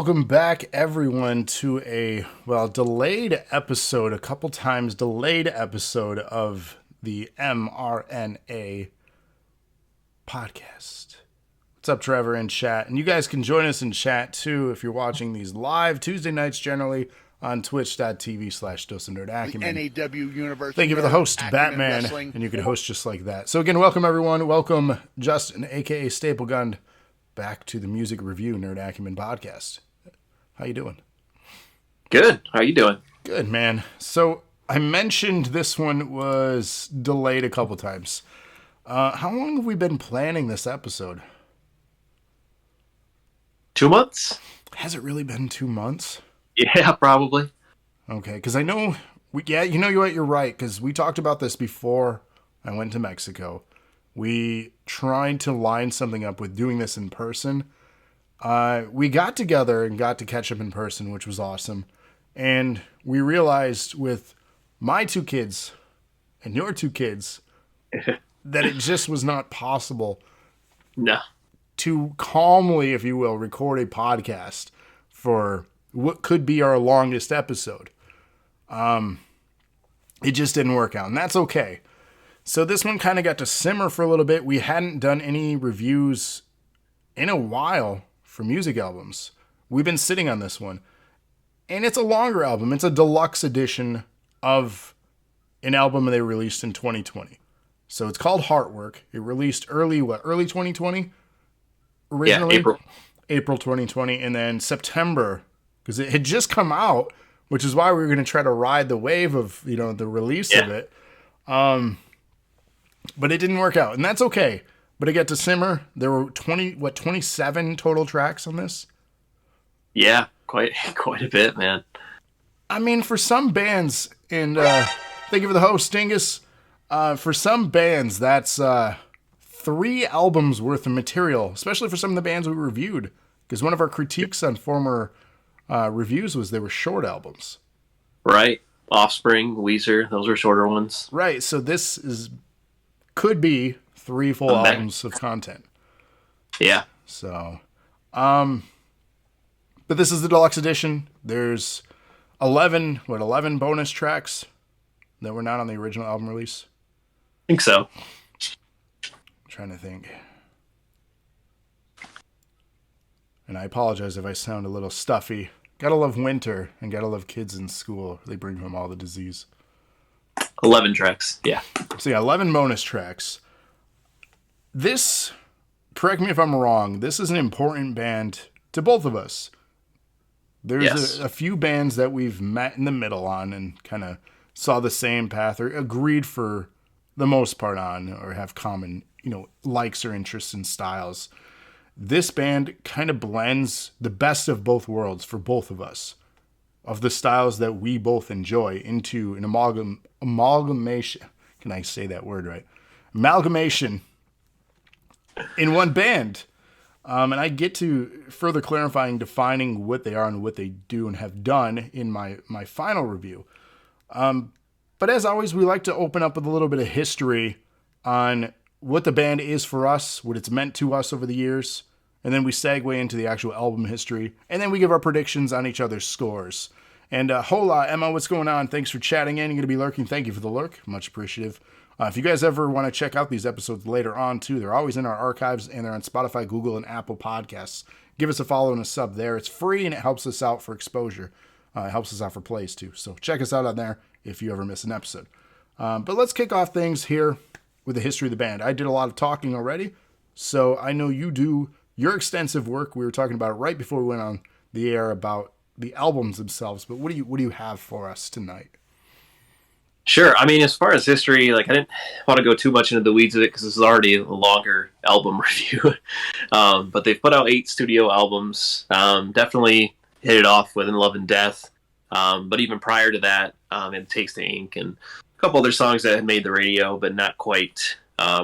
welcome back, everyone, to a delayed episode, a couple times delayed episode of the mRNA podcast. What's up, Trevor, in chat? And you guys can join us in chat, too, if you're watching these live Tuesday nights, generally on twitch.tv/DoseOfNerdAcumen. NAW Universe. Thank you for the host, Batman, Wrestling. and you can host just like that. So again, welcome, everyone. Welcome, Justin, a.k.a. Staple Gun, back to the Music Review Nerd Acumen podcast. How you doing? Good. How you doing? Good, man. So I mentioned this one was delayed a couple times. How long have we been planning this episode? 2 months? Has it really been 2 months? Yeah, probably. Okay, because I know, you know what, you're right, because we talked about this before I went to Mexico. We tried to line something up with doing this in person. We got together and got to catch up in person, which was awesome. And we realized with my two kids and your two kids that it just was not possible to calmly, if you will, record a podcast for what could be our longest episode. It just didn't work out, and that's okay. So this one kind of got to simmer for a little bit. We hadn't done any reviews in a while for music albums. We've been sitting on this one. And it's a longer album. It's a deluxe edition of an album they released in 2020. So it's called Heartwork. It released early 2020? Originally? Yeah, April 2020. And then September, because it had just come out, which is why we were going to try to ride the wave of, the release of it. But it didn't work out, and that's okay. But it got to simmer. There were 27 total tracks on this? Yeah, quite a bit, man. I mean, for some bands, and thank you for the host, Dingus. For some bands, that's 3 albums worth of material, especially for some of the bands we reviewed. Because one of our critiques on former reviews was they were short albums. Right. Offspring, Weezer, those were shorter ones. Right, so this could be 3 full albums of content. Yeah. So, but this is the deluxe edition. There's 11 bonus tracks that were not on the original album release? I think so. I'm trying to think. And I apologize if I sound a little stuffy. Gotta love winter and gotta love kids in school. They bring home all the disease. 11 tracks. Yeah. So yeah, 11 bonus tracks. This, correct me if I'm wrong, this is an important band to both of us. There's a few bands that we've met in the middle on and kind of saw the same path or agreed for the most part on or have common, likes or interests and styles. This band kind of blends the best of both worlds for both of us, of the styles that we both enjoy, into an amalgamation. Can I say that word right? Amalgamation in one band. And I get to further clarifying, defining what they are and what they do and have done in my final review. But as always, we like to open up with a little bit of history on what the band is for us, what it's meant to us over the years, and then we segue into the actual album history, and then we give our predictions on each other's scores. And hola, Emma, what's going on? Thanks for chatting in. You're going to be lurking. Thank you for the lurk. Much appreciative. If you guys ever want to check out these episodes later on, too, they're always in our archives, and they're on Spotify, Google, and Apple Podcasts. Give us a follow and a sub there. It's free, and it helps us out for exposure. It helps us out for plays, too. So check us out on there if you ever miss an episode. But let's kick off things here with the history of the band. I did a lot of talking already, so I know you do your extensive work. We were talking about it right before we went on the air about the albums themselves, but what do you have for us tonight? Sure. I mean, as far as history, I didn't want to go too much into the weeds of it because this is already a longer album review. But they've put out 8 studio albums. Definitely hit it off with In Love and Death. But even prior to that, It Takes the Ink and a couple other songs that had made the radio, but not quite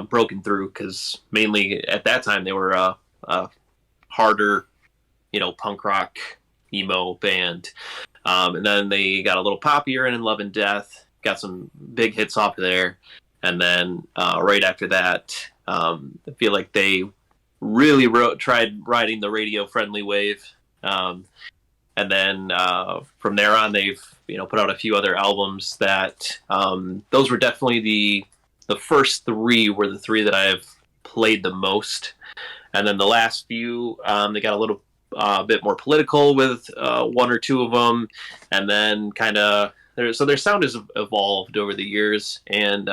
broken through because mainly at that time they were harder, punk rock, emo band. And then they got a little poppier in Love and Death, got some big hits off of there. And then right after that, I feel like they really tried riding the radio-friendly wave. And then from there on, they've put out a few other albums that those were definitely the first three were the three that I've played the most. And then the last few, they got a little bit more political with one or two of them, and then kind of so their sound has evolved over the years, and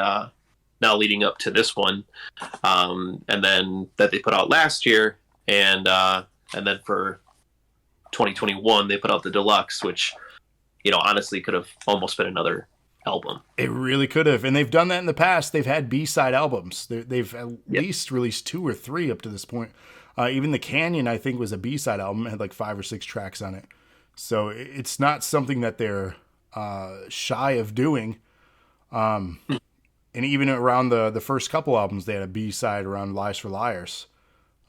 now leading up to this one, and then that they put out last year, and then for 2021 they put out the Deluxe, which honestly could have almost been another album. It really could have, and they've done that in the past. They've had B-side albums. They've at least released 2 or 3 up to this point. Even the Canyon, I think, was a B-side album. It had like 5 or 6 tracks on it. So it's not something that they're shy of doing. And even around the first couple albums, they had a B-side around Lies for Liars.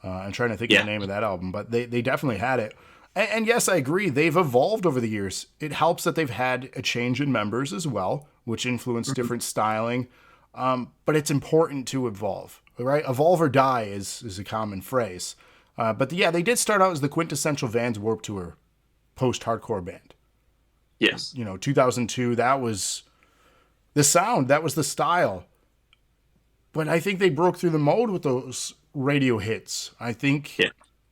I'm trying to think of the name of that album, but they definitely had it. And yes, I agree. They've evolved over the years. It helps that they've had a change in members as well, which influenced different styling. But it's important to evolve, right? Evolve or die is a common phrase. But they did start out as the quintessential Vans Warped Tour post-hardcore band. Yes. 2002, that was the sound, that was the style. But I think they broke through the mold with those radio hits. I think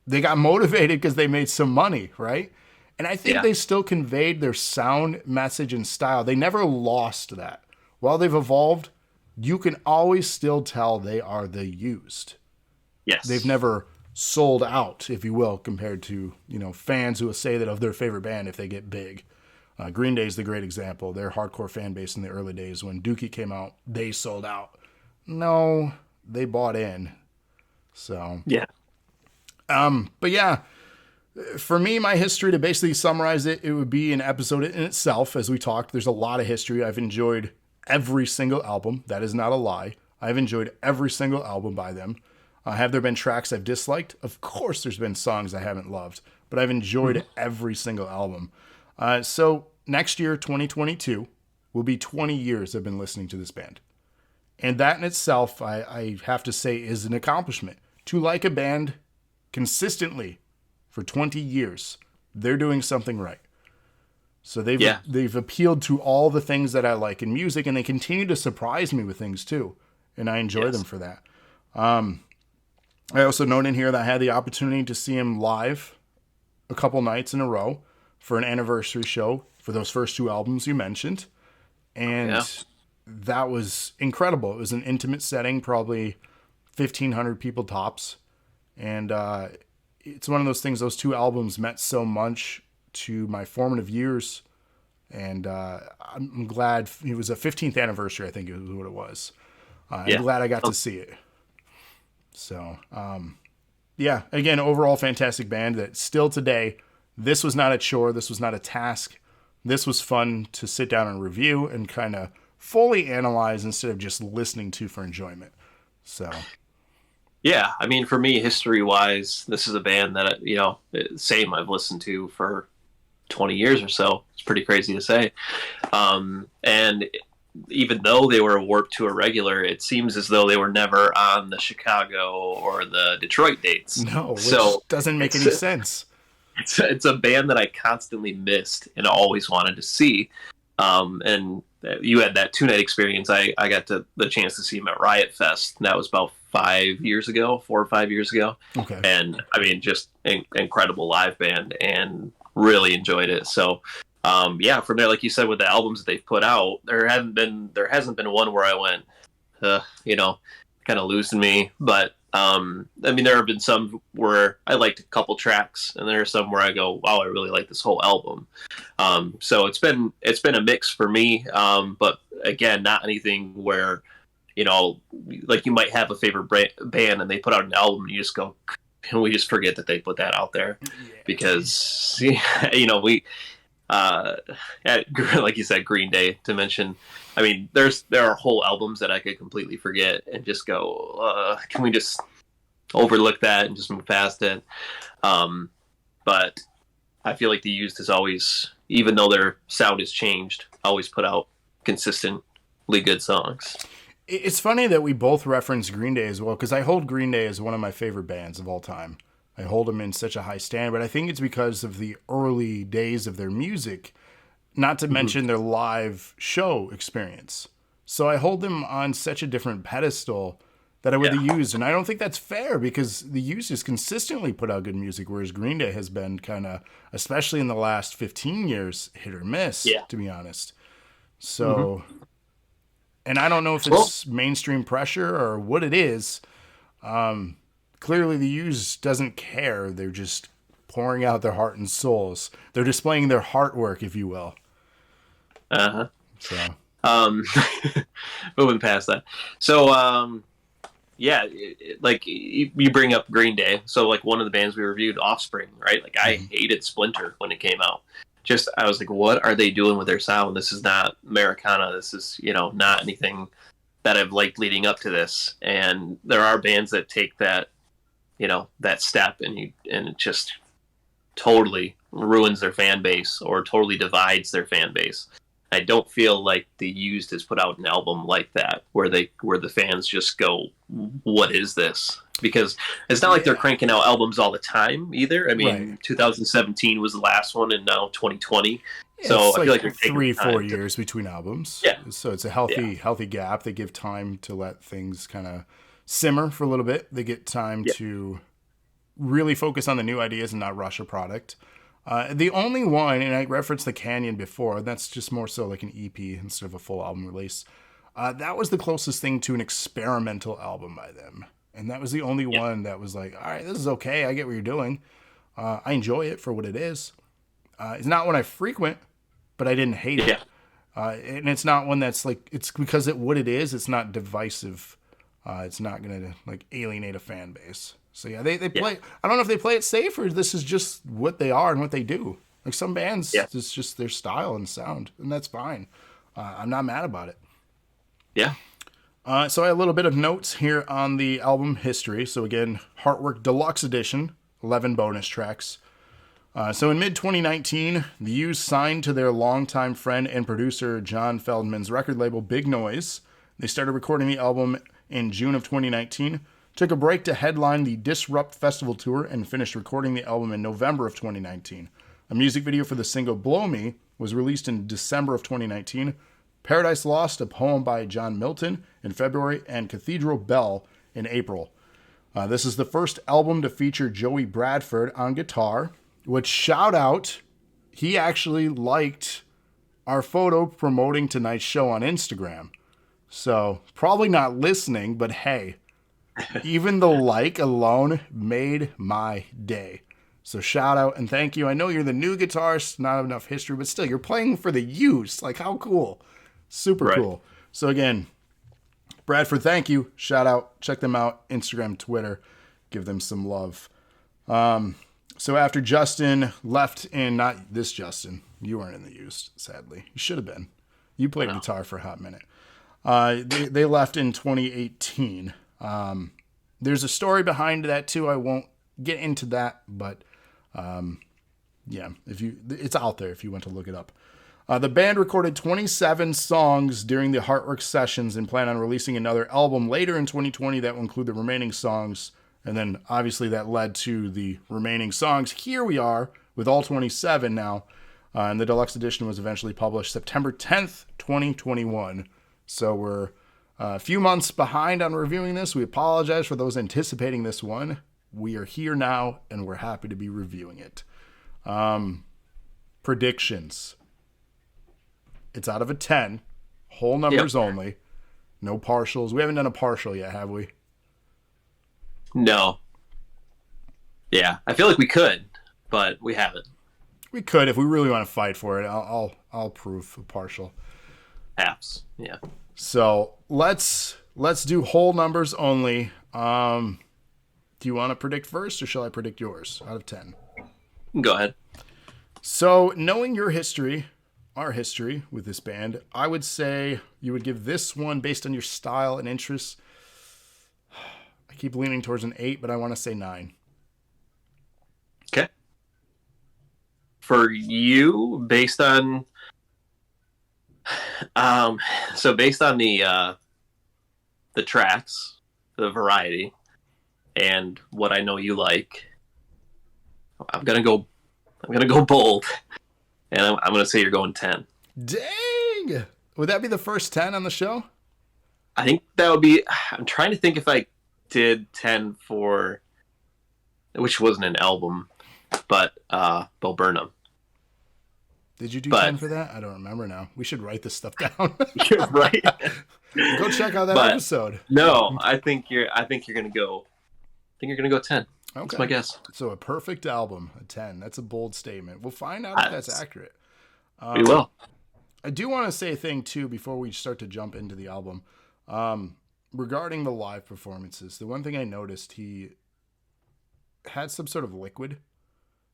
they got motivated because they made some money, right? And I think they still conveyed their sound, message, and style. They never lost that. While they've evolved, you can always still tell they are the Used. Yes. They've never sold out, if you will, compared to, fans who will say that of their favorite band if they get big. Green Day is the great example. Their hardcore fan base in the early days, when Dookie came out, they sold out. No, they bought in. So. Yeah. But for me, my history, to basically summarize it, it would be an episode in itself. As we talked, there's a lot of history. I've enjoyed every single album. That is not a lie. I've enjoyed every single album by them. Have there been tracks I've disliked? Of course there's been songs I haven't loved, but I've enjoyed every single album. So next year, 2022, will be 20 years I've been listening to this band. And that in itself, I have to say, is an accomplishment. To like a band consistently for 20 years, they're doing something right. So they've appealed to all the things that I like in music, and they continue to surprise me with things too, and I enjoy them for that. I also note in here that I had the opportunity to see him live a couple nights in a row for an anniversary show for those first 2 albums you mentioned, and that was incredible. It was an intimate setting, probably 1,500 people tops. And it's one of those things, those 2 albums meant so much to my formative years. And I'm glad it was a 15th anniversary, I think is what it was. I'm glad I got to see it. So, again, overall fantastic band that still today, this was not a chore. This was not a task. This was fun to sit down and review and kind of fully analyze instead of just listening to for enjoyment. So... yeah, I mean, for me, history-wise, this is a band that, same I've listened to for 20 years or so. It's pretty crazy to say. And even though they were a Warped Tour regular, it seems as though they were never on the Chicago or the Detroit dates. No, which doesn't make any sense. It's a band that I constantly missed and always wanted to see. And you had that 2-night experience. I got the chance to see him at Riot Fest. And that was about 4 or 5 years ago. Okay. And I mean, just incredible live band, and really enjoyed it. So, from there, like you said, with the albums that they've put out, there hasn't been one where I went, kind of losing me. But I mean, there have been some where I liked a couple tracks, and there are some where I go, wow, I really like this whole album. So it's been a mix for me. But again, not anything where, like you might have a favorite band and they put out an album and you just go, can we just forget that they put that out there? Because, we, like you said, Green Day, to mention, I mean, there are whole albums that I could completely forget and just go, can we just overlook that and just move past it? But I feel like the Used has always, even though their sound has changed, always put out consistently good songs. It's funny that we both reference Green Day as well, because I hold Green Day as one of my favorite bands of all time. I hold them in such a high standard, but I think it's because of the early days of their music, not to mention their live show experience. So I hold them on such a different pedestal that I would the Used, and I don't think that's fair because the Used has consistently put out good music, whereas Green Day has been kind of, especially in the last 15 years, hit or miss, to be honest. So, and I don't know if it's mainstream pressure or what it is. Clearly, the Used doesn't care. They're just pouring out their heart and souls. They're displaying their Heartwork, if you will. So, moving past that. So, yeah, like you bring up Green Day. So like one of the bands we reviewed, Offspring, right? Like I hated Splinter when it came out. I was like, what are they doing with their sound? This is not Americana. This is, not anything that I've liked leading up to this. And there are bands that take that, that step and it just totally ruins their fan base or totally divides their fan base. I don't feel like the Used has put out an album like that where the fans just go, what is this? Because it's not like they're cranking out albums all the time either. I mean, 2017 was the last one, and now 2020. So I feel like they're taking 3-4 years between albums. Yeah. So it's a healthy gap. They give time to let things kind of simmer for a little bit. They get time to really focus on the new ideas and not rush a product. The only one, and I referenced the Canyon before, and that's just more so like an EP instead of a full album release. That was the closest thing to an experimental album by them. And that was the only one that was like, all right, this is okay. I get what you're doing. I enjoy it for what it is. It's not one I frequent, but I didn't hate it. And it's not one that's like, it's because what it is, it's not divisive. It's not going to like alienate a fan base. So yeah, they play. I don't know if they play it safe or this is just what they are and what they do. Like some bands, it's just their style and sound, and that's fine. I'm not mad about it. Yeah. So I have a little bit of notes here on the album history. So again, Heartwork Deluxe Edition, 11 bonus tracks. So in mid-2019, the Used signed to their longtime friend and producer John Feldmann's record label Big Noise. They started recording the album in June of 2019. Took a break to headline the Disrupt Festival Tour and finished recording the album in November of 2019. A music video for the single Blow Me was released in December of 2019. Paradise Lost, a poem by John Milton, in February, and Cathedral Bell in April. This is the first album to feature Joey Bradford on guitar, which, shout out, he actually liked our photo promoting tonight's show on Instagram. So, probably not listening, but hey, even the like alone made my day. So shout out and thank you. I know you're the new guitarist, not enough history, but still, you're playing for the Used. Like, how cool. Super cool. So again, Bradford, thank you. Shout out. Check them out. Instagram, Twitter. Give them some love. So after Justin left in, not this Justin, you weren't in the Used, sadly. You should have been. You played guitar for a hot minute. They left in 2018. There's a story behind that too. I won't get into that, but it's out there if you want to look it up. The band recorded 27 songs during the Heartwork sessions and plan on releasing another album later in 2020 that will include the remaining songs. And then obviously that led to the remaining songs. Here we are with all 27 now. And the Deluxe Edition was eventually published September 10th, 2021. So we're a few months behind on reviewing this. We apologize for those anticipating this one. We are here now, and we're happy to be reviewing it. Predictions. It's out of a 10. Whole numbers only. No partials. We haven't done a partial yet, have we? No. Yeah, I feel like we could, but we haven't. We could if we really want to fight for it. I'll approve a partial. Apps, yeah. So let's do whole numbers only. Do you want to predict first, or shall I predict yours out of 10? Go ahead. So knowing your history, our history with this band, I would say you would give this one, based on your style and interests, I keep leaning towards an 8, but I want to say 9. Okay. For you, based on the tracks, the variety, and what I know you like, I'm gonna go bold, and I'm gonna say you're going 10. Dang! Would that be the first 10 on the show? I think that would be. I'm trying to think if I did 10 for, which wasn't an album, but Bo Burnham. Did you do 10 for that? I don't remember now. We should write this stuff down. You're right. Go check out that episode. No, I think you're gonna go. I think you're gonna go 10. Okay. That's my guess. So a perfect album, a 10. That's a bold statement. We'll find out if that's accurate. We will. I do want to say a thing too before we start to jump into the album. Regarding the live performances, the one thing I noticed, he had some sort of liquid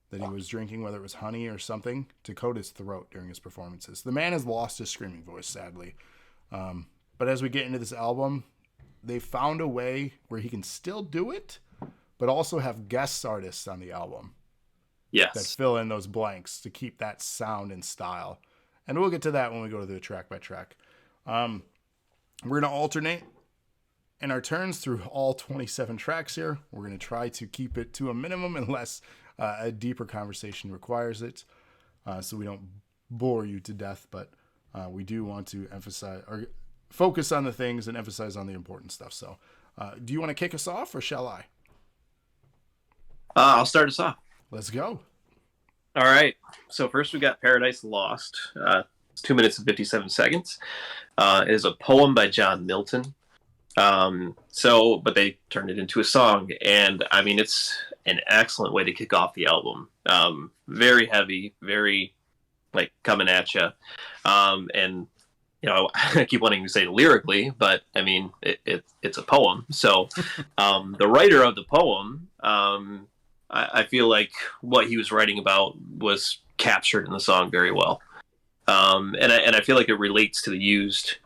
that he was drinking, whether it was honey or something, to coat his throat during his performances. The man has lost his screaming voice, sadly. But as we get into this album, they found a way where he can still do it, but also have guest artists on the album. Yes. That fill in those blanks to keep that sound and style. And we'll get to that when we go to the track by track. We're going to alternate in our turns through all 27 tracks here. We're going to try to keep it to a minimum unless a deeper conversation requires it, so we don't bore you to death. But we do want to emphasize or focus on the things and emphasize on the important stuff. So do you want to kick us off or shall I? I'll start us off. Let's go. All right. So first we got Paradise Lost. It's 2 minutes and 57 seconds. It is a poem by John Milton. But they turned it into a song, and I mean, it's an excellent way to kick off the album. Very heavy, very like coming at you. And you know, I keep wanting to say lyrically, but I mean, it's a poem. So, the writer of the poem, I feel like what he was writing about was captured in the song very well. And I feel like it relates to the Used,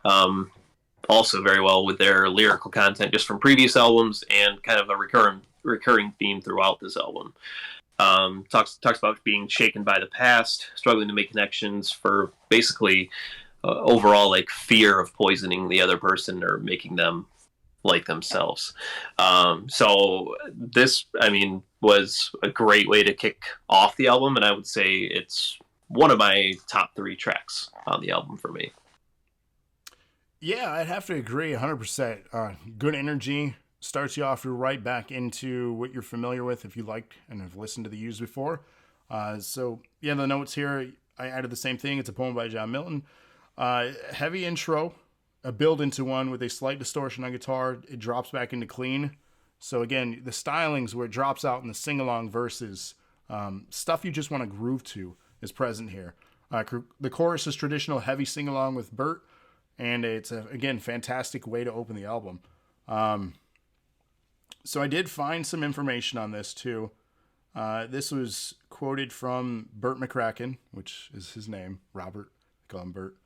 also very well with their lyrical content just from previous albums and kind of a recurring theme throughout this album. Talks about being shaken by the past, struggling to make connections for basically overall like fear of poisoning the other person or making them like themselves. So this, I mean, was a great way to kick off the album, and I would say it's one of my top 3 tracks on the album for me. Yeah, I'd have to agree 100%. Good energy, starts you off right back into what you're familiar with if you like and have listened to the Used before. So, yeah, the notes here, I added the same thing. It's a poem by John Milton. Heavy intro, a build into one with a slight distortion on guitar. It drops back into clean. So, again, the stylings where it drops out in the sing-along verses, stuff you just want to groove to is present here. The chorus is traditional heavy sing-along with Bert. And it's, again, fantastic way to open the album. So I did find some information on this, too. This was quoted from Bert McCracken, which is his name, Robert, I call him Bert.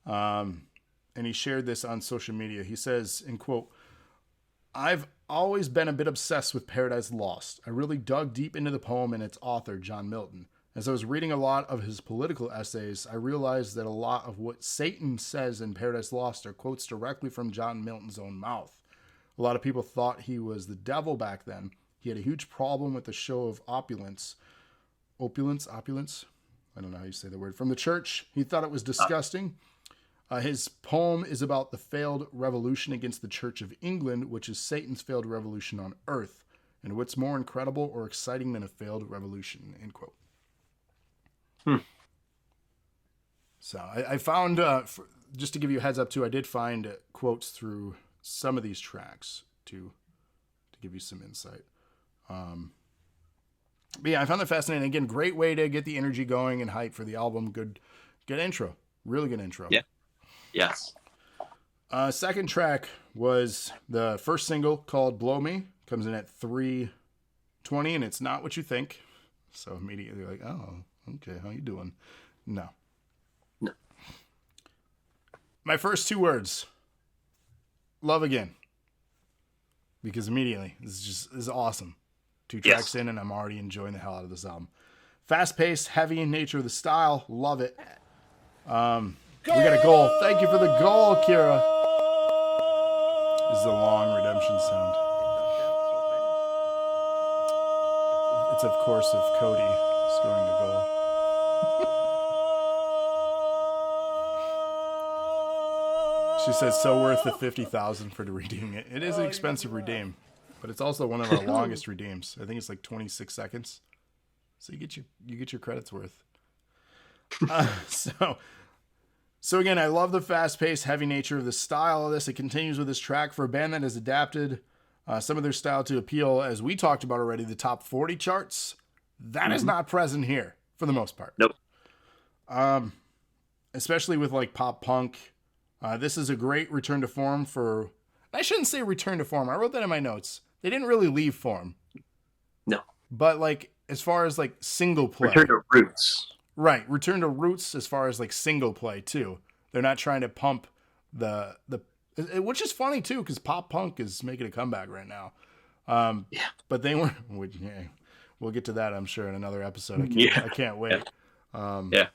And he shared this on social media. He says, in quote, "I've always been a bit obsessed with Paradise Lost. I really dug deep into the poem and its author, John Milton. As I was reading a lot of his political essays, I realized that a lot of what Satan says in Paradise Lost are quotes directly from John Milton's own mouth. A lot of people thought he was the devil back then. He had a huge problem with the show of opulence. Opulence? I don't know how you say the word. From the church. He thought it was disgusting. His poem is about the failed revolution against the Church of England, which is Satan's failed revolution on earth. And what's more incredible or exciting than a failed revolution?" End quote. So I found, just to give you a heads up too, I did find quotes through some of these tracks to give you some insight. But yeah, I found that fascinating. Again, great way to get the energy going and hype for the album. Good intro. Really good intro. Yeah. Yes. Second track was the first single called Blow Me. Comes in at 3:20, and it's not what you think. So immediately you're like, oh, okay, how you doing? No. My first 2 words. Love again. Because immediately, this is awesome. 2 tracks in, and I'm already enjoying the hell out of this album. Fast-paced, heavy in nature of the style. Love it. We got a goal. Thank you for the goal, Kira. This is a long redemption sound. It's of course, of Cody scoring the goal. She says, so worth the $50,000 for redeeming it. It is an expensive redeem, but it's also one of our longest redeems. I think it's like 26 seconds. So you get your credits worth. So again, I love the fast-paced, heavy nature of the style of this. It continues with this track for a band that has adapted some of their style to appeal, as we talked about already, the top 40 charts. That is not present here for the most part. Nope. Especially with like pop punk. This is a great return to form for... I shouldn't say return to form. I wrote that in my notes. They didn't really leave form. No. But like, as far as like single play... Return to roots. Right. Return to roots as far as like single play too. They're not trying to pump the which is funny too, because pop punk is making a comeback right now. Yeah. But they weren't... Yeah, we'll get to that, I'm sure, in another episode. I can't wait. Yeah.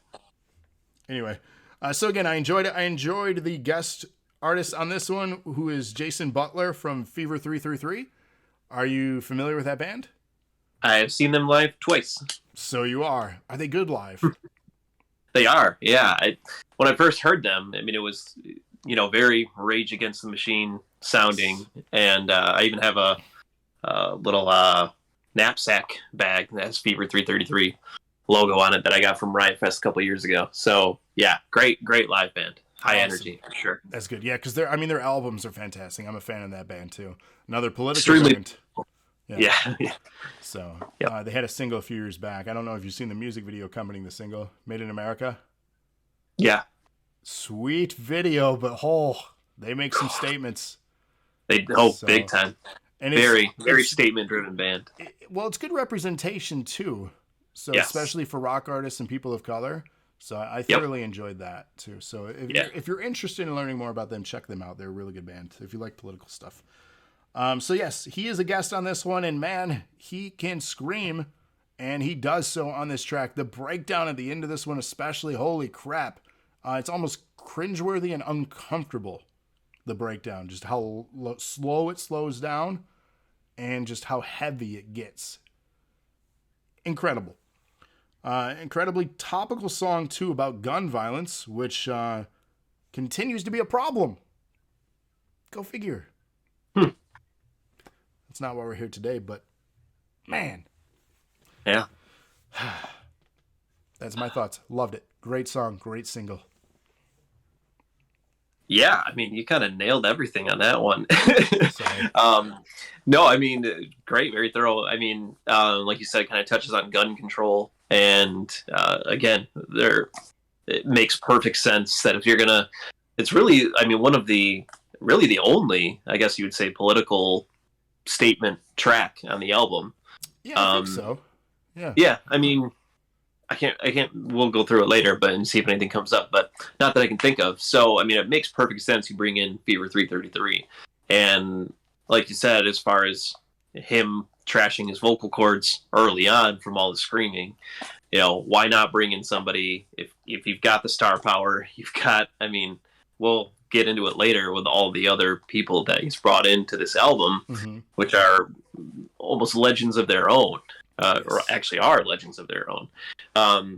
Anyway... so again, I enjoyed it. I enjoyed the guest artist on this one, who is Jason Butler from Fever 333. Are you familiar with that band? I've seen them live twice. So you are. Are they good live? They are, yeah. When I first heard them, I mean, it was, very Rage Against the Machine sounding, and I even have a little knapsack bag that has Fever 333 logo on it that I got from Riot Fest a couple years ago. So yeah, great live band, high energy for sure. That's good. Yeah, because their albums are fantastic. I'm a fan of that band too. Another political band. Yeah. So they had a single a few years back. I don't know if you've seen the music video accompanying the single, Made in America. Yeah, sweet video, but they make some statements. Big time. And very statement driven band. It's good representation too. So especially for rock artists and people of color. So I thoroughly enjoyed that too. So if you're interested in learning more about them, check them out. They're a really good band if you like political stuff. So yes, he is a guest on this one, and man, he can scream, and he does so on this track. The breakdown at the end of this one especially, holy crap. It's almost cringeworthy and uncomfortable, the breakdown. Just how slow it slows down and just how heavy it gets. Incredible. Incredibly topical song too about gun violence, which continues to be a problem. Go figure. That's not why we're here today, but man. Yeah. That's my thoughts. Loved it. Great song, great single. Yeah, I mean, you kind of nailed everything on that one. No, I mean, great, very thorough. I mean, like you said, kind of touches on gun control. And again, it makes perfect sense that if you're going to, it's really, I mean, one of the only, I guess you would say, political statement track on the album. Yeah, I think so. Yeah. Yeah, I mean, I can't, we'll go through it later, and see if anything comes up, but not that I can think of. So, I mean, it makes perfect sense you bring in Fever 333. And like you said, as far as him trashing his vocal cords early on from all the screaming, why not bring in somebody if you've got the star power, we'll get into it later with all the other people that he's brought into this album, which are almost legends of their own. Or actually are legends of their own.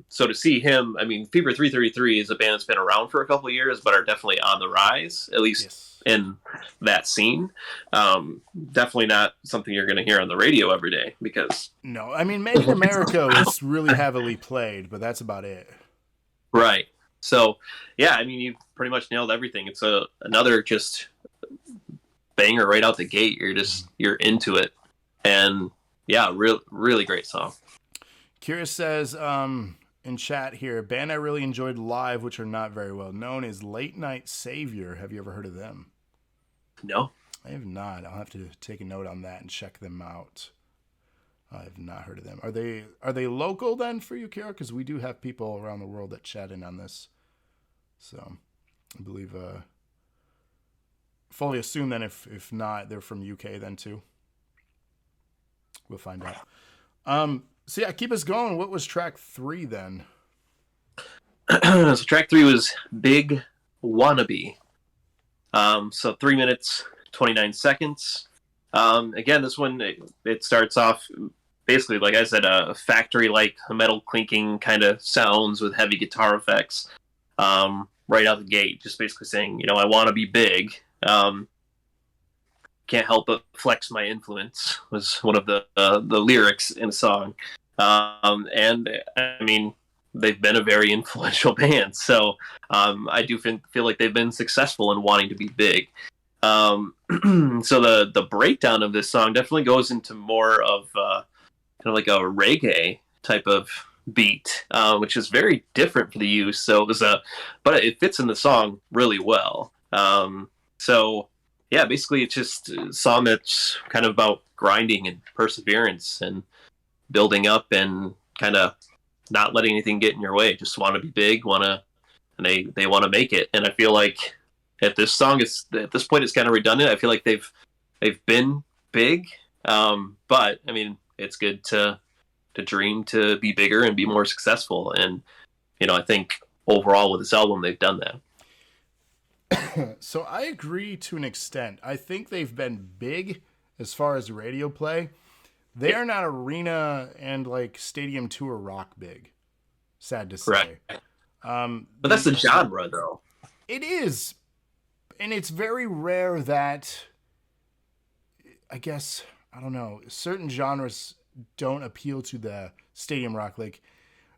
So to see him, I mean, Fever 333 is a band that's been around for a couple of years, but are definitely on the rise, at least in that scene. Definitely not something you're going to hear on the radio every day, because... No, I mean, Made in America was really heavily played, but that's about it. Right. So, yeah, I mean, you pretty much nailed everything. It's another just banger right out the gate. You're into it. And... yeah, really great song. Kira says in chat here, a band I really enjoyed live, which are not very well known, is Late Night Savior. Have you ever heard of them? No. I have not. I'll have to take a note on that and check them out. I have not heard of them. Are they local then for you, Kira? Because we do have people around the world that chat in on this. So I believe fully assume then if not, they're from UK then too. We'll find out. So yeah, keep us going. What was track 3 then? So track 3 was Big Wannabe. So 3 minutes, 29 seconds. Again, this one, it starts off basically, like I said, a factory like metal clinking kind of sounds with heavy guitar effects right out the gate. Just basically saying, I want to be big. Can't help but flex my influence was one of the lyrics in the song. And I mean, they've been a very influential band, so I do feel like they've been successful in wanting to be big. So the breakdown of this song definitely goes into more of kind of like a reggae type of beat, which is very different for the use. So it was but it fits in the song really well. So yeah, basically it's just a song that's kind of about grinding and perseverance and building up and kind of not letting anything get in your way. Just want to be big, and they want to make it. And I feel like at this point it's kind of redundant. I feel like they've been big, but I mean it's good to dream to be bigger and be more successful. And I think overall with this album they've done that. So I agree to an extent. I think they've been big as far as radio play. They are not arena and like stadium tour rock big. Sad to say. Correct. But that's the genre, though. It is. And it's very rare that, I guess, I don't know, certain genres don't appeal to the stadium rock. Like,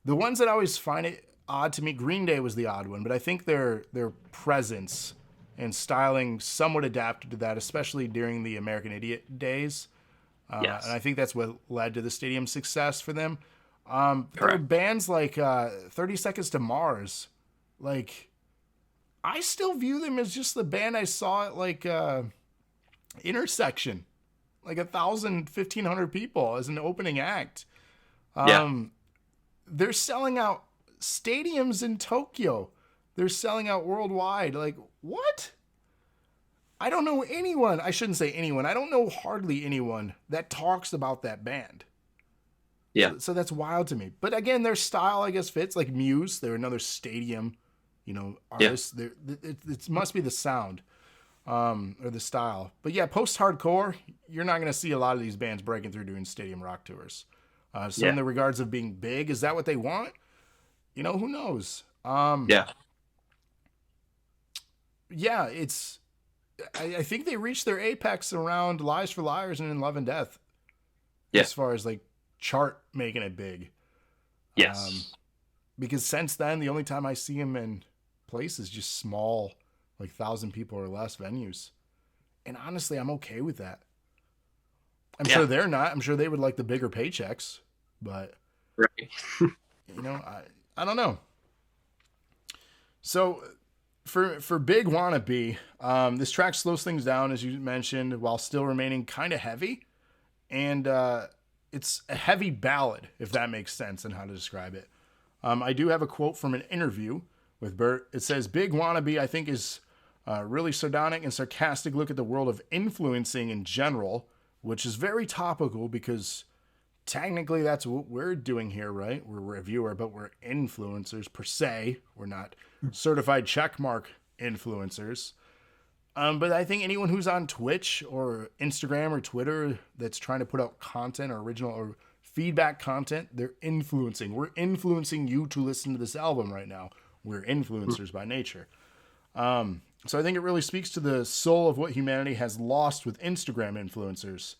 the ones that I always find it odd to me, Green Day was the odd one, but I think their presence and styling somewhat adapted to that, especially during the American Idiot days. Yes. And I think that's what led to the stadium success for them. There are bands like 30 Seconds to Mars. Like, I still view them as just the band I saw at like Intersection. Like 1,000, 1,500 people as an opening act. They're selling out stadiums in Tokyo. They're selling out worldwide. Like, what? I don't know anyone. I shouldn't say anyone. I don't know hardly anyone that talks about that band. Yeah. So that's wild to me. But again, their style, I guess, fits. Like Muse, they're another stadium, artist. Yeah. It must be the sound or the style. But yeah, post-hardcore, you're not going to see a lot of these bands breaking through doing stadium rock tours. In the regards of being big, is that what they want? Who knows? Yeah, it's... I think they reached their apex around Lies for Liars and In Love and Death. Yeah. As far as like chart making it big. Yes. Because since then, the only time I see them in places just small, like 1,000 people or less venues. And honestly, I'm okay with that. I'm sure they're not. I'm sure they would like the bigger paychecks, but right. I don't know. So for Big Wannabe, this track slows things down, as you mentioned, while still remaining kind of heavy. And it's a heavy ballad, if that makes sense, and how to describe it. I do have a quote from an interview with Bert. It says, Big Wannabe, I think, is a really sardonic and sarcastic look at the world of influencing in general, which is very topical because technically that's what we're doing here, right? We're a reviewer, but we're influencers per se. We're not certified checkmark influencers. But I think anyone who's on Twitch or Instagram or Twitter that's trying to put out content or original or feedback content, they're influencing. We're influencing you to listen to this album right now. We're influencers by nature. So I think it really speaks to the soul of what humanity has lost with Instagram influencers.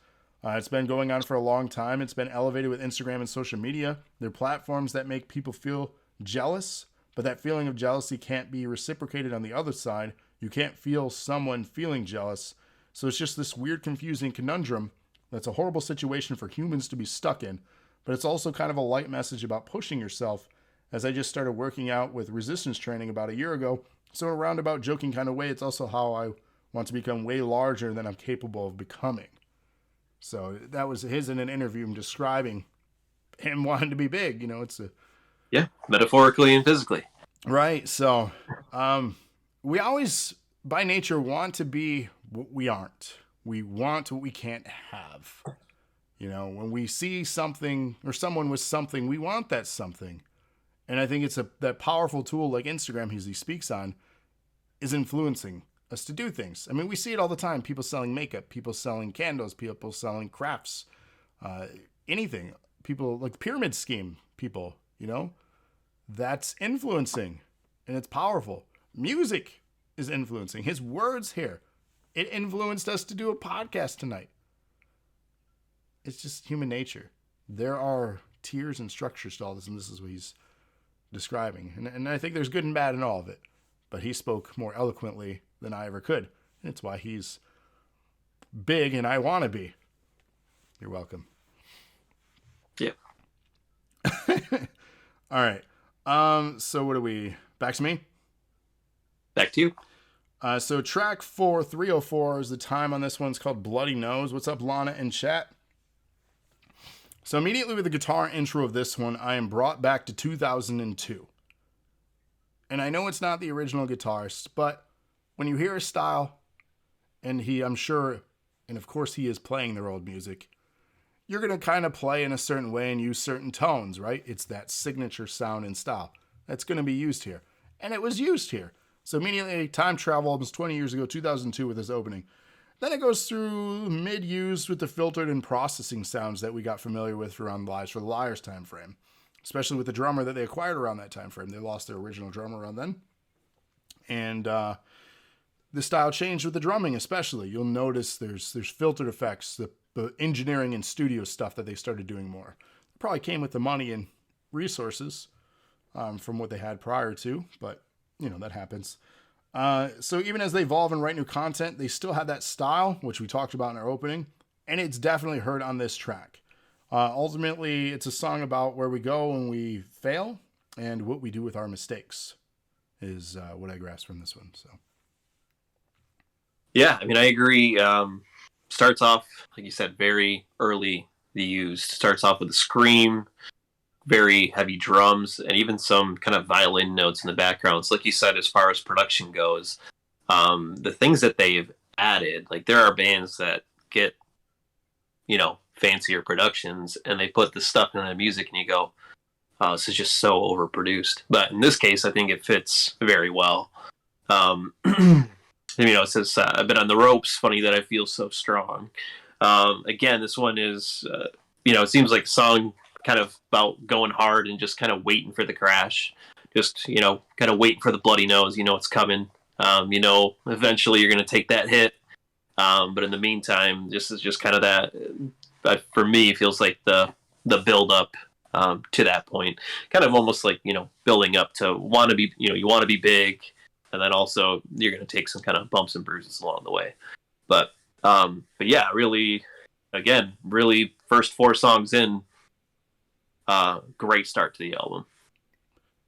It's been going on for a long time. It's been elevated with Instagram and social media. They're platforms that make people feel jealous, but that feeling of jealousy can't be reciprocated on the other side. You can't feel someone feeling jealous. So it's just this weird, confusing conundrum that's a horrible situation for humans to be stuck in. But it's also kind of a light message about pushing yourself, as I just started working out with resistance training about a year ago. So in a roundabout, joking kind of way, it's also how I want to become way larger than I'm capable of becoming. So that was his in an interview describing him wanting to be big. It's a... Yeah, metaphorically and physically. Right. So we always, by nature, want to be what we aren't. We want what we can't have. When we see something or someone with something, we want that something. And I think it's that powerful tool like Instagram he speaks on is influencing us to do things. We see it all the time. People selling makeup, people selling candles, people selling crafts. anything. People like the pyramid scheme people, you know, that's influencing and it's powerful. Music is influencing. His words here, it influenced us to do a podcast tonight. It's just human nature. There are tiers and structures to all this, and this is what he's describing. And I think there's good and bad in all of it. But he spoke more eloquently than I ever could. And it's why he's big and I want to be. You're welcome. Yep. All right. So what are we? Back to me? Back to you. So track 4, 304 is the time on this one. It's called Bloody Nose. What's up, Lana in chat? So immediately with the guitar intro of this one, I am brought back to 2002. And I know it's not the original guitarist, but when you hear his style, and I'm sure, and of course he is playing their old music, you're going to kind of play in a certain way and use certain tones, right? It's that signature sound and style that's going to be used here. And it was used here. So immediately, time travel almost 20 years ago, 2002 with this opening. Then it goes through mid-use with the filtered and processing sounds that we got familiar with around Lies for the Liars time frame. Especially with the drummer that they acquired around that time frame. They lost their original drummer around then. And the style changed with the drumming especially. You'll notice there's filtered effects, the engineering and studio stuff that they started doing more. It probably came with the money and resources from what they had prior to, but, you know, that happens. So even as they evolve and write new content, they still have that style, which we talked about in our opening, and it's definitely heard on this track. Ultimately, it's a song about where we go when we fail and what we do with our mistakes is what I grasped from this one. So, yeah, I mean, I agree. Starts off, like you said, very early used. Starts off with a scream, very heavy drums, and even some kind of violin notes in the background. So like you said, as far as production goes, the things that they've added, like there are bands that get, you know, fancier productions and they put the stuff in the music and you go, oh, this is just so overproduced. But in this case, I think it fits very well. You know, it says, I've been on the ropes, funny that I feel so strong. Again, this one is, you know, it seems like a song kind of about going hard and just kind of waiting for the crash. Just, you know, kind of waiting for the bloody nose. You know it's coming. You know, eventually you're going to take that hit. But in the meantime, this is just kind of that, for me, it feels like the build up to that point. Kind of almost like, you know, building up to want to be, you know, you want to be big. And then also you're going to take some kind of bumps and bruises along the way. But yeah, really, again, really first 4 songs in, great start to the album.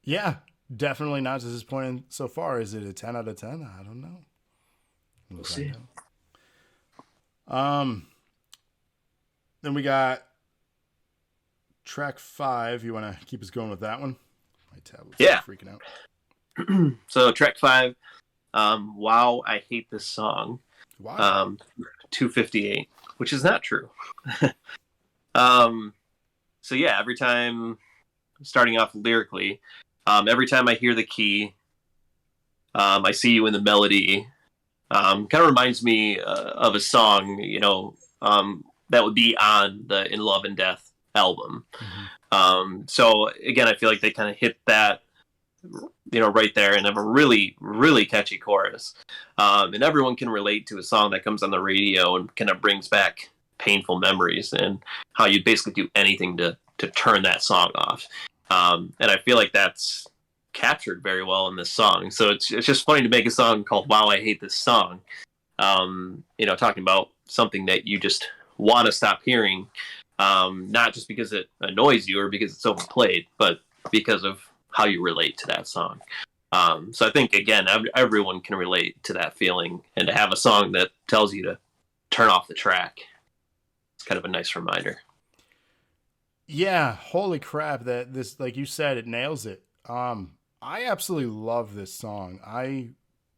Yeah, definitely not disappointing so far. Is it a 10 out of 10? I don't know. We'll see. Then we got track 5. You want to keep us going with that one? My tablet's freaking out. So track 5, Wow, I Hate This Song. Wow. 258, which is not true. So yeah, every time, starting off lyrically, every time I hear the key, I see you in the melody, kind of reminds me of a song, you know, that would be on the In Love and Death album. Mm-hmm. So again, I feel like they kind of hit that, you know, right there, and have a really, really catchy chorus. And everyone can relate to a song that comes on the radio and kind of brings back painful memories and how you basically do anything to turn that song off. And I feel like that's captured very well in this song. So it's just funny to make a song called Wow, I Hate This Song. You know, talking about something that you just want to stop hearing, not just because it annoys you or because it's overplayed, but because of how you relate to that song. So I think, again, everyone can relate to that feeling, and to have a song that tells you to turn off the track, it's kind of a nice reminder. Yeah, holy crap, that this, like you said, it nails it. I absolutely love this song. I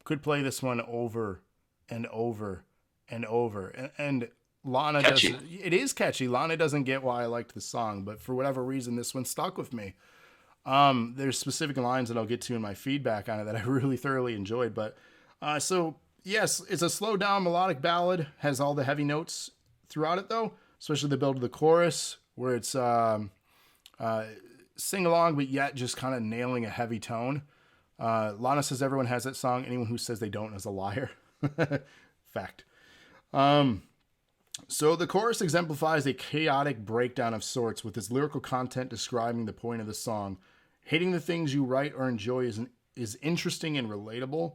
could play this one over and over and over. And Lana catchy. It is catchy. Lana doesn't get why I liked the song, but for whatever reason, this one stuck with me. There's specific lines that I'll get to in my feedback on it that I really thoroughly enjoyed. But so yes, it's a slow down melodic ballad, has all the heavy notes throughout it though, especially the build of the chorus, where it's sing along, but yet just kind of nailing a heavy tone. Lana says everyone has that song. Anyone who says they don't is a liar. Fact. So the chorus exemplifies a chaotic breakdown of sorts, with its lyrical content describing the point of the song. Hating the things you write or enjoy is interesting and relatable.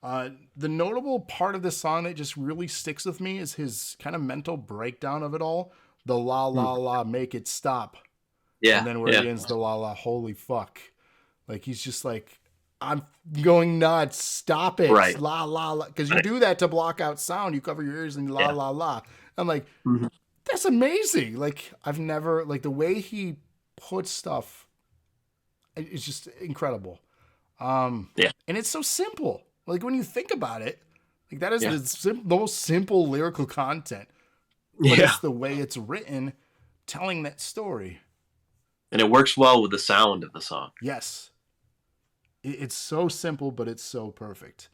The notable part of this song that just really sticks with me is his kind of mental breakdown of it all. The la la la, make it stop. Yeah. And then where he ends the la la, holy fuck. Like, he's just like, I'm going nuts. Stop it. Right. La la la. Because you do that to block out sound. You cover your ears and la la la. I'm like, that's amazing. Like, I've never, like, the way he puts stuff, it's just incredible. And it's so simple. Like, when you think about it, like, that is the most simple lyrical content. But it's the way it's written, telling that story. And it works well with the sound of the song. Yes. It's so simple, but it's so perfect.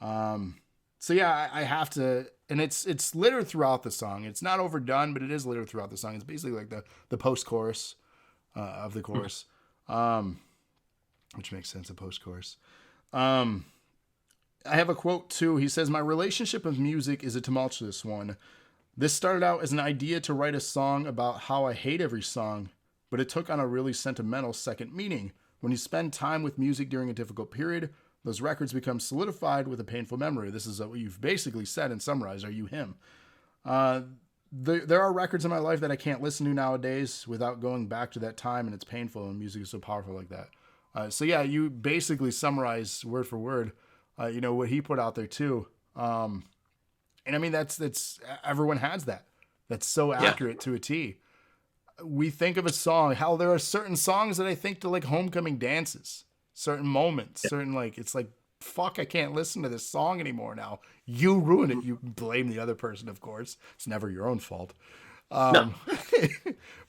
So yeah, I have to, and it's littered throughout the song. It's not overdone, but it is littered throughout the song. It's basically like the post-chorus of the chorus, which makes sense, a post-chorus. I have a quote too. He says, "My relationship with music is a tumultuous one. This started out as an idea to write a song about how I hate every song, but it took on a really sentimental second meaning. When you spend time with music during a difficult period, those records become solidified with a painful memory." This is what you've basically said and summarized. Are you him? There are records in my life that I can't listen to nowadays without going back to that time, and it's painful, and music is so powerful like that. So yeah, you basically summarize word for word, what he put out there too. And I mean, that's everyone has that. That's so accurate to a T. We think of a song, how there are certain songs that I think to like homecoming dances, certain moments, certain like, it's like, fuck, I can't listen to this song anymore now. You ruined it. You blame the other person, of course. It's never your own fault. No.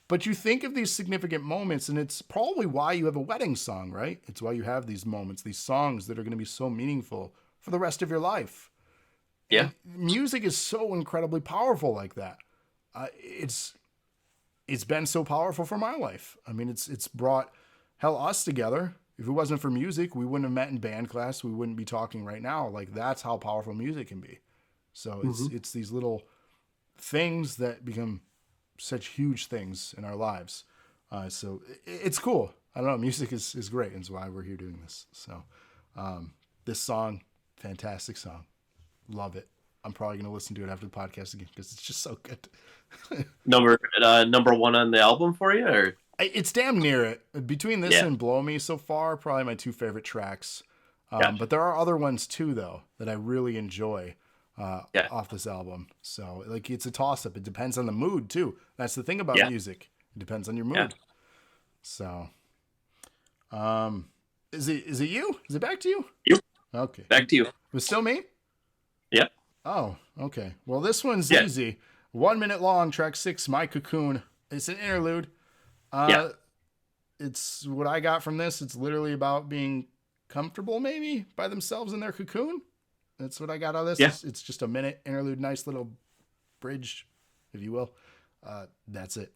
But you think of these significant moments, and it's probably why you have a wedding song, right? It's why you have these moments, these songs that are going to be so meaningful for the rest of your life. Yeah. And music is so incredibly powerful like that. It's been so powerful for my life. I mean, it's brought us together. If it wasn't for music, we wouldn't have met in band class. We wouldn't be talking right now. Like, that's how powerful music can be. So it's these little things that become such huge things in our lives. So it's cool. I don't know. Music is great. And it's why we're here doing this. So this song, fantastic song. Love it. I'm probably going to listen to it after the podcast again because it's just so good. Number one on the album for you, or? It's damn near it. Between this and Blow Me so far, probably my two favorite tracks. But there are other ones too, though, that I really enjoy off this album. So like, it's a toss-up. It depends on the mood too. That's the thing about music. It depends on your mood. Yeah. So, is it you? Is it back to you? You. Okay. Back to you. It was still me? Yep. Oh, okay. Well, this one's easy. 1 minute long, track 6, My Cocoon. It's an interlude. It's what I got from this. It's literally about being comfortable, maybe, by themselves in their cocoon. That's what I got out of this. Yeah. It's just a minute interlude, nice little bridge, if you will. That's it.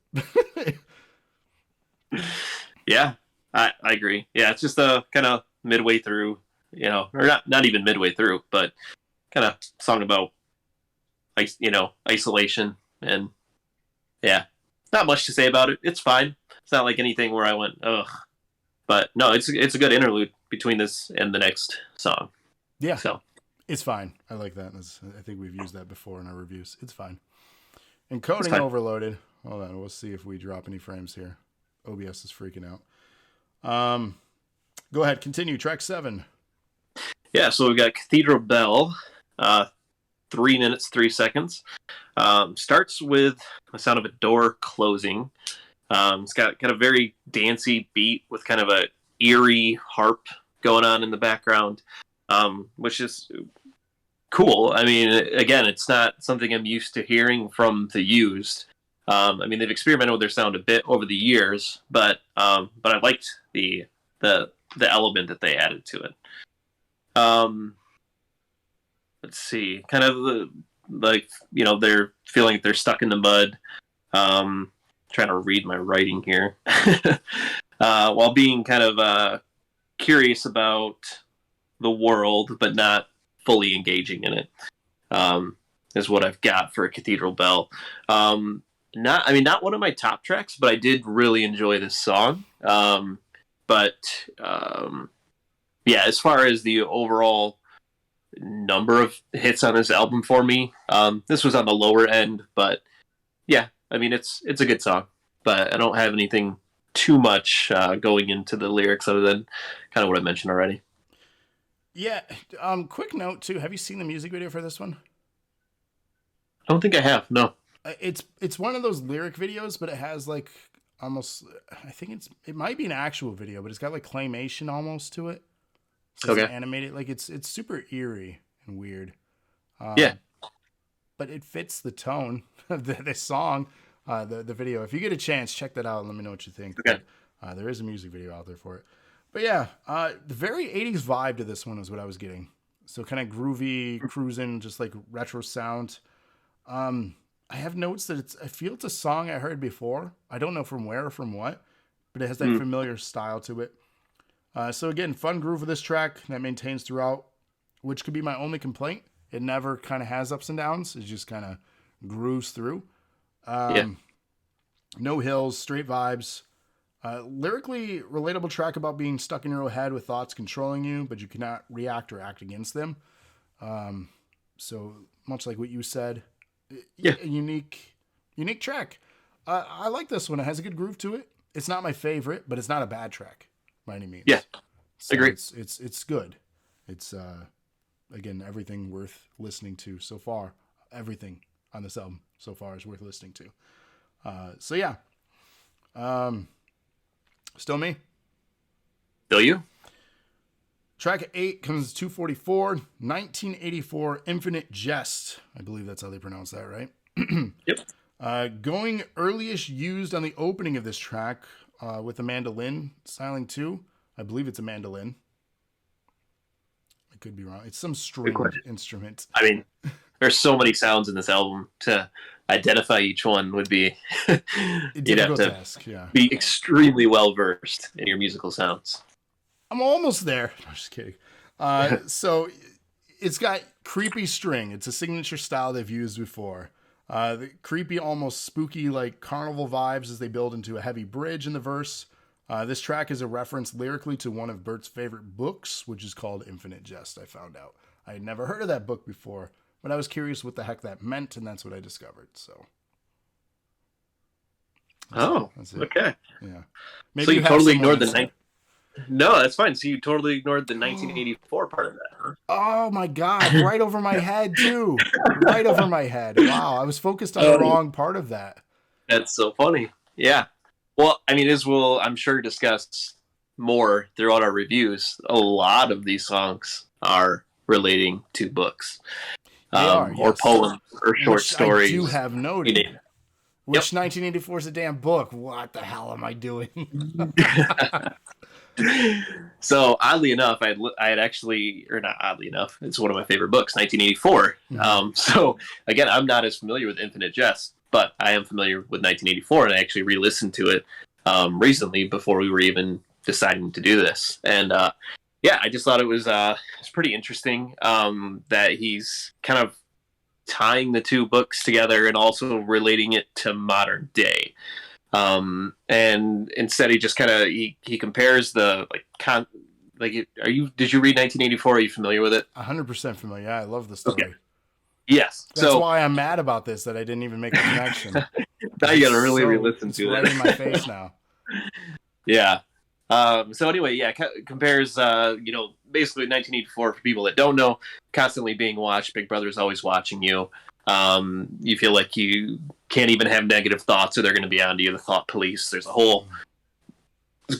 Yeah, I agree. Yeah, it's just a kind of midway through, or not even midway through, but kind of song about, isolation, and not much to say about it. It's fine. It's not like anything where I went, ugh. But no, it's a good interlude between this and the next song. Yeah. So it's fine. I like that. I think we've used that before in our reviews. It's fine. Encoding overloaded. Hold on. We'll see if we drop any frames here. OBS is freaking out. Go ahead. Continue. Track 7. Yeah. So we've got Cathedral Bell. 3 minutes, 3 seconds. Starts with the sound of a door closing. It's got kind of very dancey beat with kind of a eerie harp going on in the background, which is cool. I mean, again, it's not something I'm used to hearing from The Used. I mean, they've experimented with their sound a bit over the years, but I liked the element that they added to it. Let's see, kind of they're feeling like they're stuck in the mud. trying to read my writing here. While being kind of curious about the world, but not fully engaging in it, is what I've got for Cathedral Bell. Not one of my top tracks, but I did really enjoy this song. Yeah, as far as the overall number of hits on this album for me, this was on the lower end, but yeah, I mean, it's a good song, but I don't have anything too much going into the lyrics other than kind of what I mentioned already. Yeah. Quick note too. Have you seen the music video for this one? I don't think I have. No. It's one of those lyric videos, but it has like almost. I think it might be an actual video, but it's got like claymation almost to it. So okay. It's animated, like it's super eerie and weird. Yeah. But it fits the tone of the song, the video. If you get a chance, check that out and let me know what you think. Okay. But, there is a music video out there for it. But yeah, the very 80s vibe to this one is what I was getting. So kind of groovy, cruising, just like retro sound. I have notes that I feel it's a song I heard before. I don't know from where or from what, but it has that familiar style to it. So again, fun groove of this track that maintains throughout, which could be my only complaint. It never kind of has ups and downs. It just kind of grooves through. No hills, straight vibes. Lyrically relatable track about being stuck in your own head with thoughts controlling you, but you cannot react or act against them. So much like what you said, a unique track. I like this one. It has a good groove to it. It's not my favorite, but it's not a bad track by any means. Yeah, so agree. It's good. It's again, everything worth listening to so far. Everything on this album so far is worth listening to. So yeah. Still me? Still you? Track 8 comes 244, 1984, Infinite Jest. I believe that's how they pronounce that, right? Yep. Going early-ish used on the opening of this track with a mandolin, styling 2. I believe it's a mandolin. I could be wrong. It's some string instrument. I mean, there's so many sounds in this album. To identify each one would be you'd have to be extremely well versed in your musical sounds. I'm almost there. I'm just kidding. So it's got creepy string. It's a signature style they've used before. The creepy, almost spooky, like carnival vibes as they build into a heavy bridge in the verse. This track is a reference lyrically to one of Bert's favorite books, which is called Infinite Jest, I found out. I had never heard of that book before, but I was curious what the heck that meant, and that's what I discovered. So. That's it. Okay. Yeah. Maybe so you totally ignored the No, that's fine. So you totally ignored the 1984 part of that, huh? Oh my God. Right over my head, too. Right over my head. Wow. I was focused on the wrong part of that. That's so funny. Yeah. Well, I mean, as we'll, I'm sure, discuss more throughout our reviews, a lot of these songs are relating to books. Or poems or short stories. I do have noted. Which 1984 is a damn book. What the hell am I doing? So oddly enough, I had actually, or not oddly enough, it's one of my favorite books, 1984. Mm-hmm. So again, I'm not as familiar with Infinite Jest, but I am familiar with 1984, and I actually re-listened to it recently before we were even deciding to do this. And yeah, I just thought it was pretty interesting that he's kind of tying the two books together and also relating it to modern day. And instead he just kind of he compares the did you read 1984? Are you familiar with it? 100% familiar. Yeah, I love the story. Okay. Yes. That's why I'm mad about this, that I didn't even make the connection. Now you gotta really re-listen to it. Right in my face now. Yeah. So anyway, yeah, compares, basically 1984 for people that don't know, constantly being watched. Big Brother's always watching you. You feel like you can't even have negative thoughts or they're going to be onto you. The thought police. There's a whole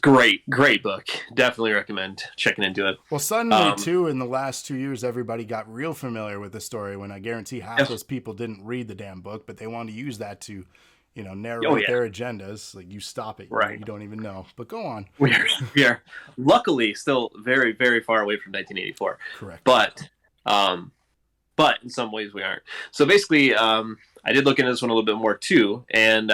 great book. Definitely recommend checking into it. Well, suddenly too, in the last 2 years, everybody got real familiar with the story when I guarantee half those people didn't read the damn book, but they wanted to use that to, narrate their agendas. Like, you stop it. Right. You don't even know. But go on. We are luckily still very, very far away from 1984. Correct. But in some ways we aren't. So basically, I did look into this one a little bit more too, and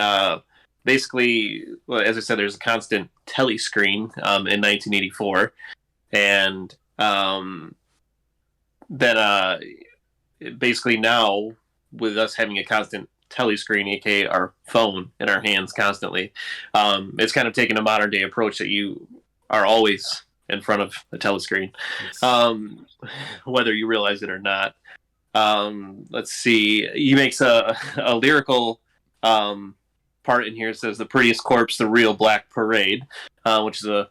basically, well, as I said, there's a constant telescreen in 1984, and then basically now with us having a constant telescreen, aka our phone in our hands constantly, it's kind of taken a modern day approach that you are always in front of a telescreen, whether you realize it or not. Let's see. He makes a lyrical part in here. It says, "The prettiest corpse, the real black parade," which is a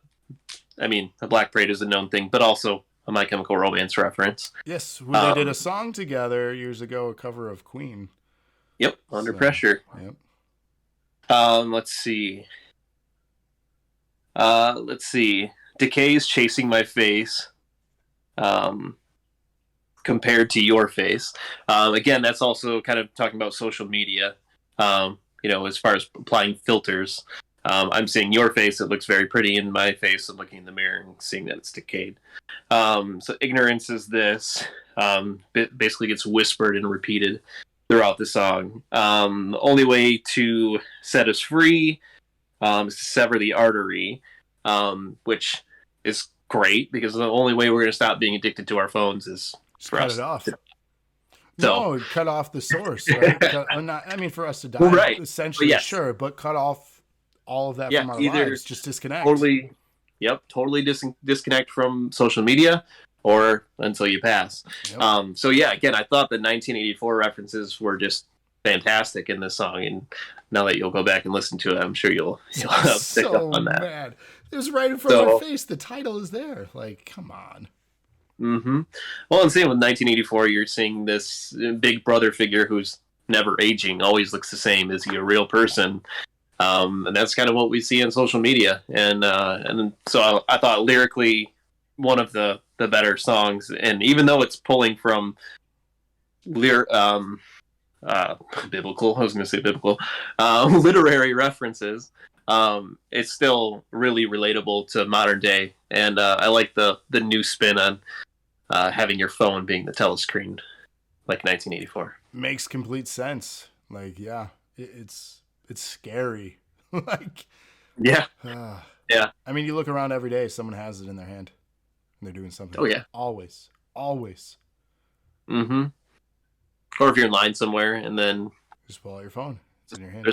Black Parade is a known thing, but also a My Chemical Romance reference. Yes, they did a song together years ago, a cover of Queen. Yep, Under Pressure. Yep. Let's see. Decay's Chasing My Face. Compared to Your Face. Again, that's also kind of talking about social media. As far as applying filters. I'm seeing your face, it looks very pretty. In my face, I'm looking in the mirror and seeing that it's decayed. So Ignorance is this. Basically gets whispered and repeated throughout the song. The only way to set us free is to sever the artery, which is great, because the only way we're going to stop being addicted to our phones is for cut us it off. So, no, cut off the source, right? For us to die, right. Essentially, yes. Sure, but cut off all of that from our lives. Just disconnect. Totally disconnect from social media, or until you pass. Yep. Again, I thought the 1984 references were just fantastic in this song, and now that you'll go back and listen to it, I'm sure you'll pick up on that. Mad. It was right in front of our face. The title is there. Like, come on. Mm-hmm. Well, and same with 1984, you're seeing this big brother figure who's never aging, always looks the same. Is he a real person? And that's kind of what we see in social media. And so I thought lyrically one of the better songs. And even though it's pulling from biblical, I was going to say biblical, literary references, it's still really relatable to modern day. And I like the new spin on having your phone being the telescreen, like 1984. Makes complete sense. Like, yeah, it's scary. Like, yeah. Yeah. I mean, you look around every day, someone has it in their hand and they're doing something. Oh, yeah. Always. Mm-hmm. Or if you're in line somewhere and then just pull out your phone. It's in your hand.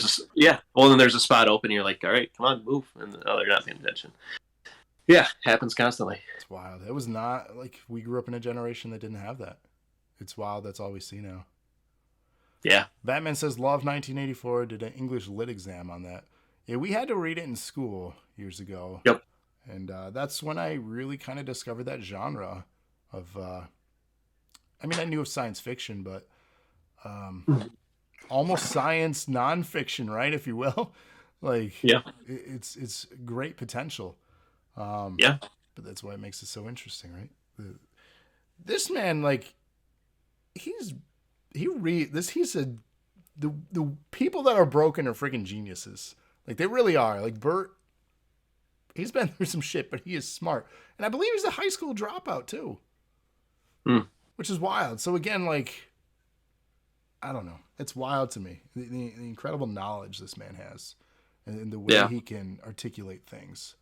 Well, then there's a spot open. You're like, all right, come on, move. And they're not paying attention. Yeah. Happens constantly. It's wild. It was not like we grew up in a generation that didn't have that. It's wild. That's all we see now. Yeah. Batman says, love 1984. Did an English lit exam on that. Yeah, we had to read it in school years ago. Yep. And that's when I really kind of discovered that genre of, I knew of science fiction, but almost science nonfiction, right? If you will. Like, yeah, it's great potential. Yeah. But that's why it makes it so interesting, right? This man, like, the people that are broken are freaking geniuses. Like, they really are. Like, Bert, he's been through some shit, but he is smart. And I believe he's a high school dropout, too. Which is wild. So, again, like, I don't know. It's wild to me. The incredible knowledge this man has. And the way he can articulate things.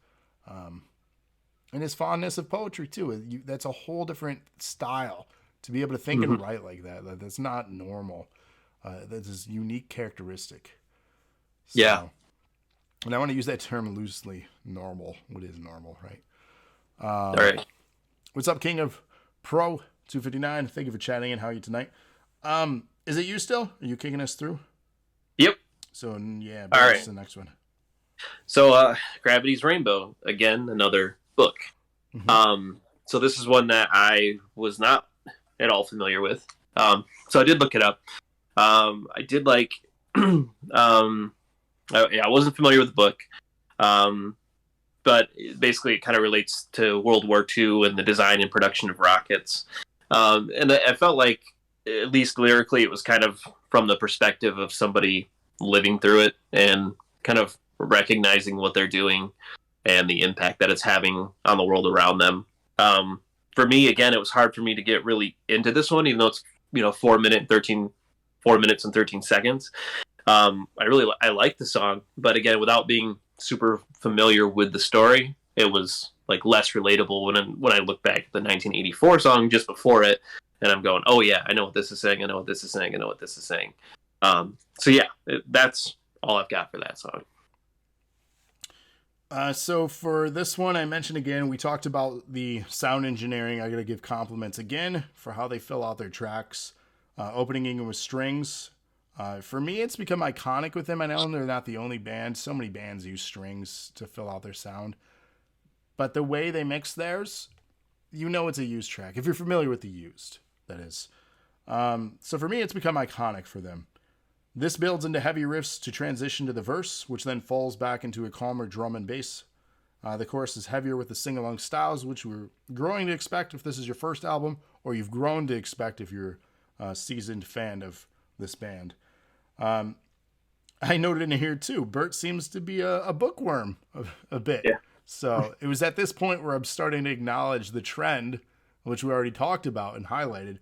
And his fondness of poetry, too. That's a whole different style. To be able to think and write like that. That's not normal. That's his unique characteristic. So, yeah. And I want to use that term loosely. Normal. What is normal, right? All right. What's up, King of Pro 259? Thank you for chatting in. How are you tonight? Is it you still? Are you kicking us through? Yep. So, yeah. All right. The next one. So, Gravity's Rainbow. Again, another book. So this is one that I was not at all familiar with. So I did look it up. I did like... I wasn't familiar with the book, but basically it kind of relates to World War II and the design and production of rockets. And I felt like, at least lyrically, it was kind of from the perspective of somebody living through it and kind of recognizing what they're doing and the impact that it's having on the world around them. For me, again, it was hard for me to get really into this one, even though it's 4 minutes and 13 seconds. I like the song, but again, without being super familiar with the story, it was like less relatable when I look back at the 1984 song just before it, and I'm going, oh yeah, I know what this is saying, I know what this is saying, I know what this is saying. So yeah, that's all I've got for that song. So for this one, I mentioned again, we talked about the sound engineering. I got to give compliments again for how they fill out their tracks. Opening in with strings. For me, it's become iconic with them. I know they're not the only band. So many bands use strings to fill out their sound. But the way they mix theirs, you know it's a used track. If you're familiar with the used, that is. So for me, it's become iconic for them. This builds into heavy riffs to transition to the verse, which then falls back into a calmer drum and bass. The chorus is heavier with the sing-along styles, which we're growing to expect if this is your first album, or you've grown to expect if you're a seasoned fan of this band. I noted in here, too, Bert seems to be a bookworm a bit. Yeah. So it was at this point where I'm starting to acknowledge the trend, which we already talked about and highlighted.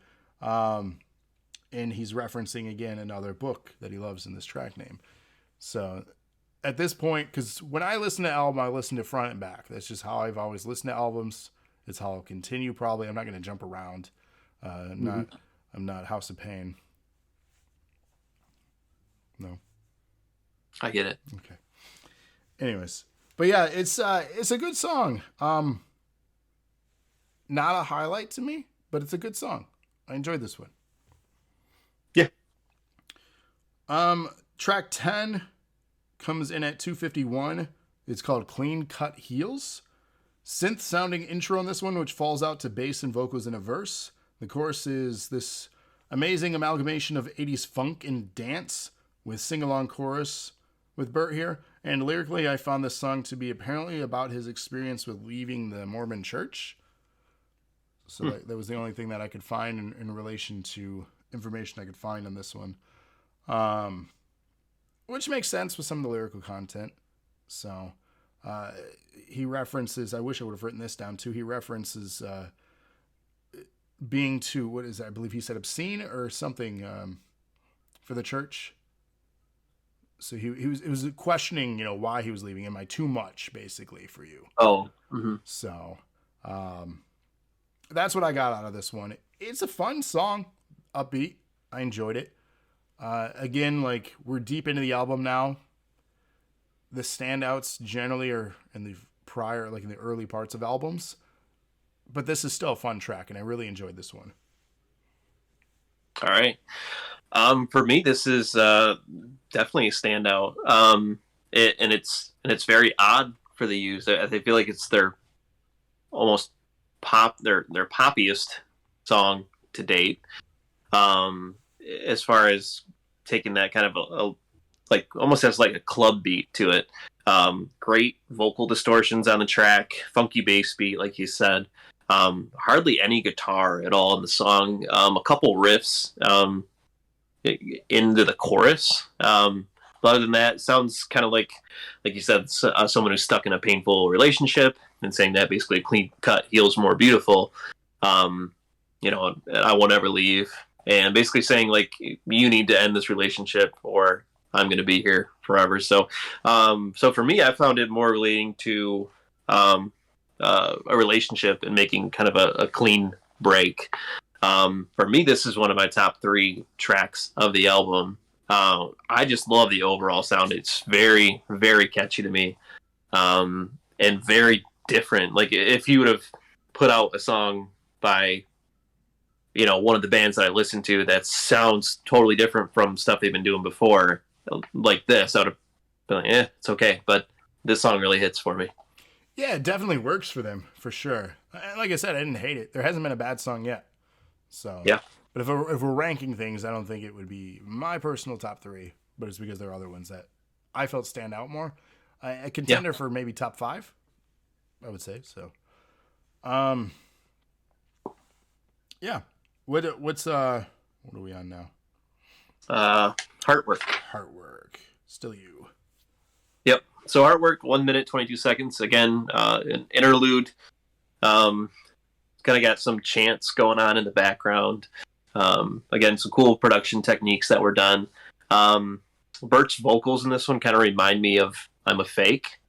And he's referencing again another book that he loves in this track name. So at this point, because when I listen to an album, I listen to front and back. That's just how I've always listened to albums. It's how I'll continue probably. I'm not going to jump around. I'm not House of Pain. No. I get it. Okay. Anyways. But yeah, it's a good song. Not a highlight to me, but it's a good song. I enjoyed this one. Yeah. Track 10 comes in at 251. It's called Clean Cut Heels. Synth sounding intro on this one, which falls out to bass and vocals in a verse. The chorus is this amazing amalgamation of 80s funk and dance with sing-along chorus with Bert here. And lyrically, I found this song to be apparently about his experience with leaving the Mormon church. So that was the only thing that I could find in relation to information I could find on this one. Which makes sense with some of the lyrical content. So he references, I wish I would have written this down too, he references being too, what is that? I believe he said obscene or something for the church. So it was questioning, why he was leaving. Am I too much, basically, for you? Oh. Mm-hmm. So that's what I got out of this one. It's a fun song, upbeat. I enjoyed it. Again, like, we're deep into the album now. The standouts generally are in the in the early parts of albums. But this is still a fun track, and I really enjoyed this one. All right. For me, this is definitely a standout. It's very odd for the Used. I feel like it's their almost their poppiest song to date. As far as taking that kind of a like almost has like a club beat to it. Great vocal distortions on the track, funky bass beat, like you said. Hardly any guitar at all in the song. A couple riffs into the chorus. Other than that, it sounds kind of like you said, someone who's stuck in a painful relationship and saying that basically a clean cut heals more beautiful. I won't ever leave. And basically saying like, you need to end this relationship or I'm going to be here forever. So for me, I found it more relating to a relationship and making kind of a clean break. For me, this is one of my top 3 tracks of the album. I just love the overall sound. It's very, very catchy to me, and very different. Like if you would have put out a song by, one of the bands that I listen to that sounds totally different from stuff they've been doing before, like this, I would have been like, it's okay. But this song really hits for me. Yeah, it definitely works for them, for sure. Like I said, I didn't hate it. There hasn't been a bad song yet. So yeah. But if we're ranking things, I don't think it would be my personal top 3, but it's because there are other ones that I felt stand out more. A contender for maybe top 5, I would say. So, yeah. What are we on now? Heartwork. Heartwork. Still you. Yep. So Heartwork, 1 minute, 22 seconds. Again, an interlude. Kind of got some chants going on in the background. Again, some cool production techniques that were done. Bert's vocals in this one kind of remind me of "I'm a Fake,"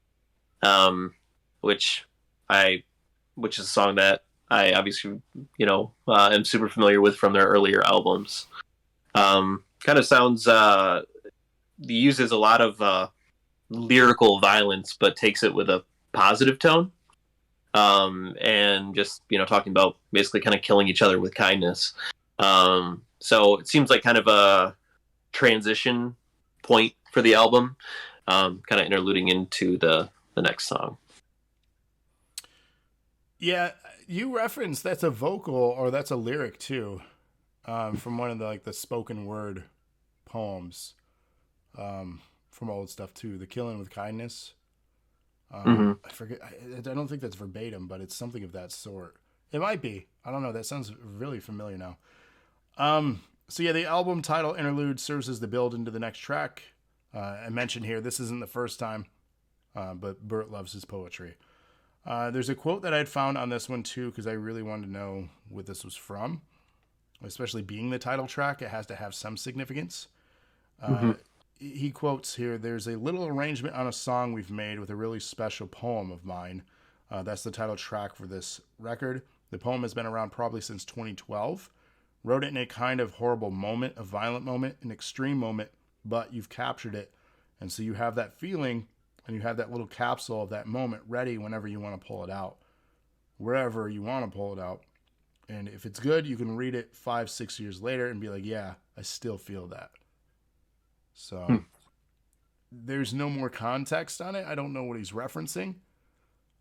which is a song that I obviously am super familiar with from their earlier albums. Kind of sounds uses a lot of lyrical violence, but takes it with a positive tone. And just talking about basically kind of killing each other with kindness. So it seems like kind of a transition point for the album, kind of interluding into the next song. Yeah, you referenced that's a vocal or that's a lyric too, from one of the spoken word poems, from old stuff too. The Killing with Kindness. I forget. I don't think that's verbatim, but it's something of that sort. It might be. I don't know. That sounds really familiar now. So yeah, the album title interlude serves as the build into the next track. I mentioned here this isn't the first time, but Bert loves his poetry. There's a quote that I'd found on this one too, because I really wanted to know what this was from. Especially being the title track, it has to have some significance. He quotes here, "There's a little arrangement on a song we've made with a really special poem of mine. That's the title track for this record. The poem has been around probably since 2012. Wrote it in a kind of horrible moment, a violent moment, an extreme moment, but you've captured it. And so you have that feeling, and you have that little capsule of that moment ready whenever you want to pull it out. Wherever you want to pull it out. And if it's good, you can read it 5-6 years later and be like, yeah, I still feel that." So there's no more context on it. I don't know what he's referencing,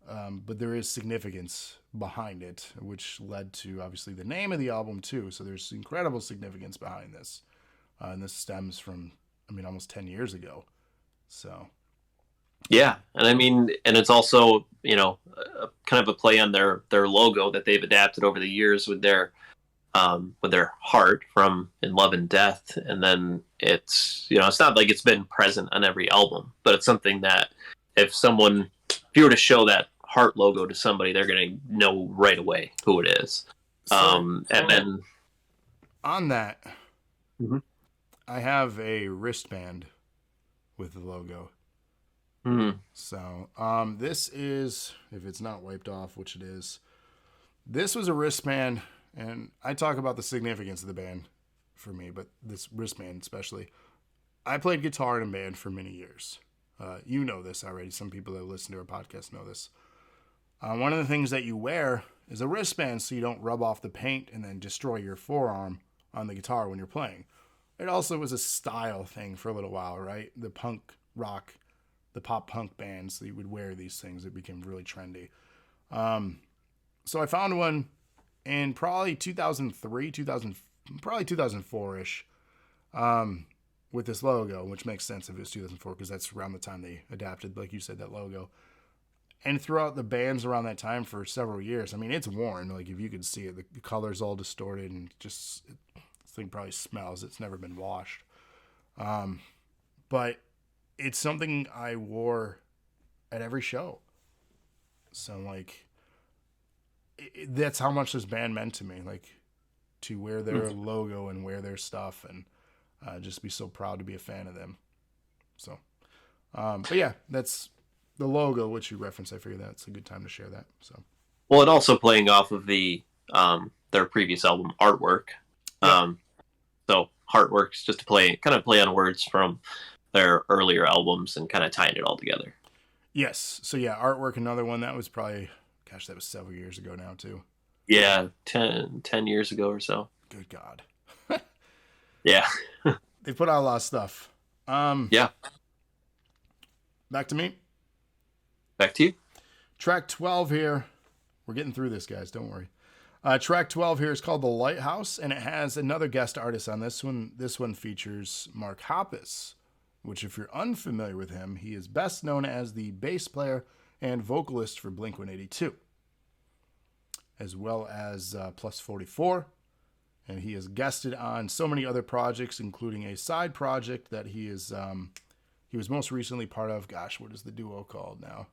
but there is significance behind it, which led to obviously the name of the album too. So there's incredible significance behind this. And this stems from, almost 10 years ago. So. Yeah. And it's also, kind of a play on their logo that they've adapted over the years with their heart from In Love and Death. And then it's not like it's been present on every album, but it's something that if you were to show that heart logo to somebody, they're going to know right away who it is. And then on that, I have a wristband with the logo. So, this is, if it's not wiped off, which it is, this was a wristband. And I talk about the significance of the band for me, but this wristband especially. I played guitar in a band for many years. You know this already. Some people that listen to our podcast know this. One of the things that you wear is a wristband so you don't rub off the paint and then destroy your forearm on the guitar when you're playing. It also was a style thing for a little while, right? The punk rock, the pop punk bands, you would wear these things. It became really trendy. So I found one in probably 2003, 2004-ish, with this logo, which makes sense if it was 2004 because that's around the time they adapted, like you said, that logo. And throughout the bands around that time for several years, it's worn. Like if you could see it, the color's all distorted and just this thing probably smells. It's never been washed. But it's something I wore at every show. So that's how much this band meant to me, to wear their logo and wear their stuff and just be so proud to be a fan of them. So, but yeah, that's the logo, which you referenced. I figured that's a good time to share that. So, well, and also playing off of their previous album, Heartwork. So Heartwork's just to play on words from their earlier albums and kind of tying it all together. Yes. So yeah, Heartwork, another one that was probably, gosh, that was several years ago now too. Yeah, 10 years ago or so. Good God. Yeah. They put out a lot of stuff. Yeah. Back to me. Back to you. Track 12 here. We're getting through this, guys. Don't worry. Track 12 here is called The Lighthouse, and it has another guest artist on this one. This one features Mark Hoppus, which if you're unfamiliar with him, he is best known as the bass player and vocalist for Blink-182, as well as Plus 44. And he has guested on so many other projects, including a side project that he was most recently part of. Gosh, what is the duo called now?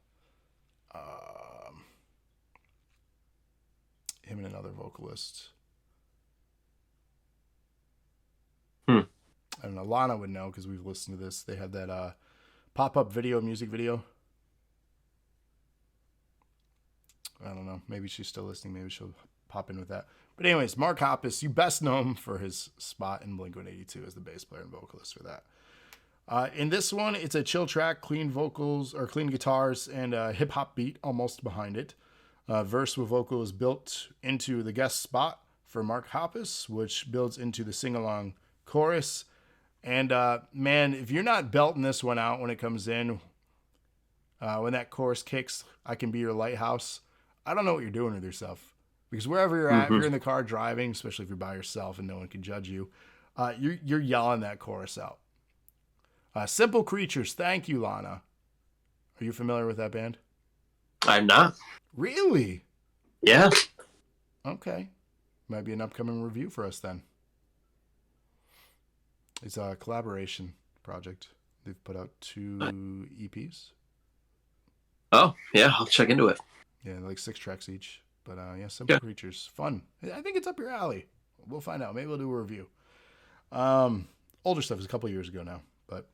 Him and another vocalist. I don't know. Lana would know because we've listened to this. They had that pop-up music video. I don't know. Maybe she's still listening. Maybe she'll pop in with that. But anyways, Mark Hoppus, you best know him for his spot in Blink-182 as the bass player and vocalist for that. In this one, it's a chill track, clean vocals or clean guitars and a hip hop beat almost behind it. Verse with vocal is built into the guest spot for Mark Hoppus, which builds into the sing-along chorus. And man, if you're not belting this one out when it comes in, when that chorus kicks, I Can Be Your Lighthouse, I don't know what you're doing with yourself. Because wherever you're at, if you're in the car driving, especially if you're by yourself and no one can judge you, you're yelling that chorus out. Simple Creatures, thank you, Lana. Are you familiar with that band? I'm not. Really? Yeah. Okay. Might be an upcoming review for us then. It's a collaboration project. They've put out 2 EPs. Oh, yeah, I'll check into it. Yeah, like 6 tracks each. But yeah, Simple Creatures, fun. I think it's up your alley. We'll find out. Maybe we'll do a review. Older stuff is a couple years ago now, but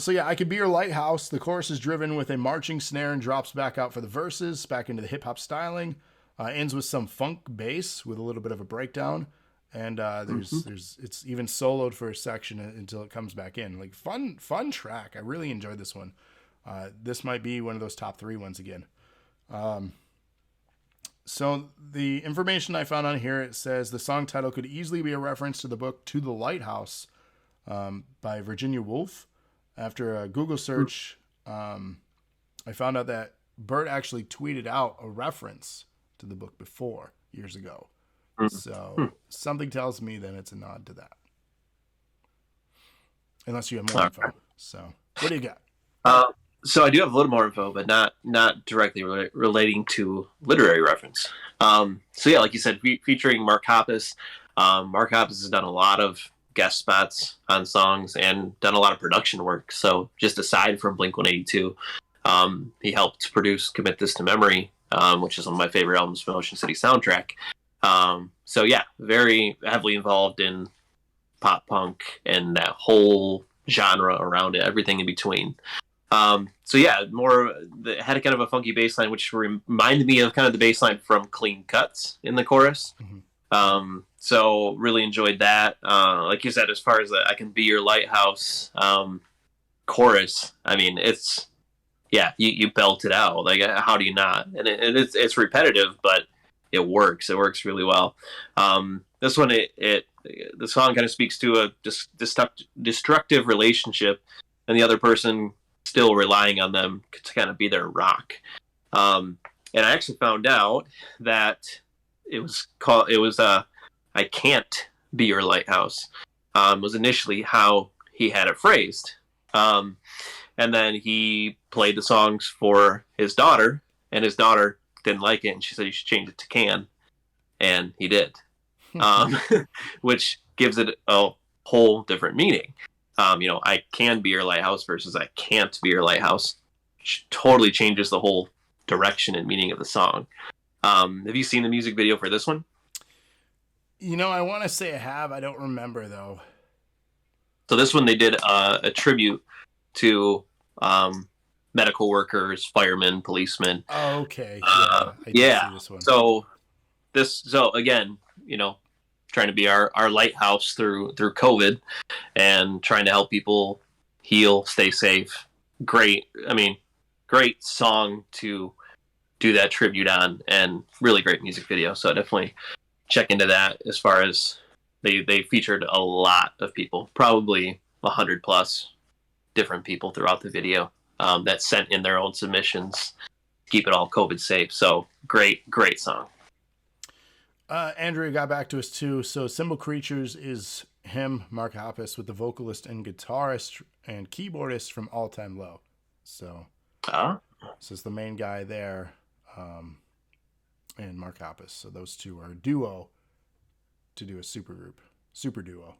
so yeah, I Could Be Your Lighthouse. The chorus is driven with a marching snare and drops back out for the verses, back into the hip hop styling. Ends with some funk bass with a little bit of a breakdown, and it's even soloed for a section until it comes back in. Like fun track. I really enjoyed this one. This might be one of those top 3 ones again. So the information I found on here, it says the song title could easily be a reference to the book To the Lighthouse by Virginia Woolf. After a Google search, I found out that Bert actually tweeted out a reference to the book before, years ago. So something tells me that it's a nod to that. Unless you have more info. So what do you got? So I do have a little more info, but not directly relating to literary reference. So yeah, like you said, featuring Mark Hoppus. Mark Hoppus has done a lot of guest spots on songs and done a lot of production work. So just aside from Blink-182, he helped produce Commit This to Memory, which is one of my favorite albums from Ocean City soundtrack. So yeah, very heavily involved in pop punk and that whole genre around it, everything in between. So yeah, it had kind of a funky bass line, which reminded me of kind of the bass line from Clean Cuts in the chorus. So really enjoyed that. Like you said, as far as the I Can Be Your Lighthouse chorus, I mean, it's, yeah, you belt it out. Like, how do you not? And it's repetitive, but it works. It works really well. This one, the song kind of speaks to a destructive relationship, and the other person still relying on them to kind of be their rock. And I actually found out that it was I Can't Be Your Lighthouse was initially how he had it phrased. And then he played the songs for his daughter, and his daughter didn't like it, and she said you should change it to Can, and he did. Which gives it a whole different meaning. I can be your lighthouse versus I can't be your lighthouse totally changes the whole direction and meaning of the song. Have you seen the music video for this one? I want to say I have. I don't remember, though. So this one, they did a tribute to medical workers, firemen, policemen. Oh, okay. Yeah. See this one. So again, trying to be our lighthouse through COVID and trying to help people heal, stay safe. Great song to do that tribute on, and really great music video. So definitely check into that. As far as they featured a lot of people, probably 100 plus different people throughout the video that sent in their own submissions, keep it all COVID safe. So great song. Andrea got back to us too. So Simple Creatures is him, Mark Hoppus, with the vocalist and guitarist and keyboardist from All Time Low. So this is the main guy there, and Mark Hoppus. So those two are a duo to do a super duo.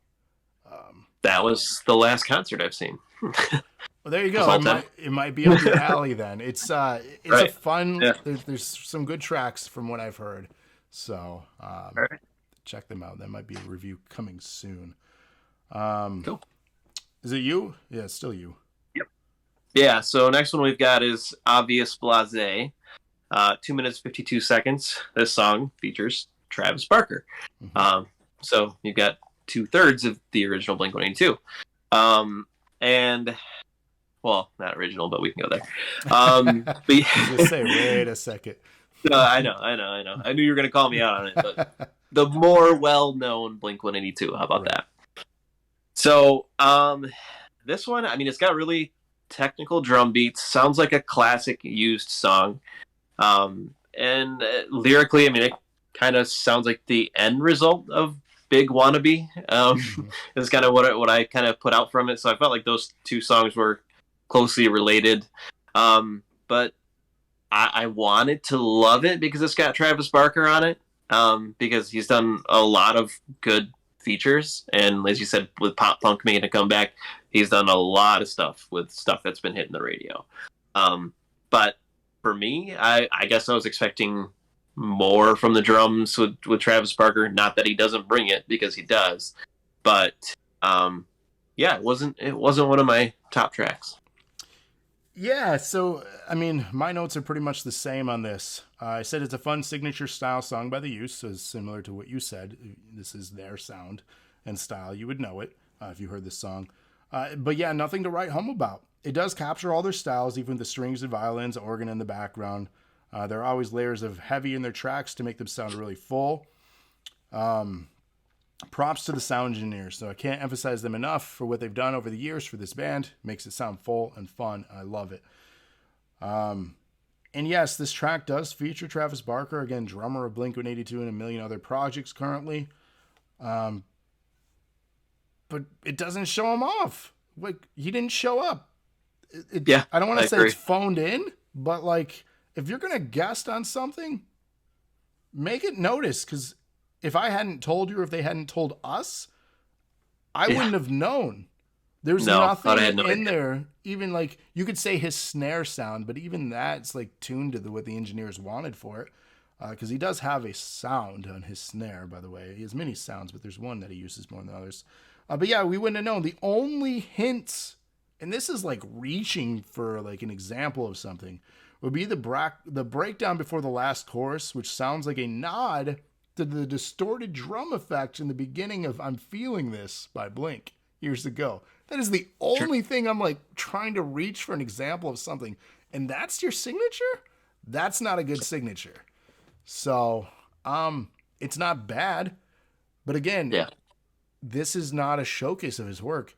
That was the last concert I've seen. Well, there you go. It might be up your alley then. It's right. A fun. Yeah. There's some good tracks from what I've heard. So check them out. That might be a review coming soon. Cool. Is it you? Yeah, it's still you. Yep. Yeah, so next one we've got is Obvious Blase. 2 minutes, 52 seconds. This song features Travis Barker. Mm-hmm. So you've got 2/3 of the original Blink-182. And, well, not original, but we can go there. But, Just say, wait a second. I know. I knew you were going to call me out on it, but the more well-known Blink-182. How about that? So, this one, I mean, it's got really technical drum beats. Sounds like a classic used song. And lyrically, I mean, it kind of sounds like the end result of Big Wannabe. Is kind of what I kind of put out from it. So I felt like those two songs were closely related. But I wanted to love it because it's got Travis Barker on it. Because he's done a lot of good features, and as you said, with pop punk making a comeback, he's done a lot of stuff with stuff that's been hitting the radio. But for me, I guess I was expecting more from the drums with Travis Barker. Not that he doesn't bring it, because he does, but yeah, it wasn't one of my top tracks. Yeah, so, I mean, my notes are pretty much the same on this. I said it's a fun signature style song by The Use, so it's similar to what you said. This is their sound and style. You would know it if you heard this song. But yeah, nothing to write home about. It does capture all their styles, even the strings and violins, organ in the background. There are always layers of heavy in their tracks to make them sound really full. Props to the sound engineers. So I can't emphasize them enough for what they've done over the years for this band. Makes it sound full and fun. I love it. And yes, this track does feature Travis Barker, again, drummer of Blink-182 and a million other projects currently. But it doesn't show him off. Like, he didn't show up. Yeah, I don't want to say it's phoned in, but like, if you're going to guest on something, make it notice, because if I hadn't told you, or if they hadn't told us, I wouldn't have known. There's nothing in there. Even like, you could say his snare sound, but even that's like tuned to what the engineers wanted for it. Because he does have a sound on his snare, by the way. He has many sounds, but there's one that he uses more than others. But yeah, we wouldn't have known. The only hints, and this is like reaching for like an example of something, would be the breakdown before the last chorus, which sounds like a nod to the distorted drum effect in the beginning of I'm Feeling This by Blink years ago. That is the only thing I'm like trying to reach for an example of something. And that's your signature? That's not a good signature. So, it's not bad. But again, this is not a showcase of his work.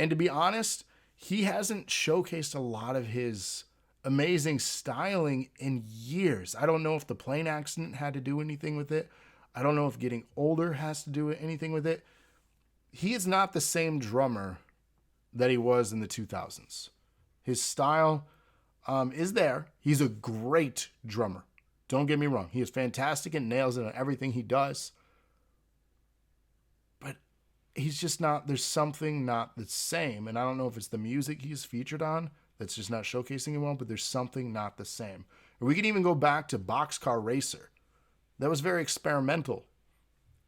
And to be honest, he hasn't showcased a lot of his amazing styling in years. I don't know if the plane accident had to do anything with it. I don't know if getting older has to do anything with it. He is not the same drummer that he was in the 2000s. His style is there. He's a great drummer. Don't get me wrong. He is fantastic and nails it on everything he does. But he's just not, there's something not the same. And I don't know if it's the music he's featured on that's just not showcasing him well, but there's something not the same. Or we can even go back to Boxcar Racer. That was very experimental.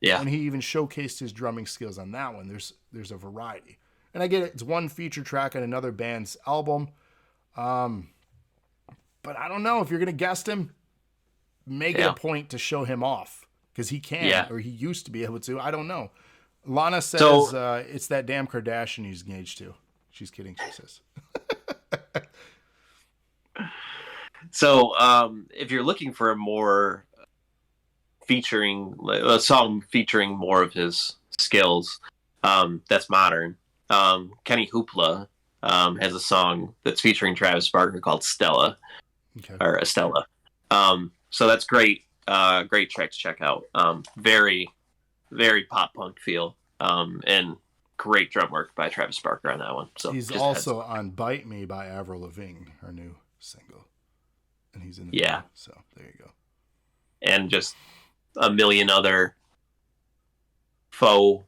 Yeah. And he even showcased his drumming skills on that one. There's a variety. And I get it. It's one feature track on another band's album. But I don't know. If you're going to guest him, make it a point to show him off. Because he can, or he used to be able to. I don't know. Lana says it's that damn Kardashian he's engaged to. She's kidding, she says. So if you're looking for a song featuring more of his skills, that's modern. Kenny Hoopla has a song that's featuring Travis Barker called Stella, or Estella. So that's great. Great track to check out. Very, very pop punk feel, and great drum work by Travis Barker on that one. So he's also on "Bite Me" by Avril Lavigne, her new single, and he's in the video, so there you go. And just a million other faux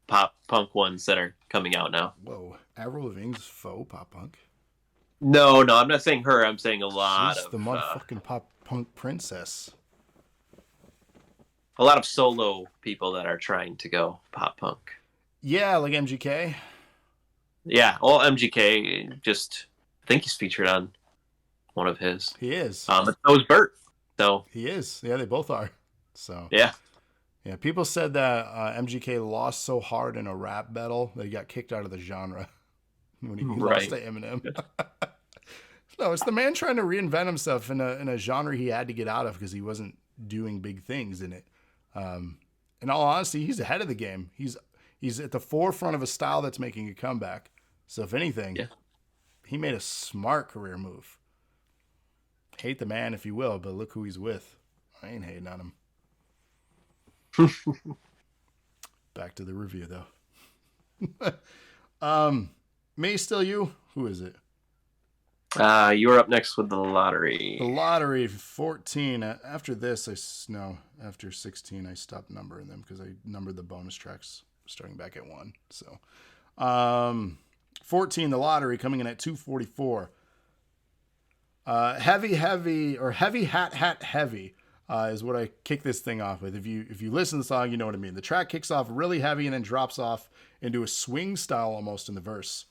pop punk ones that are coming out now. Whoa, Avril Lavigne's faux pop punk? No, I'm not saying her. I'm saying a lot She's of the motherfucking pop punk princess. A lot of solo people that are trying to go pop punk. Yeah, like MGK. Yeah, well, MGK just, I think he's featured on one of his. He is. But so is Bert. So He is. Yeah, they both are. So yeah. yeah, people said that MGK lost so hard in a rap battle that he got kicked out of the genre when he lost to Eminem. No, it's the man trying to reinvent himself in a genre he had to get out of because he wasn't doing big things in it. In all honesty, he's ahead of the game. He's at the forefront of a style that's making a comeback. So if anything, he made a smart career move. Hate the man if you will, but look who he's with. I ain't hating on him. Back to the review though. Me Still You? Who is it? You're up next with the lottery. The lottery 14. After this, after 16, I stopped numbering them because I numbered the bonus tracks starting back at 1. So, 14, the lottery coming in at 244. Heavy hat heavy is what I kick this thing off with. If you listen to the song, you know what I mean. The track kicks off really heavy and then drops off into a swing style almost in the verse.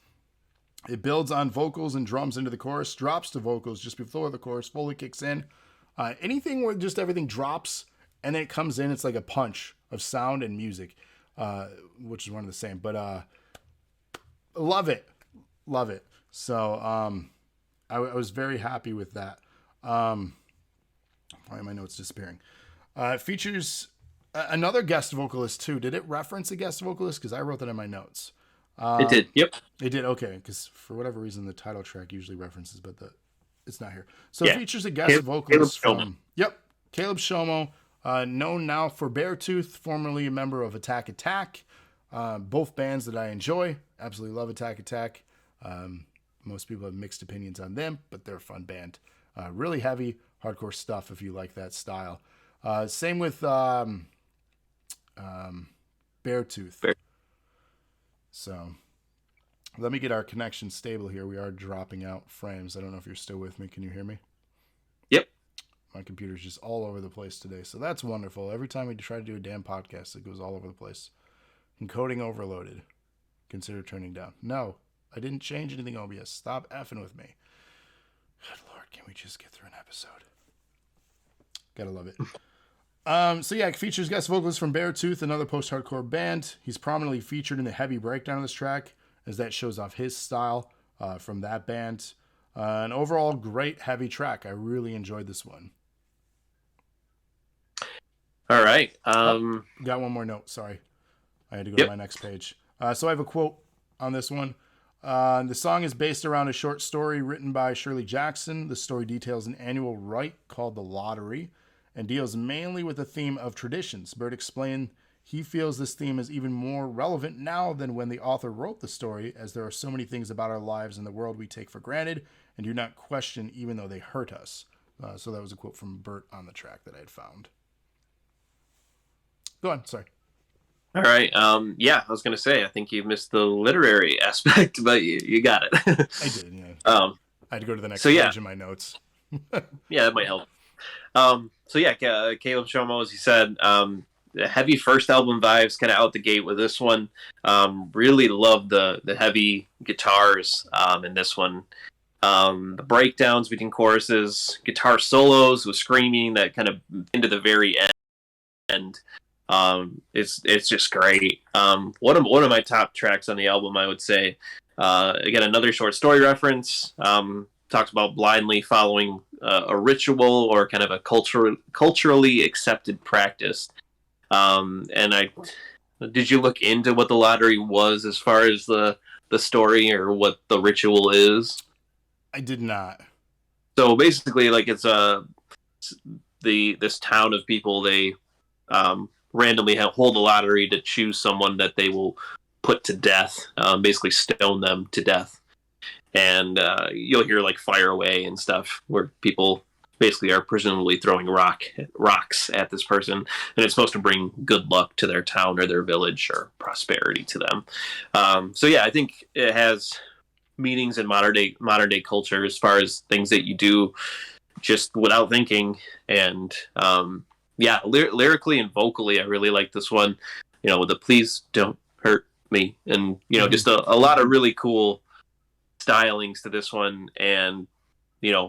It builds on vocals and drums into the chorus, drops to vocals just before the chorus, fully kicks in. Anything where just everything drops and then it comes in, it's like a punch of sound and music, which is one of the same. But love it. So I was very happy with that. Why are my notes disappearing? It features another guest vocalist too. Did it reference a guest vocalist? Because I wrote that in my notes. It did. Yep. It did. Okay. Because for whatever reason, the title track usually references, but it's not here. So it features a guest vocalist from Caleb Shomo, known now for Beartooth, formerly a member of Attack Attack. Both bands that I enjoy. Absolutely love Attack Attack. Most people have mixed opinions on them, but they're a fun band. Really heavy, hardcore stuff if you like that style. Same with Beartooth. So let me get our connection stable here. We are dropping out frames. I don't know if you're still with me. Can you hear me? Yep. My computer's just all over the place today. So that's wonderful. Every time we try to do a damn podcast, it goes all over the place. Encoding overloaded. Consider turning down. No, I didn't change anything, OBS. Stop effing with me. Good Lord, can we just get through an episode? Gotta love it. So yeah, it features guest vocals from Beartooth, another post-hardcore band. He's prominently featured in the heavy breakdown of this track, as that shows off his style from that band. An overall great heavy track. I really enjoyed this one. All right. Got one more note. Sorry. I had to go to my next page. So I have a quote on this one. The song is based around a short story written by Shirley Jackson. The story details an annual rite called the Lottery and deals mainly with the theme of traditions. Bert explained he feels this theme is even more relevant now than when the author wrote the story, as there are so many things about our lives and the world we take for granted and do not question even though they hurt us. So that was a quote from Bert on the track that I had found. Go on, sorry. All right. I was going to say, I think you missed the literary aspect, but you got it. I did, yeah. I had to go to the next page in my notes. Yeah, that might help. Caleb Shomo, as he said, heavy first album vibes kind of out the gate with this one. Really love the heavy guitars in this one. The breakdowns between choruses, guitar solos with screaming that kind of into the very end. It's just great. One of my top tracks on the album, I would say. Again, another short story reference. Talks about blindly following a ritual or kind of a culturally accepted practice. Did you look into what the lottery was as far as the story or what the ritual is? I did not. So basically, like, it's this town of people, they randomly hold a lottery to choose someone that they will put to death, basically stone them to death. And you'll hear like fire away and stuff where people basically are presumably throwing rocks at this person, and it's supposed to bring good luck to their town or their village or prosperity to them. I think it has meanings in modern day culture as far as things that you do just without thinking. And lyrically and vocally, I really like this one. You know, with the "Please don't hurt me. And, just a lot of really cool stylings to this one, and,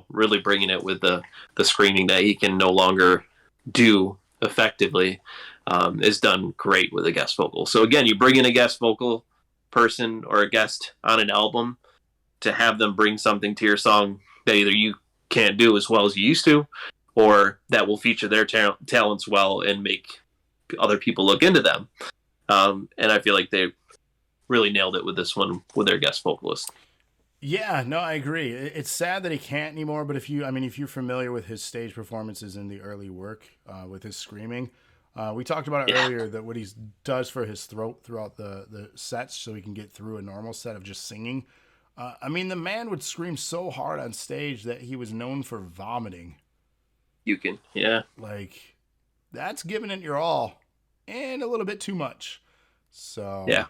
really bringing it with the screaming that he can no longer do effectively, is done great with a guest vocal. So again, you bring in a guest vocal person or a guest on an album to have them bring something to your song that either you can't do as well as you used to, or that will feature their talents well and make other people look into them. And I feel like they really nailed it with this one with their guest vocalist. Yeah, no, I agree. It's sad that he can't anymore, but if you're familiar with his stage performances in the early work, with his screaming, we talked about it earlier, that what he does for his throat throughout the sets so he can get through a normal set of just singing. The man would scream so hard on stage that he was known for vomiting. Like, that's giving it your all and a little bit too much. So, yeah.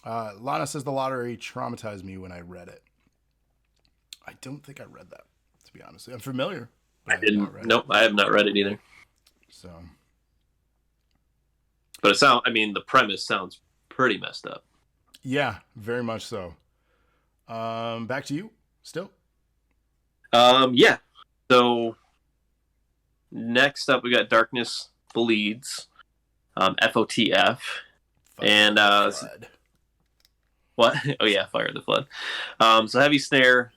Lana says the lottery traumatized me when I read it. I don't think I read that, to be honest. I'm familiar. I didn't. Nope, I have not read it either. So, but the premise sounds pretty messed up. Yeah, very much so. Back to you, still. Yeah. So next up, we got Darkness Bleeds, FOTF, and what? Oh yeah, Fire the Flood. So heavy snare,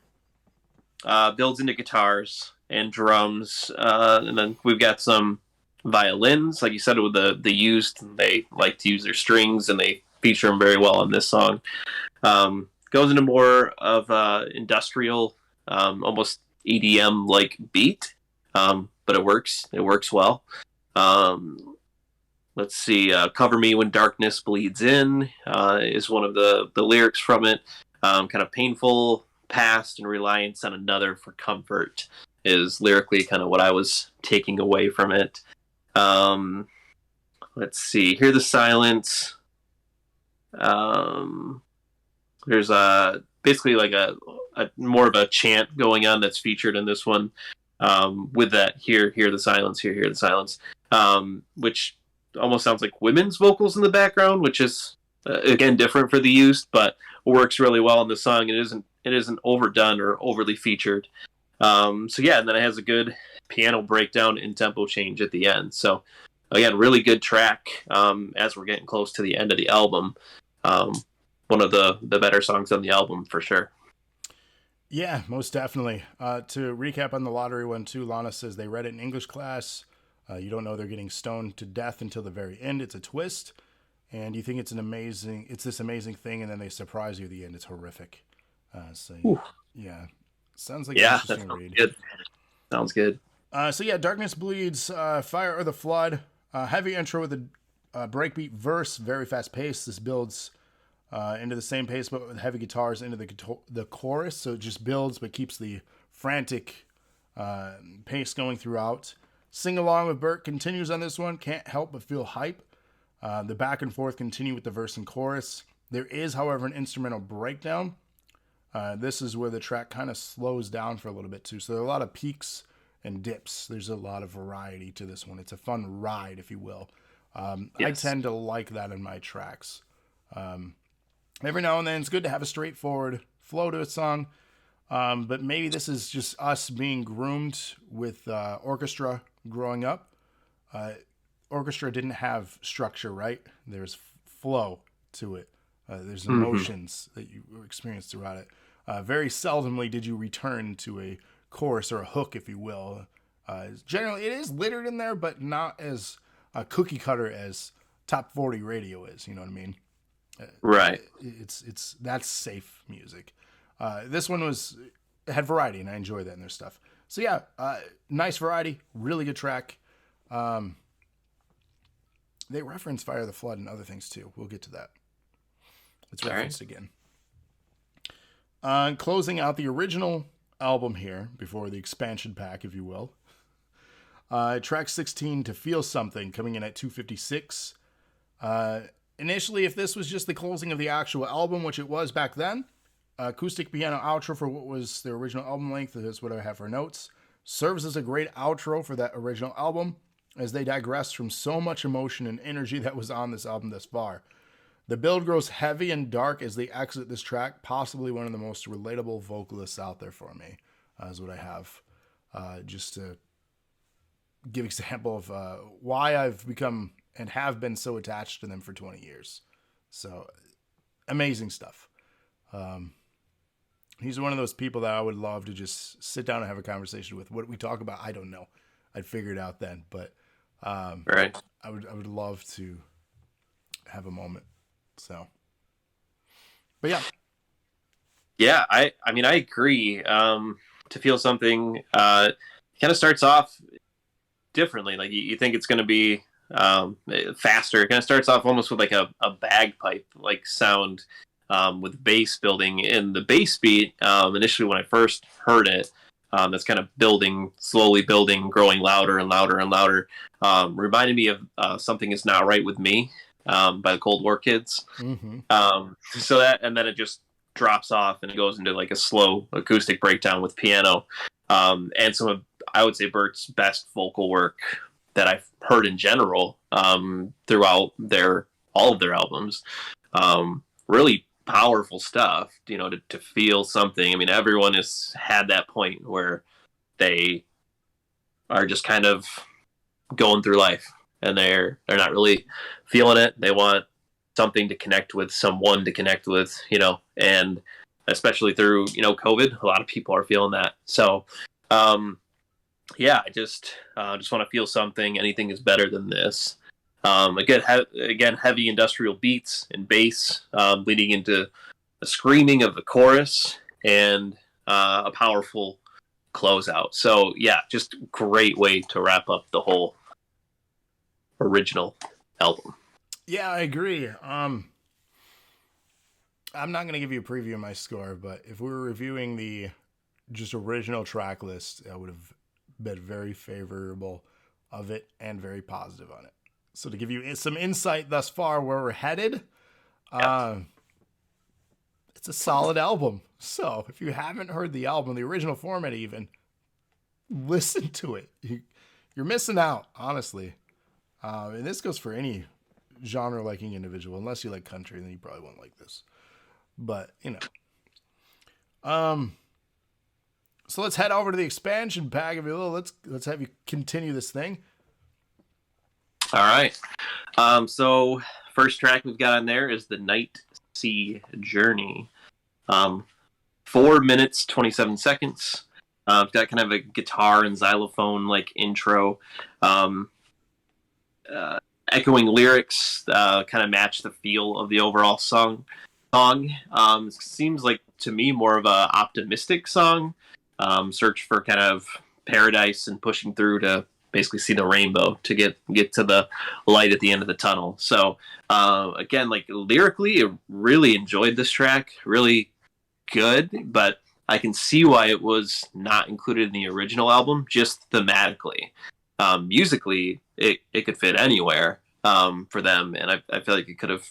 builds into guitars and drums, and then we've got some violins, like you said, with the used. They like to use their strings, and they feature them very well on this song. Goes into more of industrial, almost EDM like beat, but it works. It works well. Let's see. "Cover Me When Darkness Bleeds In" is one of the lyrics from it. Kind of painful past and reliance on another for comfort is lyrically kind of what I was taking away from it. Let's see. Hear the Silence. There's basically like a more of a chant going on that's featured in this one, with that hear the silence, hear the silence, which almost sounds like women's vocals in the background, which is again different for the used, but works really well in the song. It isn't overdone or overly featured. So yeah, and then it has a good piano breakdown and tempo change at the end. So again, really good track as we're getting close to the end of the album. One of the better songs on the album for sure. Yeah, most definitely. To recap on the lottery one too, Lana says they read it in English class. You don't know they're getting stoned to death until the very end. It's a twist, and you think it's this amazing thing, and then they surprise you at the end. It's horrific. Yeah, sounds like an interesting read. Good. Sounds good. So yeah, Darkness Bleeds, Fire or the Flood. Heavy intro with a breakbeat verse, very fast pace. This builds into the same pace, but with heavy guitars into the chorus. So it just builds, but keeps the frantic pace going throughout. Sing along with Bert continues on this one. Can't help but feel hype. The back and forth continue with the verse and chorus. There is, however, an instrumental breakdown. This is where the track kind of slows down for a little bit too. So there are a lot of peaks and dips. There's a lot of variety to this one. It's a fun ride, if you will. Yes. I tend to like that in my tracks. Every now and then it's good to have a straightforward flow to a song. But maybe this is just us being groomed with orchestra growing up. Orchestra didn't have structure, right? There's flow to it. There's emotions that you experience throughout it. Very seldomly did you return to a chorus or a hook, if you will. Generally, it is littered in there, but not as cookie cutter as Top 40 radio is. You know what I mean? Right. It's that's safe music. This one had variety, and I enjoy that in their stuff. So yeah, nice variety, really good track. They reference Fire the Flood and other things too. We'll get to that. It's referenced again. Closing out the original album here, before the expansion pack, if you will. Track 16, To Feel Something, coming in at 256. Initially, if this was just the closing of the actual album, which it was back then, acoustic piano outro for what was the original album length, is what I have for notes, serves as a great outro for that original album, as they digress from so much emotion and energy that was on this album thus far. The build grows heavy and dark as they exit this track. Possibly one of the most relatable vocalists out there for me, is what I have. Just to give example of why I've become and have been so attached to them for 20 years. So amazing stuff. He's one of those people that I would love to just sit down and have a conversation with. What we talk about, I don't know. I'd figure it out then, but Right. I would love to have a moment. So, but yeah. Yeah, I mean, I agree. To feel something kind of starts off differently. Like you think it's going to be faster. It kind of starts off almost with like a bagpipe like sound with bass building. In the bass beat, initially when I first heard it, that's kind of building, slowly building, growing louder and louder and louder. Reminded me of Something Is Not Right With Me by the Cold War Kids. Mm-hmm. So that, and then it just drops off and it goes into like a slow acoustic breakdown with piano. And some of, I would say, Bert's best vocal work that I've heard in general throughout all of their albums. Really powerful stuff, to feel something. I mean, everyone has had that point where they are just kind of going through life and they're not really feeling it. They want something to connect with, someone to connect with, and especially through, COVID, a lot of people are feeling that. So, yeah, I just want to feel something. Anything is better than this. Again, heavy industrial beats and bass, leading into a screaming of the chorus and a powerful closeout. So yeah, just great way to wrap up the whole original album. Yeah, I agree. I'm not going to give you a preview of my score, but if we were reviewing the just original track list, I would have been very favorable of it and very positive on it. So to give you some insight thus far where we're headed, it's a solid album. So if you haven't heard the album, the original format even, listen to it. You're missing out, honestly. And this goes for any genre-liking individual. Unless you like country, then you probably won't like this. But, so let's head over to the expansion pack. If you will, let's have you continue this thing. All right. So first track we've got on there is the Night Sea Journey. 4 minutes, 27 seconds. It's got kind of a guitar and xylophone like intro. Echoing lyrics kind of match the feel of the overall song. Seems like to me more of a optimistic song. Search for kind of paradise and pushing through to basically see the rainbow to get to the light at the end of the tunnel. So again, like lyrically, I really enjoyed this track. Really good, but I can see why it was not included in the original album, just thematically. Musically, it could fit anywhere for them, and I feel like it could have.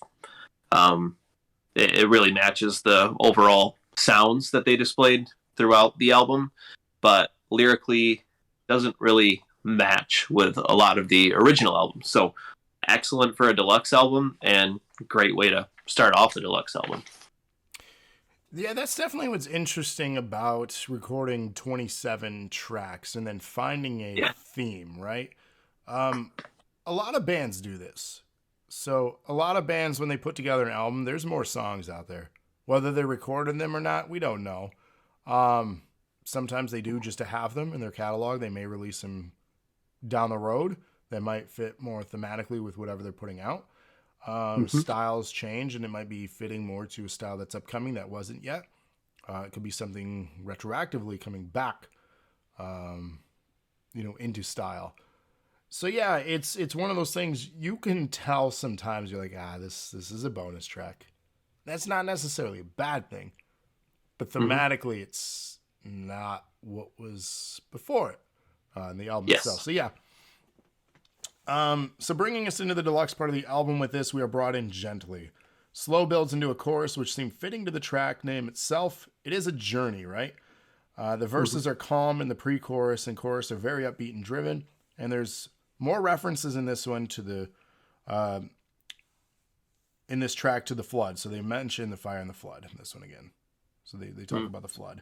It really matches the overall sounds that they displayed throughout the album, but lyrically doesn't really match with a lot of the original albums. So excellent for a deluxe album and great way to start off the deluxe album. Yeah, that's definitely what's interesting about recording 27 tracks and then finding a theme, right? A lot of bands do this. So a lot of bands, when they put together an album, there's more songs out there. Whether they recorded them or not, we don't know. Sometimes they do just to have them in their catalog. They may release them down the road that might fit more thematically with whatever they're putting out. Styles change, and it might be fitting more to a style that's upcoming that wasn't yet. It could be something retroactively coming back, into style. So yeah, it's one of those things you can tell sometimes. You're like, this is a bonus track. That's not necessarily a bad thing, but thematically, it's not what was before it in the album itself. So yeah. So bringing us into the deluxe part of the album with this, we are brought in gently. Slow builds into a chorus, which seemed fitting to the track name itself. It is a journey, right? The verses are calm in the pre-chorus and chorus are very upbeat and driven. And there's more references in this one to the in this track to the flood. So they mention the fire and the flood in this one again. So they talk about the flood.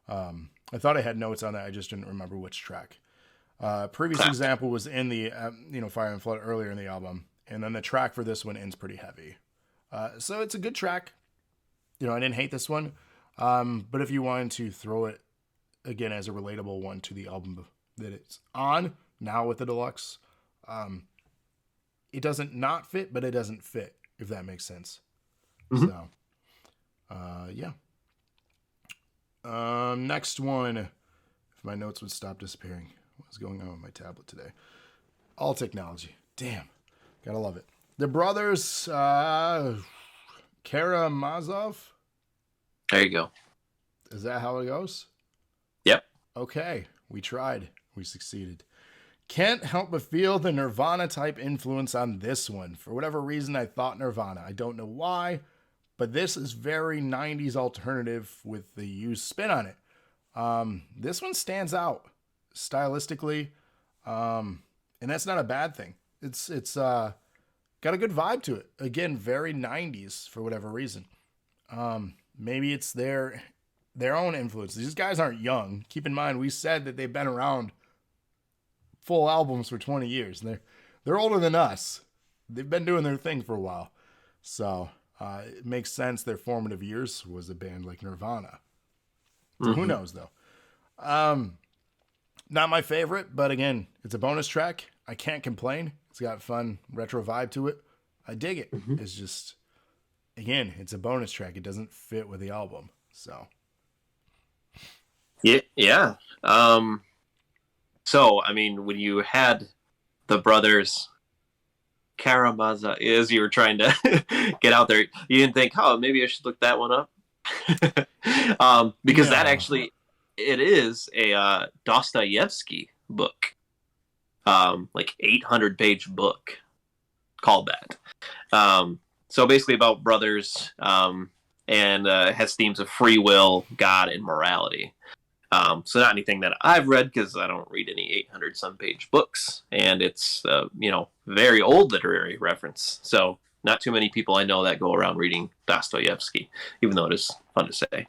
I thought I had notes on that. I just didn't remember which track. Previous example was in the fire and flood earlier in the album, and then the track for this one ends pretty heavy. So it's a good track. I didn't hate this one, but if you wanted to throw it again as a relatable one to the album that it's on now with the deluxe, it doesn't not fit, but it doesn't fit, if that makes sense. Mm-hmm. So, yeah. Next one, if my notes would stop disappearing. What's going on with my tablet today? All technology. Damn. Gotta love it. The brothers, Karamazov. There you go. Is that how it goes? Yep. Okay. We tried. We succeeded. Can't help but feel the Nirvana type influence on this one. For whatever reason, I thought Nirvana. I don't know why, but this is very 90s alternative with the used spin on it. This one stands out stylistically, and that's not a bad thing. It's got a good vibe to it. Again, very 90s for whatever reason. Maybe it's their own influence. These guys aren't young. Keep in mind, we said that they've been around full albums for 20 years. They're older than us. They've been doing their thing for a while. So it makes sense their formative years was a band like Nirvana. Mm-hmm. Who knows, though? Not my favorite, but again, it's a bonus track. I can't complain. It's got fun retro vibe to it. I dig it. Mm-hmm. It's just, again, it's a bonus track. It doesn't fit with the album. So. Yeah. So, I mean, when you had the brothers Karamazov, as you were trying to get out there, you didn't think, oh, maybe I should look that one up? Because that actually, it is a Dostoevsky book. Like 800-page book called that. So basically about brothers, and has themes of free will, God, and morality. So not anything that I've read, because I don't read any 800-some page books, and it's very old literary reference. So not too many people I know that go around reading Dostoevsky, even though it is fun to say.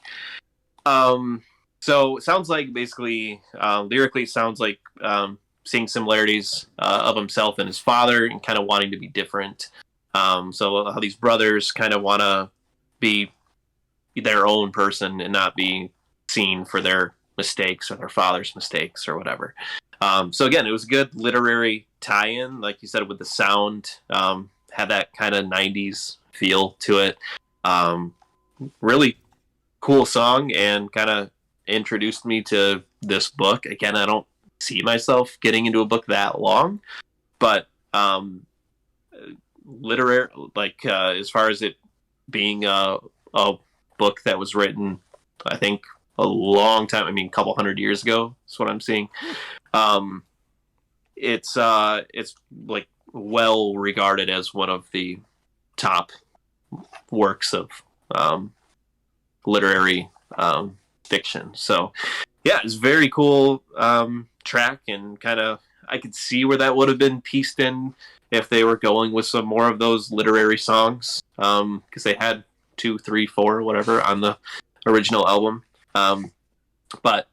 So it sounds like basically lyrically it sounds like seeing similarities of himself and his father, and kind of wanting to be different. So how these brothers kind of want to be their own person and not be seen for their mistakes or their father's mistakes or whatever. So again, it was a good literary tie-in, like you said, with the sound, had that kind of 90s feel to it. Really cool song, and kind of introduced me to this book. Again, I don't see myself getting into a book that long, but literary, like as far as it being a book that was written, I think a long time, a couple hundred years ago is what I'm seeing. It's like well regarded as one of the top works of literary fiction. So yeah, it's very cool track, and kind of I could see where that would have been pieced in if they were going with some more of those literary songs, because they had 2, 3, 4, whatever on the original album, but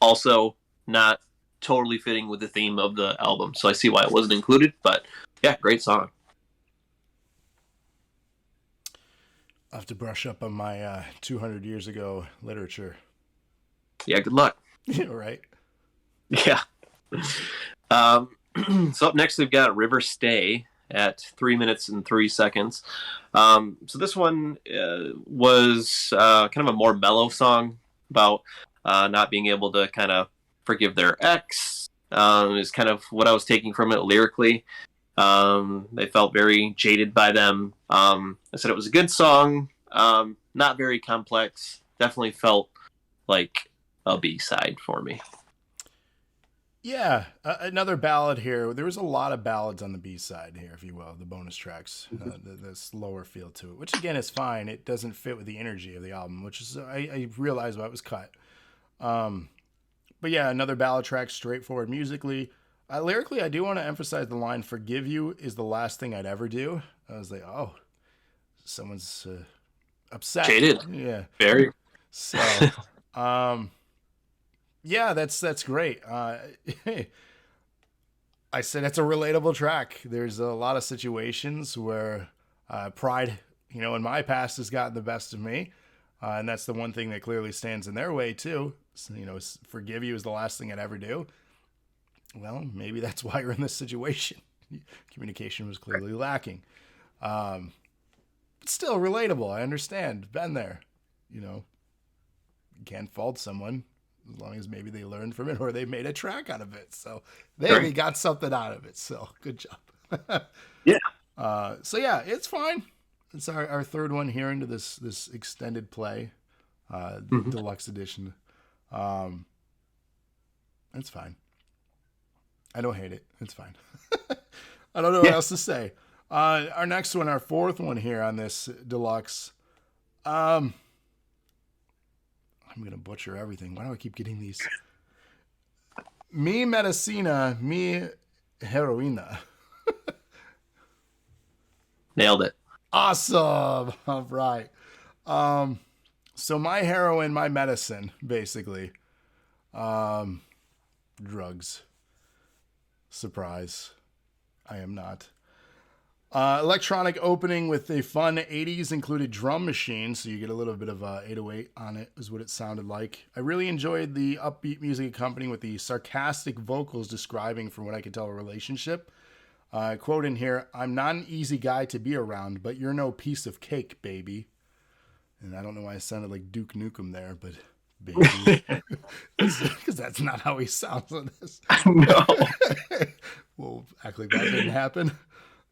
also not totally fitting with the theme of the album. So I see why it wasn't included, but yeah, great song. I'll have to brush up on my 200 years ago literature. Yeah, good luck. Right. Yeah. So up next we've got River Stay at 3 minutes and 3 seconds. So this one was kind of a more mellow song about not being able to kind of forgive their ex. Is kind of what I was taking from it lyrically. They felt very jaded by them. I said it was a good song, not very complex. Definitely felt like a B-side for me. Yeah, another ballad here. There was a lot of ballads on the B-side here, if you will, the bonus tracks, the slower feel to it, which again is fine. It doesn't fit with the energy of the album, which is, I realized why it was cut. But yeah, another ballad track, straightforward musically. Lyrically, I do want to emphasize the line, "Forgive you is the last thing I'd ever do." I was like, oh, someone's upset. Jaded. Yeah. Very. So, yeah, that's great. I said it's a relatable track. There's a lot of situations where pride, in my past has gotten the best of me. And that's the one thing that clearly stands in their way too. So, forgive you is the last thing I'd ever do. Well, maybe that's why you're in this situation. Communication was clearly lacking. But still relatable. I understand. Been there. You can't fault someone as long as maybe they learned from it or they made a track out of it. So they got something out of it. So good job. Yeah. So yeah, it's fine. It's our third one here into this extended play, deluxe edition. It's fine. I don't hate it. It's fine. I don't know what else to say. Our next one, our fourth one here on this deluxe. I'm going to butcher everything. Why do I keep getting these? Mi medicina, mi heroina. Nailed it. Awesome. All right. So my heroin, my medicine, basically. Drugs. Surprise. I am not. Electronic opening with a fun 80s included drum machine, so you get a little bit of 808 on it, is what it sounded like. I really enjoyed the upbeat music accompanying with the sarcastic vocals describing, from what I could tell, a relationship. Quote in here, "I'm not an easy guy to be around, but you're no piece of cake, baby." And I don't know why I sounded like Duke Nukem there, but baby. Because that's not how he sounds on this. No. We'll act like that didn't happen.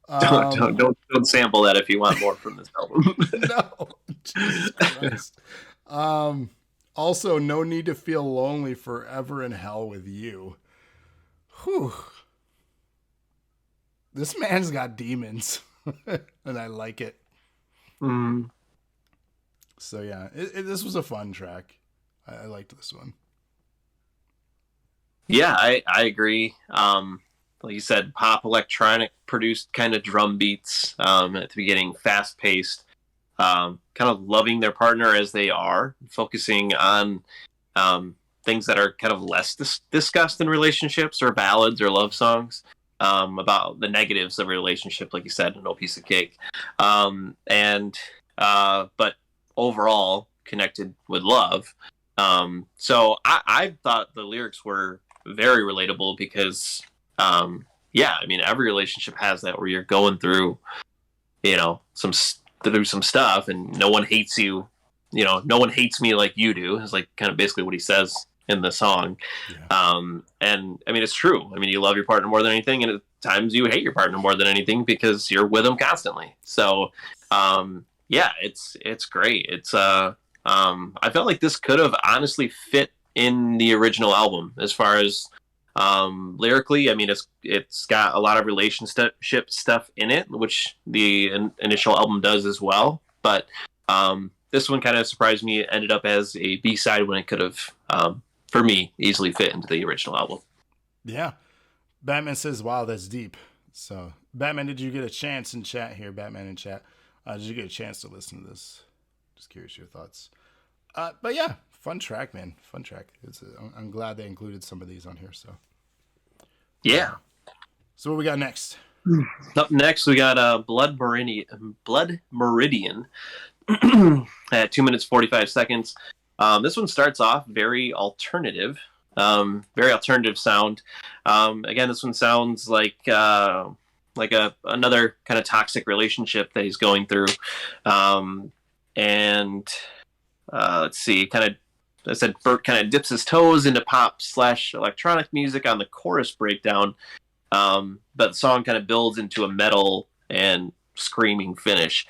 Don't sample that if you want more from this album. No, Jesus Christ. Also, no need to feel lonely forever in hell with you. Whew. This man's got demons, and I like it. So yeah, this was a fun track. I liked this one. Yeah, I agree. Like you said, pop electronic produced kind of drum beats at the beginning, fast paced, kind of loving their partner as they are, focusing on things that are kind of less discussed in relationships or ballads or love songs, about the negatives of a relationship, like you said, no piece of cake. But overall connected with love. So I thought the lyrics were very relatable because, every relationship has that where you're going through, some stuff and no one hates you, no one hates me like you do is like kind of basically what he says in the song. Yeah. And I mean, it's true. I mean, you love your partner more than anything. And at times you hate your partner more than anything because you're with them constantly. So, it's great. It's, I felt like this could have honestly fit in the original album as far as, lyrically. I mean, it's got a lot of relationship stuff in it, which the initial album does as well. But, this one kind of surprised me. It ended up as a B-side when it could have, for me, easily fit into the original album. Yeah. Batman says, wow, that's deep. So, Batman, did you get a chance in chat here? Batman in chat. Did you get a chance to listen to this? Just curious your thoughts. But yeah, fun track, man. Fun track. I'm glad they included some of these on here. So, yeah. So what we got next? Up next, we got Blood Meridian at 2 minutes 45 seconds. This one starts off very alternative sound. Again, this one sounds like another kind of toxic relationship that he's going through. Let's see, I said Bert kind of dips his toes into pop/electronic music on the chorus breakdown. But the song kind of builds into a metal and screaming finish.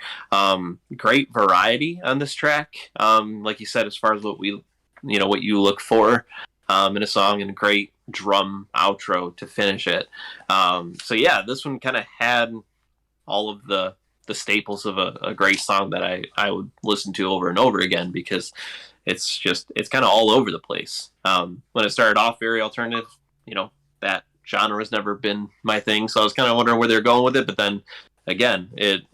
Great variety on this track. Like you said, as far as what you look for in a song, and a great drum outro to finish it. So yeah, this one kind of had all of the staples of a great song that I would listen to over and over again, because it's kind of all over the place. When it started off very alternative, that genre has never been my thing, so I was kind of wondering where they're going with it, but then again, it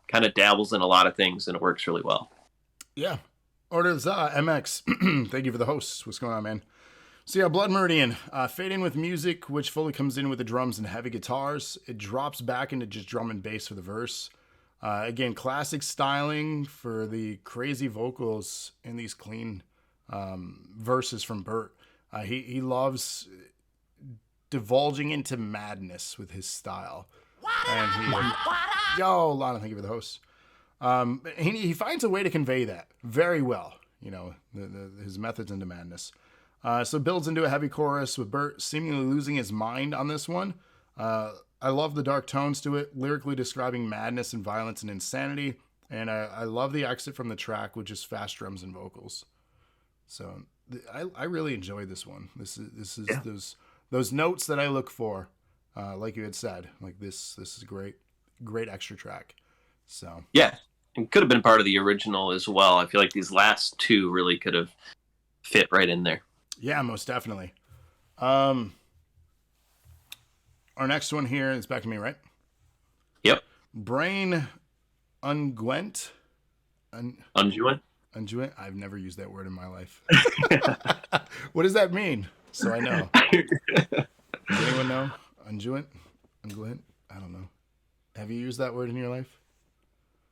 kind of dabbles in a lot of things, and it works really well. Yeah. Orders MX. Thank you for the hosts. What's going on, man? So yeah, Blood Meridian. Fade in with music, which fully comes in with the drums and heavy guitars. It drops back into just drum and bass for the verse. Again, classic styling for the crazy vocals in these clean verses from Bert. He loves divulging into madness with his style. And yo, Lana, thank you for the host. He finds a way to convey that very well. You know, his methods into madness. So builds into a heavy chorus with Bert seemingly losing his mind on this one. I love the dark tones to it, lyrically describing madness and violence and insanity. And I love the exit from the track with just fast drums and vocals. So I really enjoyed this one. This is those notes that I look for, like you had said. Like this is great extra track. So yeah, it could have been part of the original as well. I feel like these last two really could have fit right in there. Yeah, most definitely. Our next one here is back to me, right? Yep. Brain Unguent. Unguent? Unguent? I've never used that word in my life. What does that mean? So I know. Does anyone know? Unguent? Unguent? I don't know. Have you used that word in your life?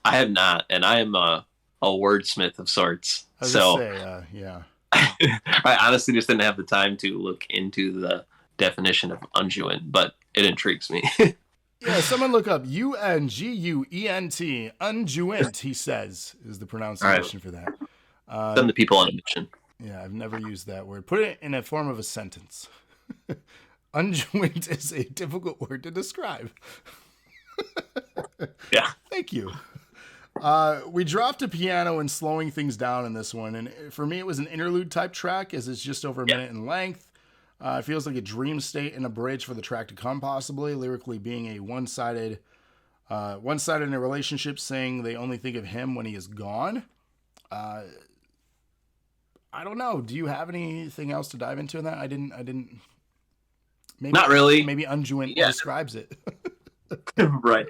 I have not, and I am a wordsmith of sorts. Yeah. I honestly just didn't have the time to look into the definition of unguent, but it intrigues me. Yeah, someone look up Unguent. Unguent, he says, is the pronunciation for that. Send the people on a mission. Yeah, I've never used that word. Put it in a form of a sentence. Unguent is a difficult word to describe. Yeah. Thank you. We dropped a piano and slowing things down in this one, and for me it was an interlude type track as it's just over a minute in length. It feels like a dream state and a bridge for the track to come, possibly lyrically being a one-sided in a relationship, saying they only think of him when he is gone. I don't know. Do you have anything else to dive into in that? I didn't. Maybe, not really. Maybe Unguent describes it. Right.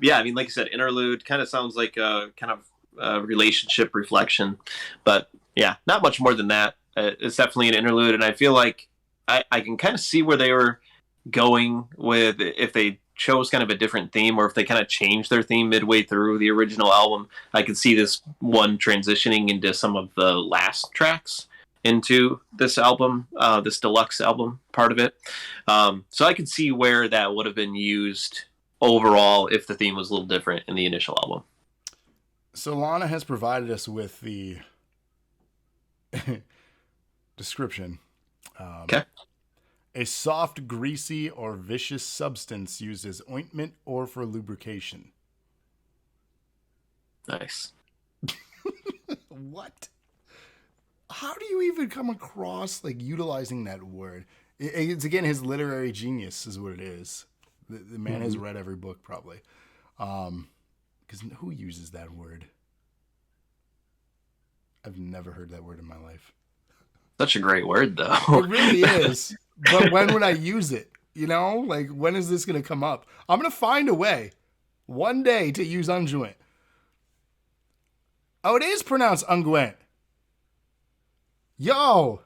Yeah, I mean, like you said, interlude kind of sounds like a kind of relationship reflection, but yeah, not much more than that. It's definitely an interlude, and I feel like I can kind of see where they were going with if they chose kind of a different theme, or if they kind of changed their theme midway through the original album. I could see this one transitioning into some of the last tracks into this album, this deluxe album part of it. So I could see where that would have been used overall if the theme was a little different in the initial album. So Lana has provided us with the description. Okay. A soft, greasy, or vicious substance used as ointment or for lubrication. Nice. What? How do you even come across like utilizing that word? It's again his literary genius is what it is. The man has read every book probably. Because who uses that word? I've never heard that word in my life. Such a great word, though. It really is. But when would I use it? You know, like when is this going to come up? I'm going to find a way one day to use unguent. Oh, it is pronounced unguent. Yo.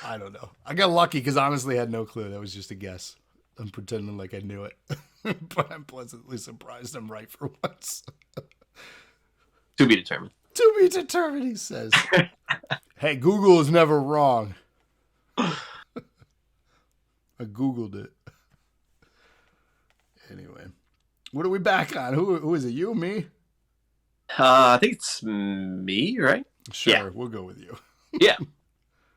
I don't know. I got lucky because honestly I had no clue. That was just a guess. I'm pretending like I knew it. But I'm pleasantly surprised I'm right for once. To be determined. To be determined, he says. Hey, Google is never wrong. I Googled it. Anyway. What are we back on? Who is it? You or me? I think it's me, right? Sure, yeah. We'll go with you. Yeah.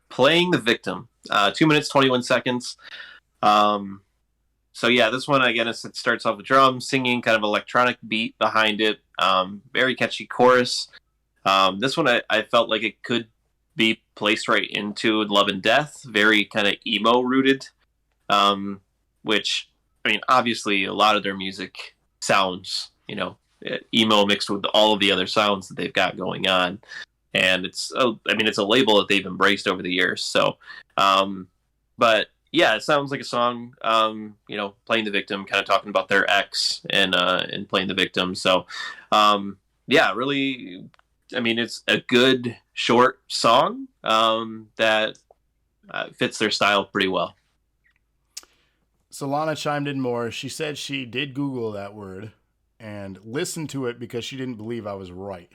Playing the Victim. 2 minutes, 21 seconds. So yeah, this one, again, it starts off with drums, singing, kind of electronic beat behind it. Very catchy chorus. This one, I felt like it could be placed right into Love and Death. Very kind of emo rooted. Which, I mean, obviously a lot of their music sounds, emo mixed with all of the other sounds that they've got going on. and it's a label that they've embraced over the years. So, but yeah, it sounds like a song. Playing the victim, kind of talking about their ex and playing the victim. So, yeah, really. I mean, it's a good short song that fits their style pretty well. Solana chimed in more. She said she did Google that word and listened to it because she didn't believe I was right.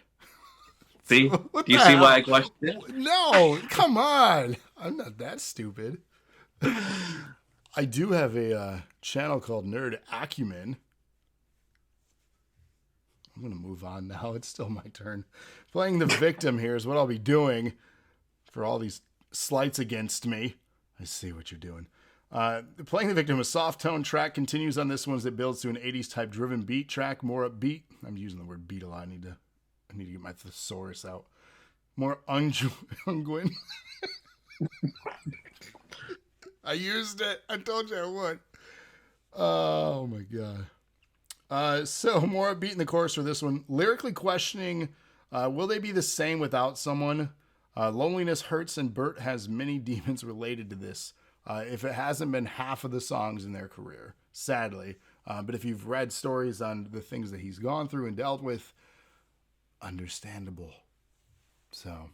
See? Do you see why I questioned it? No, come on. I'm not that stupid. I do have a channel called Nerd Acumen. I'm going to move on now. It's still my turn. Playing the victim here is what I'll be doing for all these slights against me. I see what you're doing. Playing the victim, a soft tone track continues on this one as it builds to an 80s type driven beat track, more upbeat. I'm using the word beat a lot. I need to get my thesaurus out. More unguent. I used it. I told you I would. Oh my god. So more upbeat in the chorus for this one. Lyrically questioning, will they be the same without someone? Loneliness hurts, and Bert has many demons related to this. If it hasn't been half of the songs in their career, sadly. But if you've read stories on the things that he's gone through and dealt with, understandable. So,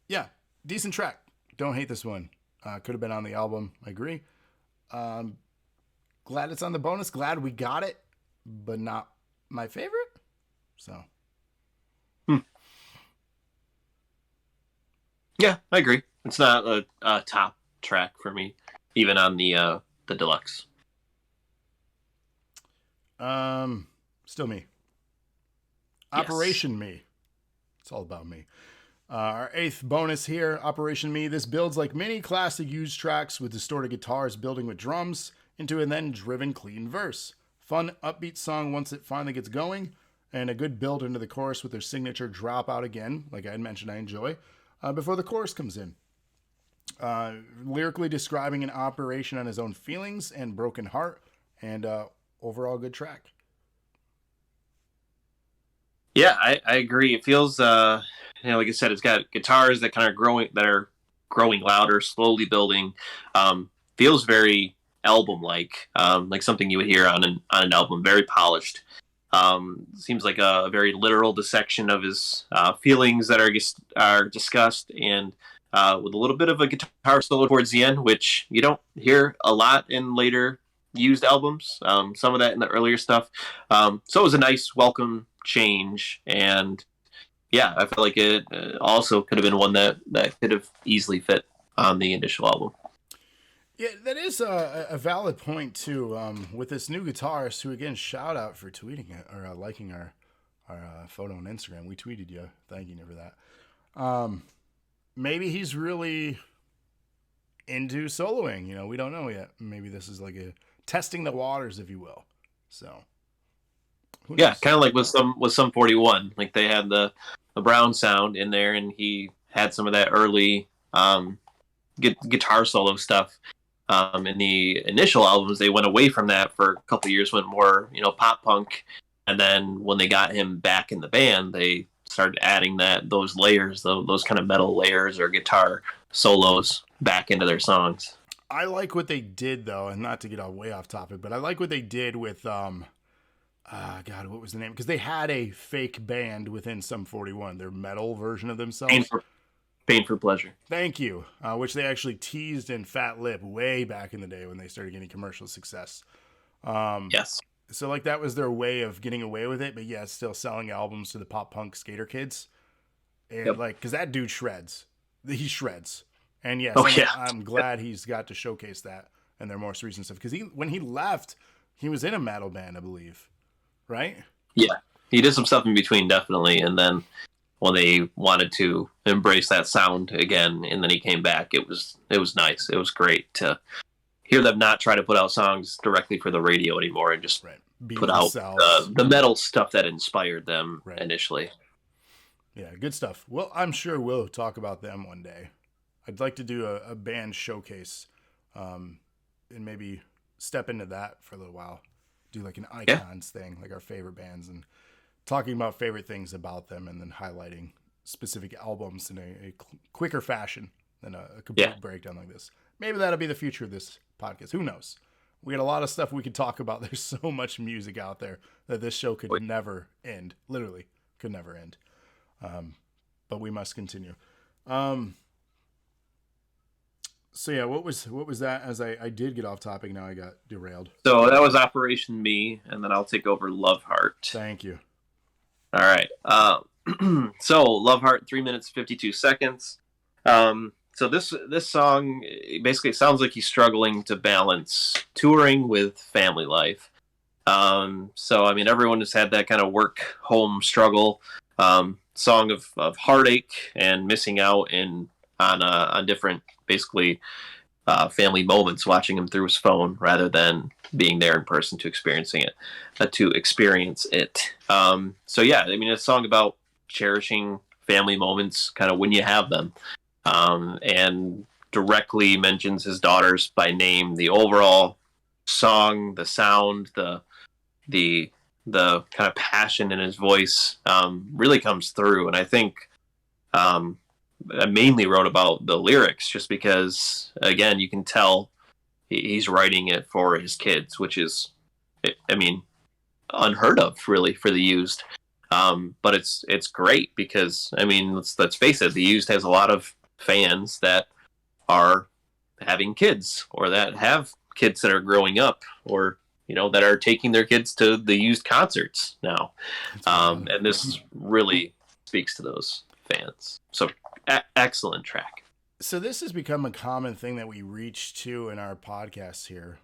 yeah, decent track. Don't hate this one. Could have been on the album. I agree. Glad it's on the bonus. Glad we got it, but not my favorite. So. Yeah, I agree. It's not a top track for me, even on the deluxe. Still me. Yes. Operation Me. It's all about me. Our 8th bonus here, Operation Me. This builds like many classic used tracks with distorted guitars building with drums into a then driven clean verse. Fun, upbeat song once it finally gets going, and a good build into the chorus with their signature drop out again, like I had mentioned I enjoy, before the chorus comes in. Lyrically describing an operation on his own feelings and broken heart, and overall good track. Yeah, I agree. It feels, like I said, it's got guitars that are growing louder, slowly building. Feels very album-like, like something you would hear on an album, very polished. Seems like a very literal dissection of his feelings that are discussed, and with a little bit of a guitar solo towards the end, which you don't hear a lot in later used albums. Some of that in the earlier stuff. So it was a nice, welcome change, and yeah, I felt like it also could have been one that could have easily fit on the initial album. Yeah, that is a valid point too. With this new guitarist, who again, shout out for tweeting it or liking our photo on Instagram. We tweeted you, thanking you for that. Maybe he's really into soloing. We don't know yet. Maybe this is like a testing the waters, if you will. So, yeah, kind of like with some 41, like they had the Brown sound in there, and he had some of that early guitar solo stuff. In the initial albums, they went away from that for a couple of years, went more, pop punk. And then when they got him back in the band, they started adding those layers, those kind of metal layers or guitar solos back into their songs. I like what they did, though, and not to get way off topic, but I like what they did with, God, what was the name? Because they had a fake band within Sum 41, their metal version of themselves. Pain for Pleasure. Thank you. Which they actually teased in Fat Lip way back in the day when they started getting commercial success. Yes. So like that was their way of getting away with it, but yeah, it's still selling albums to the pop punk skater kids. And because that dude shreds. He shreds. And yes, I'm glad he's got to showcase that in their most recent stuff. Because when he left, he was in a metal band, I believe. Right? Yeah. He did some stuff in between, definitely. And then when they wanted to embrace that sound again, and then he came back, it was nice. It was great to hear them not try to put out songs directly for the radio anymore and just put out the metal stuff that inspired them initially. Yeah, good stuff. Well, I'm sure we'll talk about them one day. I'd like to do a band showcase and maybe step into that for a little while. Do like an icons thing, like our favorite bands, and talking about favorite things about them and then highlighting specific albums in a quicker fashion than a complete breakdown like this. Maybe that'll be the future of this podcast. Who knows? We got a lot of stuff we could talk about. There's so much music out there that this show could never end. Literally, could never end. But we must continue. So yeah, what was that? As I did get off topic, now I got derailed. So that was Operation Me, and then I'll take over Love Heart. Thank you. All right. So Love Heart, 3 minutes 52 seconds. So this song basically sounds like he's struggling to balance touring with family life. So I mean, everyone has had that kind of work home struggle. Song of heartache and missing out on different basically family moments, watching him through his phone rather than being there in person to experience it. So yeah, I mean, it's a song about cherishing family moments, kind of when you have them, and directly mentions his daughters by name. The overall song, the sound, the kind of passion in his voice really comes through. And I think I mainly wrote about the lyrics just because, again, you can tell he's writing it for his kids, which is, I mean, unheard of really for the Used. But it's great because, I mean, let's face it, the Used has a lot of fans that are having kids or that have kids that are growing up or, you know, that are taking their kids to the Used concerts now. And this really speaks to those fans. So excellent track. So this has become a common thing that we reach to in our podcasts here.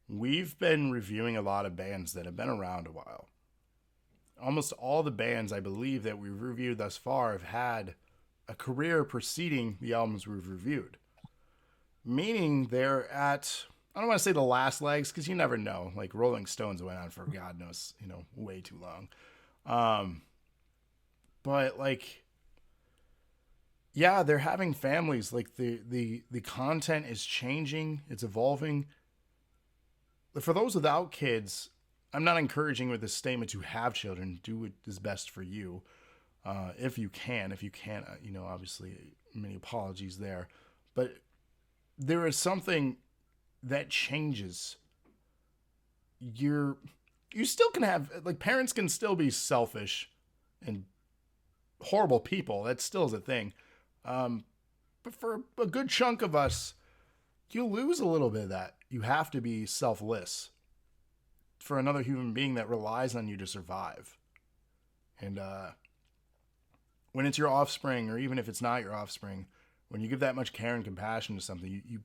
We've been reviewing a lot of bands that have been around a while. Almost all the bands, I believe, that we've reviewed thus far have had a career preceding the albums we've reviewed. Meaning they're at, I don't want to say the last legs, because you never know. Like Rolling Stones went on for God knows, way too long. But like, yeah, they're having families. Like the content is changing. It's evolving. For those without kids, I'm not encouraging with this statement to have children. Do what is best for you. If you can. If you can't, obviously many apologies there. But there is something that changes. You still can have, like, parents can still be selfish and horrible people. That still is a thing. But for a good chunk of us, you lose a little bit of that. You have to be selfless for another human being that relies on you to survive. And when it's your offspring, or even if it's not your offspring, when you give that much care and compassion to something, you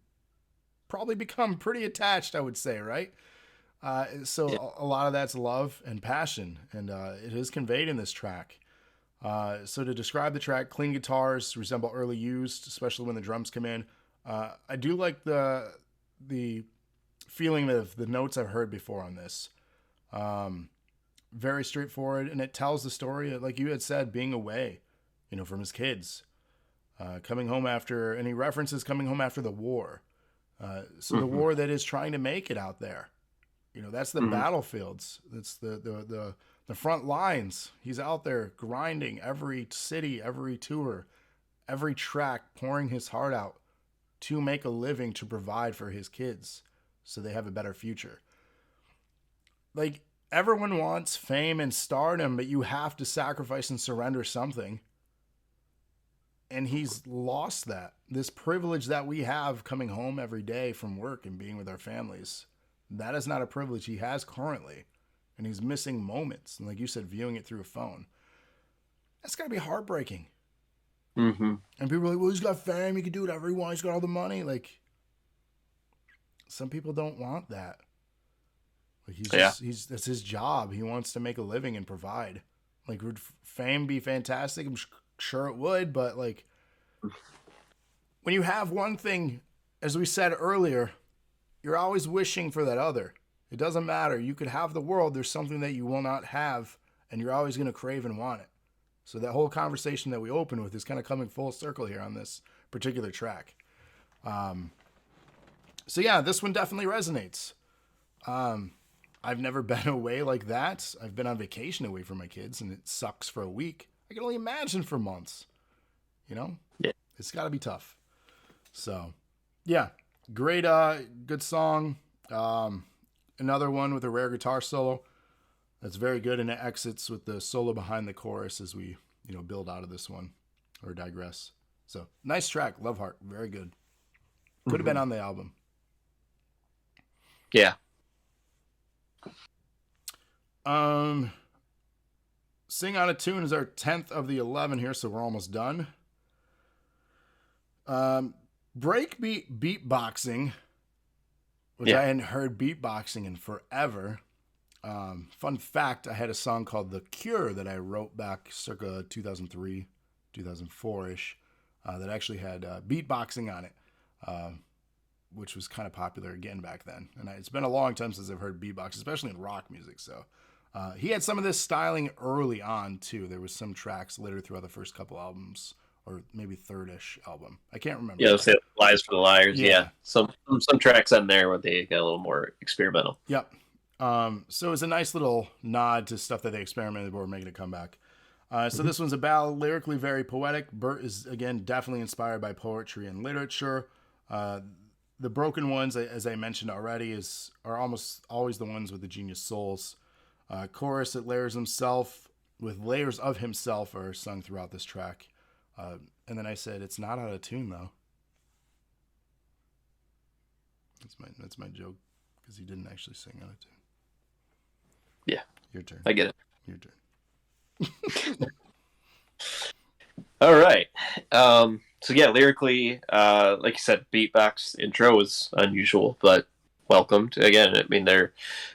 probably become pretty attached, I would say, right? So a lot of that's love and passion, and it is conveyed in this track. So to describe the track, clean guitars resemble early Used, especially when the drums come in. I do like the feeling of the notes I've heard before on this. Very straightforward, and it tells the story, like you had said, being away, from his kids, coming home after, and he references coming home after the war. So the war that is trying to make it out there, that's the battlefields. That's the front lines. He's out there grinding every city, every tour, every track, pouring his heart out to make a living, to provide for his kids so they have a better future. Like, everyone wants fame and stardom, but you have to sacrifice and surrender something. And he's lost that. This privilege that we have coming home every day from work and being with our families, that is not a privilege he has currently. And he's missing moments. And like you said, viewing it through a phone. That's got to be heartbreaking. Mm-hmm. And people are like, well, he's got fame. He can do whatever he wants. He's got all the money. Like, some people don't want that. Like, that's his job. He wants to make a living and provide. Like, would fame be fantastic? I'm sure it would. But, like, when you have one thing, as we said earlier, you're always wishing for that other. It doesn't matter. You could have the world. There's something that you will not have, and you're always going to crave and want it. So that whole conversation that we opened with is kind of coming full circle here on this particular track. So yeah, this one definitely resonates. I I've never been away like that. I've been on vacation away from my kids, and it sucks for a week. I can only imagine for months. Yeah. It's got to be tough. So, yeah, great, good song. Another one with a rare guitar solo that's very good, and it exits with the solo behind the chorus as we, build out of this one or digress. So, nice track, Love Heart, very good. Could have been on the album. Yeah. Sing Out of Tune is our 10th of the 11 here, so we're almost done. Breakbeat beatboxing, which I hadn't heard beatboxing in forever. Fun fact, I had a song called The Cure that I wrote back circa 2003, 2004-ish, that actually had beatboxing on it, which was kind of popular again back then. And it's been a long time since I've heard beatbox, especially in rock music, so... he had some of this styling early on, too. There was some tracks later throughout the first couple albums, or maybe third-ish album. I can't remember. Yeah, say Lies for the Liars. Yeah. Some tracks on there where they got a little more experimental. Yep. So it was a nice little nod to stuff that they experimented with, making a comeback. So this one's a ballad, lyrically very poetic. Bert is, again, definitely inspired by poetry and literature. The broken ones, as I mentioned already, are almost always the ones with the genius souls. Chorus that layers of himself are sung throughout this track. And then I said, it's not out of tune, though. That's my joke, because he didn't actually sing out of tune. Yeah. Your turn. I get it. Your turn. All right. So yeah, lyrically, like you said, beatbox intro is unusual, but welcomed. Again, I mean,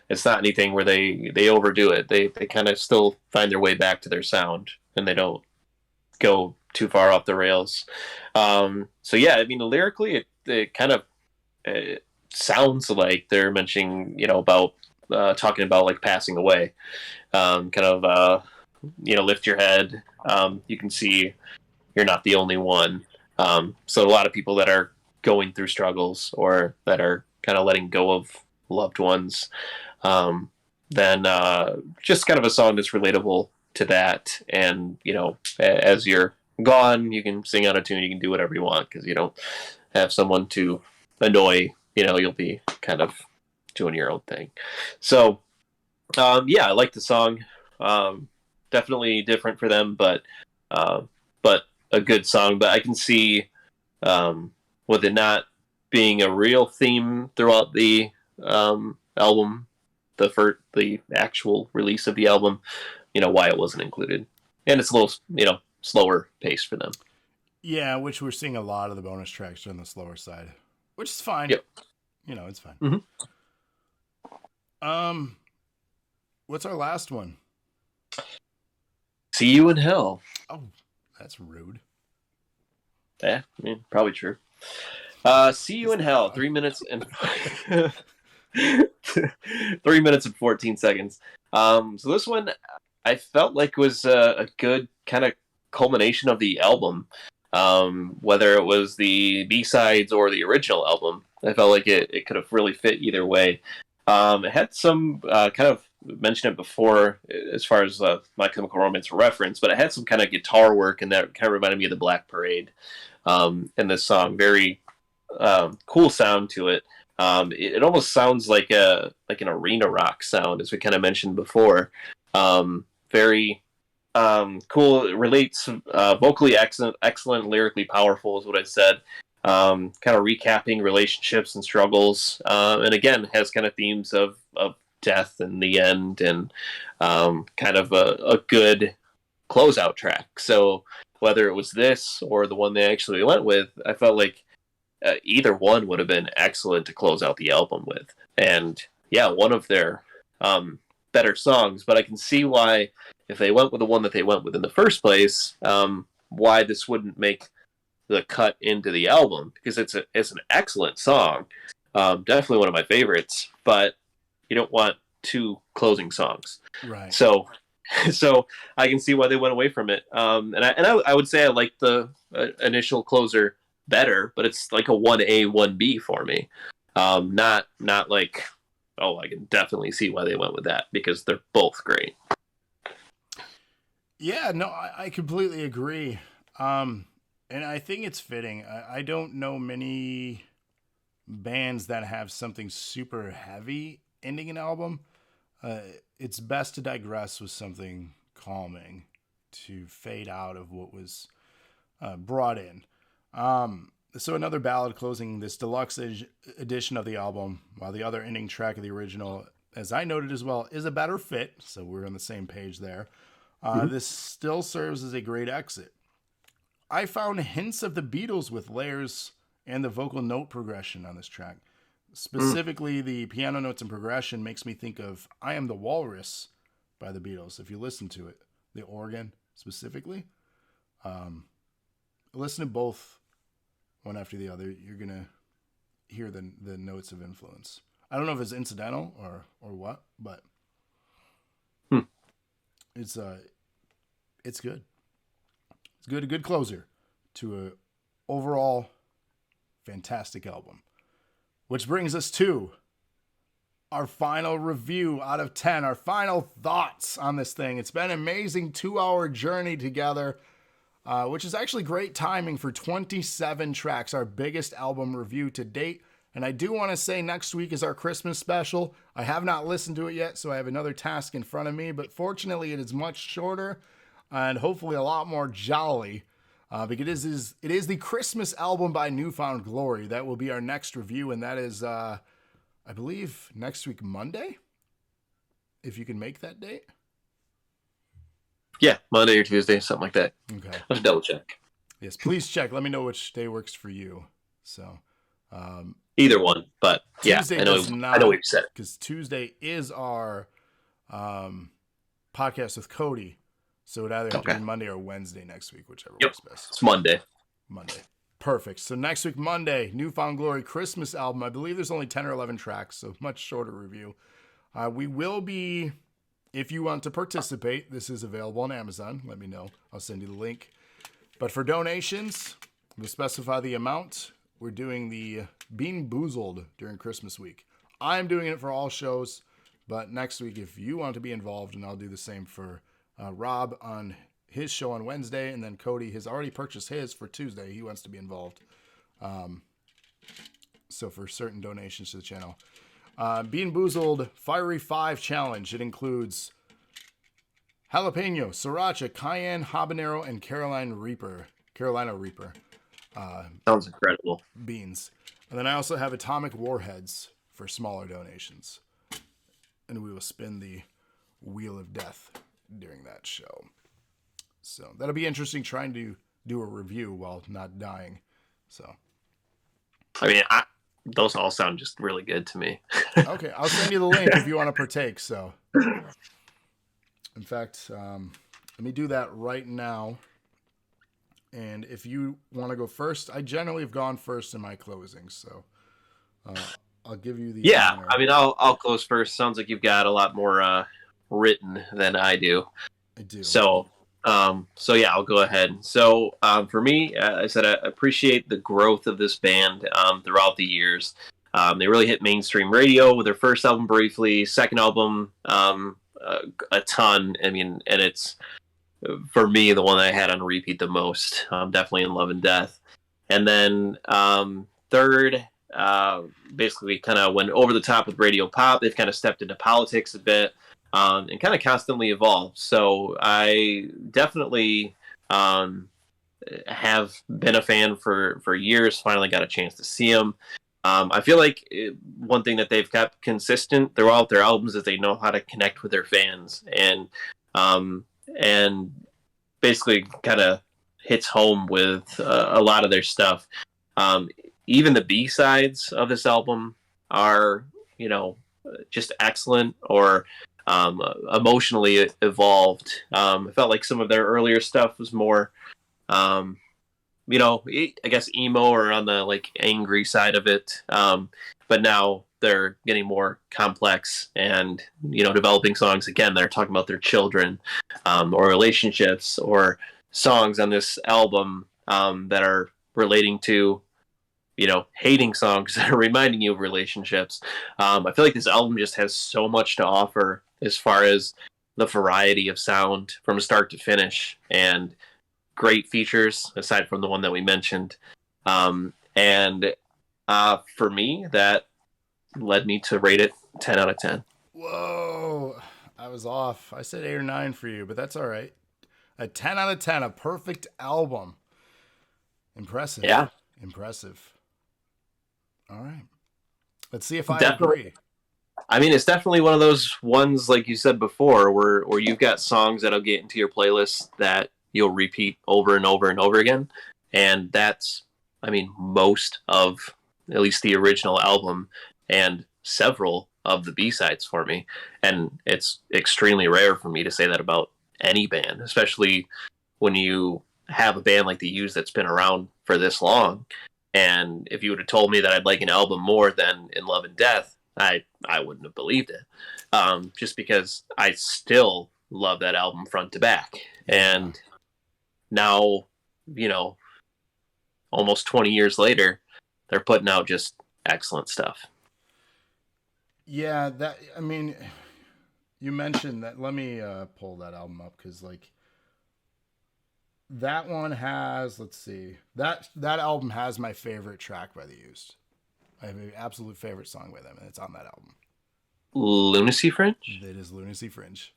it's not anything where they overdo it. They kind of still find their way back to their sound, and they don't go too far off the rails. So yeah, I mean, lyrically, it kind of sounds like they're mentioning, about talking about like passing away. Lift your head. You can see you're not the only one. So a lot of people that are going through struggles or that are kind of letting go of loved ones, then just kind of a song that's relatable to that. And, as you're gone, you can sing out of tune, you can do whatever you want because you don't have someone to annoy, you'll be kind of doing your own thing. So, yeah, I like the song. Definitely different for them, but a good song. But I can see with it not being a real theme throughout the album, the actual release of the album, why it wasn't included. And it's a little, slower pace for them. Yeah, which we're seeing a lot of the bonus tracks on the slower side, which is fine. Yep. It's fine. Mm-hmm. What's our last one? See You in Hell. Oh, that's rude. Yeah, I mean, probably true. See You in Hell, 3 minutes and 3 minutes and 14 seconds. So this one I felt like was a good kind of culmination of the album. Whether it was the B-sides or the original album, I felt like it could have really fit either way. It had some kind of mentioned it before as far as My Chemical Romance reference, but it had some kind of guitar work, and that kind of reminded me of the Black Parade in this song. Very cool sound to it. It almost sounds like an arena rock sound, as we kind of mentioned before. Very cool. It relates vocally excellent, lyrically powerful is what I said. Kind of recapping relationships and struggles, and again has kind of themes of death and the end, and kind of a good closeout track. So whether it was this or the one they actually went with, I felt like either one would have been excellent to close out the album with. And yeah, one of their better songs, but I can see why, if they went with the one that they went with in the first place, why this wouldn't make the cut into the album, because it's an excellent song. Definitely one of my favorites, but you don't want two closing songs. Right. So I can see why they went away from it. And I would say I like the initial closer better, but it's like a 1A, 1B for me. Not like oh, I can definitely see why they went with that, because they're both great. Yeah, no, I completely agree. And I think it's fitting. I don't know many bands that have something super heavy ending an album. It's best to digress with something calming to fade out of what was brought in. So another ballad closing this deluxe edition of the album, while the other ending track of the original, as I noted as well, is a better fit. So we're on the same page there. This still serves as a great exit. I found hints of the Beatles with layers and the vocal note progression on this track. Specifically, the piano notes and progression makes me think of I Am the Walrus by the Beatles. If you listen to it, the organ specifically. Listen to both one after the other. You're going to hear the notes of influence. I don't know if it's incidental or what, but it's good. It's good. A good closer to a overall fantastic album. Which brings us to our final review out of 10, our final thoughts on this thing. It's been an amazing 2-hour journey together, which is actually great timing for 27 tracks, our biggest album review to date. And I do want to say next week is our Christmas special. I have not listened to it yet, so I have another task in front of me, but fortunately it is much shorter and hopefully a lot more jolly. Because it is the Christmas album by Newfound Glory. That will be our next review, and that is, I believe, next week, Monday? If you can make that date? Yeah, Monday or Tuesday, something like that. Okay. Let's double check. Yes, please check. Let me know which day works for you. So, either one, but Tuesday yeah, I know what you said. Because Tuesday is our podcast with Cody. So it would either have to be Monday or Wednesday next week, whichever works best. It's Monday. Perfect. So next week, Monday, Newfound Glory Christmas album. I believe there's only 10 or 11 tracks, so much shorter review. We will be, if you want to participate, this is available on Amazon. Let me know. I'll send you the link. But for donations, we'll specify the amount. We're doing the Bean Boozled during Christmas week. I'm doing it for all shows, but next week, if you want to be involved, and I'll do the same for Rob on his show on Wednesday, and then Cody has already purchased his for Tuesday. He wants to be involved. So for certain donations to the channel. Bean Boozled Fiery 5 Challenge. It includes jalapeno, sriracha, cayenne, habanero, and Carolina Reaper. Sounds incredible. Beans. And then I also have atomic warheads for smaller donations. And we will spin the Wheel of Death during that show. So that'll be interesting, trying to do a review while not dying. So I mean, those all sound just really good to me. Okay, I'll send you the link if you want to partake. So in fact, let me do that right now. And if you want to go first, I generally have gone first in my closings, so I'll give you the honor. I mean, I'll close first. Sounds like you've got a lot more written than I do. I do. So yeah, I'll go ahead. So for me, I said I appreciate the growth of this band throughout the years. They really hit mainstream radio with their first album briefly, second album a ton. I mean, and it's, for me, the one that I had on repeat the most. Definitely In Love and Death. And then third, basically kind of went over the top with radio pop. They've kind of stepped into politics a bit. And kind of constantly evolved. So I definitely have been a fan for years. Finally got a chance to see them. I feel like one thing that they've kept consistent throughout their albums is they know how to connect with their fans, and basically kind of hits home with a lot of their stuff. Even the B-sides of this album are, just excellent, or emotionally evolved. I felt like some of their earlier stuff was more, I guess emo, or on the like angry side of it. But now they're getting more complex and, developing songs. Again, they're talking about their children, or relationships, or songs on this album that are relating to, hating songs that are reminding you of relationships. I feel like this album just has so much to offer as far as the variety of sound from start to finish, and great features aside from the one that we mentioned. And for me, that led me to rate it 10 out of 10. Whoa, I was off. I said 8 or 9 for you, but that's all right. A 10 out of 10, a perfect album. Impressive. Yeah. Impressive. All right. Let's see if I agree. I mean, it's definitely one of those ones, like you said before, where you've got songs that'll get into your playlist that you'll repeat over and over and over again. And that's, most of at least the original album and several of the B-sides for me. And it's extremely rare for me to say that about any band, especially when you have a band like The Used that's been around for this long. And if you would have told me that I'd like an album more than In Love and Death, I wouldn't have believed it. Just because I still love that album front to back. And now, almost 20 years later, they're putting out just excellent stuff. Yeah, you mentioned that. Let me pull that album up, because that one has, let's see, that album has my favorite track by The Used. I have an absolute favorite song by them, and it's on that album. Lunacy Fringe? It is Lunacy Fringe.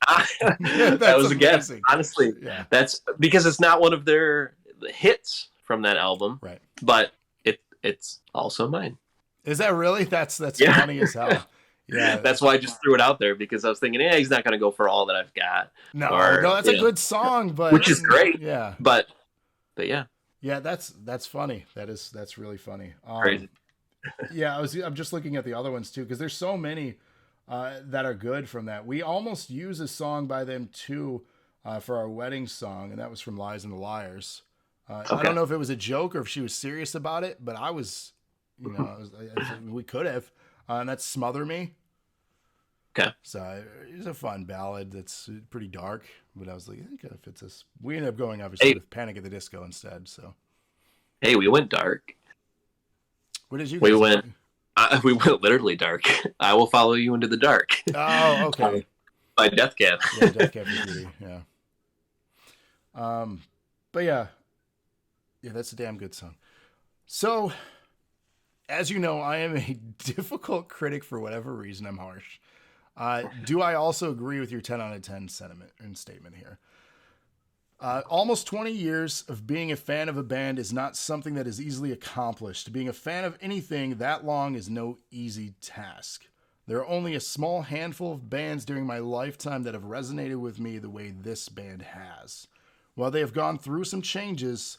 That was a guess. Honestly, yeah. That's because it's not one of their hits from that album, right? But it's also mine. Is that really? That's funny as hell. Yeah, that's why I just threw it out there, because I was thinking, he's not going to go for All That I've Got. No, that's a good song, but which is great. Yeah, but yeah, that's funny. That's really funny. Crazy. Yeah, I'm just looking at the other ones too, because there's so many that are good from that. We almost used a song by them too for our wedding song, and that was from Lies and the Liars. Okay. I don't know if it was a joke or if she was serious about it, but I was, we could have. And that's Smother Me. Okay. So it's a fun ballad that's pretty dark, but I was like, I think it fits us. We ended up going, obviously, with Panic at the Disco instead. So. Hey, we went dark. What did you We went literally dark. I Will Follow You Into the Dark. Oh, okay. By Death Cab. Yeah, Death Cab for Cutie, yeah. But yeah, that's a damn good song. So, as you know, I am a difficult critic for whatever reason. I'm harsh. Do I also agree with your 10 out of 10 sentiment and statement here? Almost 20 years of being a fan of a band is not something that is easily accomplished. Being a fan of anything that long is no easy task. There are only a small handful of bands during my lifetime that have resonated with me the way this band has. While they have gone through some changes,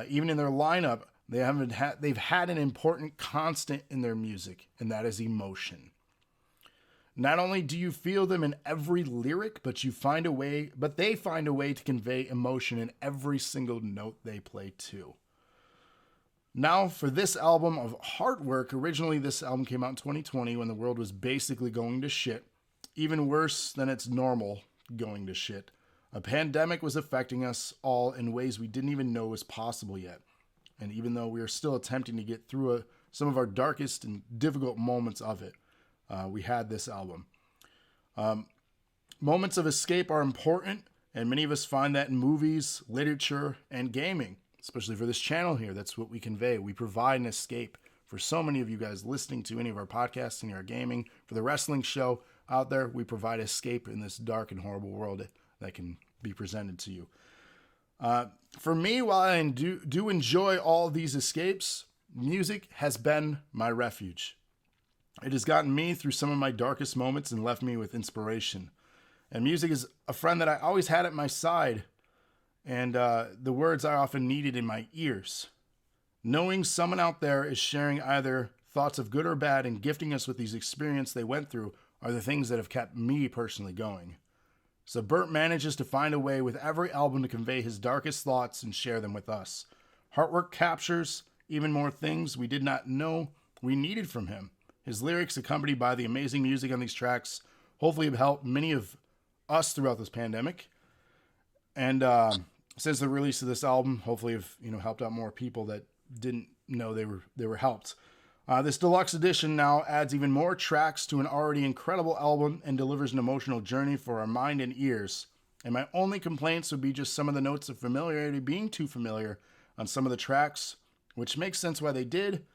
even in their lineup, they've had an important constant in their music, and that is emotion. Not only do you feel them in every lyric, but they find a way to convey emotion in every single note they play too. Now, for this album of Heartwork, originally this album came out in 2020 when the world was basically going to shit, even worse than its normal going to shit. A pandemic was affecting us all in ways we didn't even know was possible yet. And even though we are still attempting to get through some of our darkest and difficult moments of it, we had this album. Moments of escape are important, and many of us find that in movies, literature, and gaming, especially for this channel here. That's what we convey. We provide an escape for so many of you guys listening to any of our podcasts, any of our gaming. For the wrestling show out there, we provide escape in this dark and horrible world that can be presented to you. For me, while I do enjoy all of these escapes, music has been my refuge. It has gotten me through some of my darkest moments and left me with inspiration. And music is a friend that I always had at my side, and the words I often needed in my ears. Knowing someone out there is sharing either thoughts of good or bad and gifting us with these experiences they went through are the things that have kept me personally going. So Bert manages to find a way with every album to convey his darkest thoughts and share them with us. Heartwork captures even more things we did not know we needed from him. His lyrics, accompanied by the amazing music on these tracks, hopefully have helped many of us throughout this pandemic. And since the release of this album, hopefully have helped out more people that didn't know they were helped. This deluxe edition now adds even more tracks to an already incredible album and delivers an emotional journey for our mind and ears. And my only complaints would be just some of the notes of familiarity being too familiar on some of the tracks, which makes sense why they did.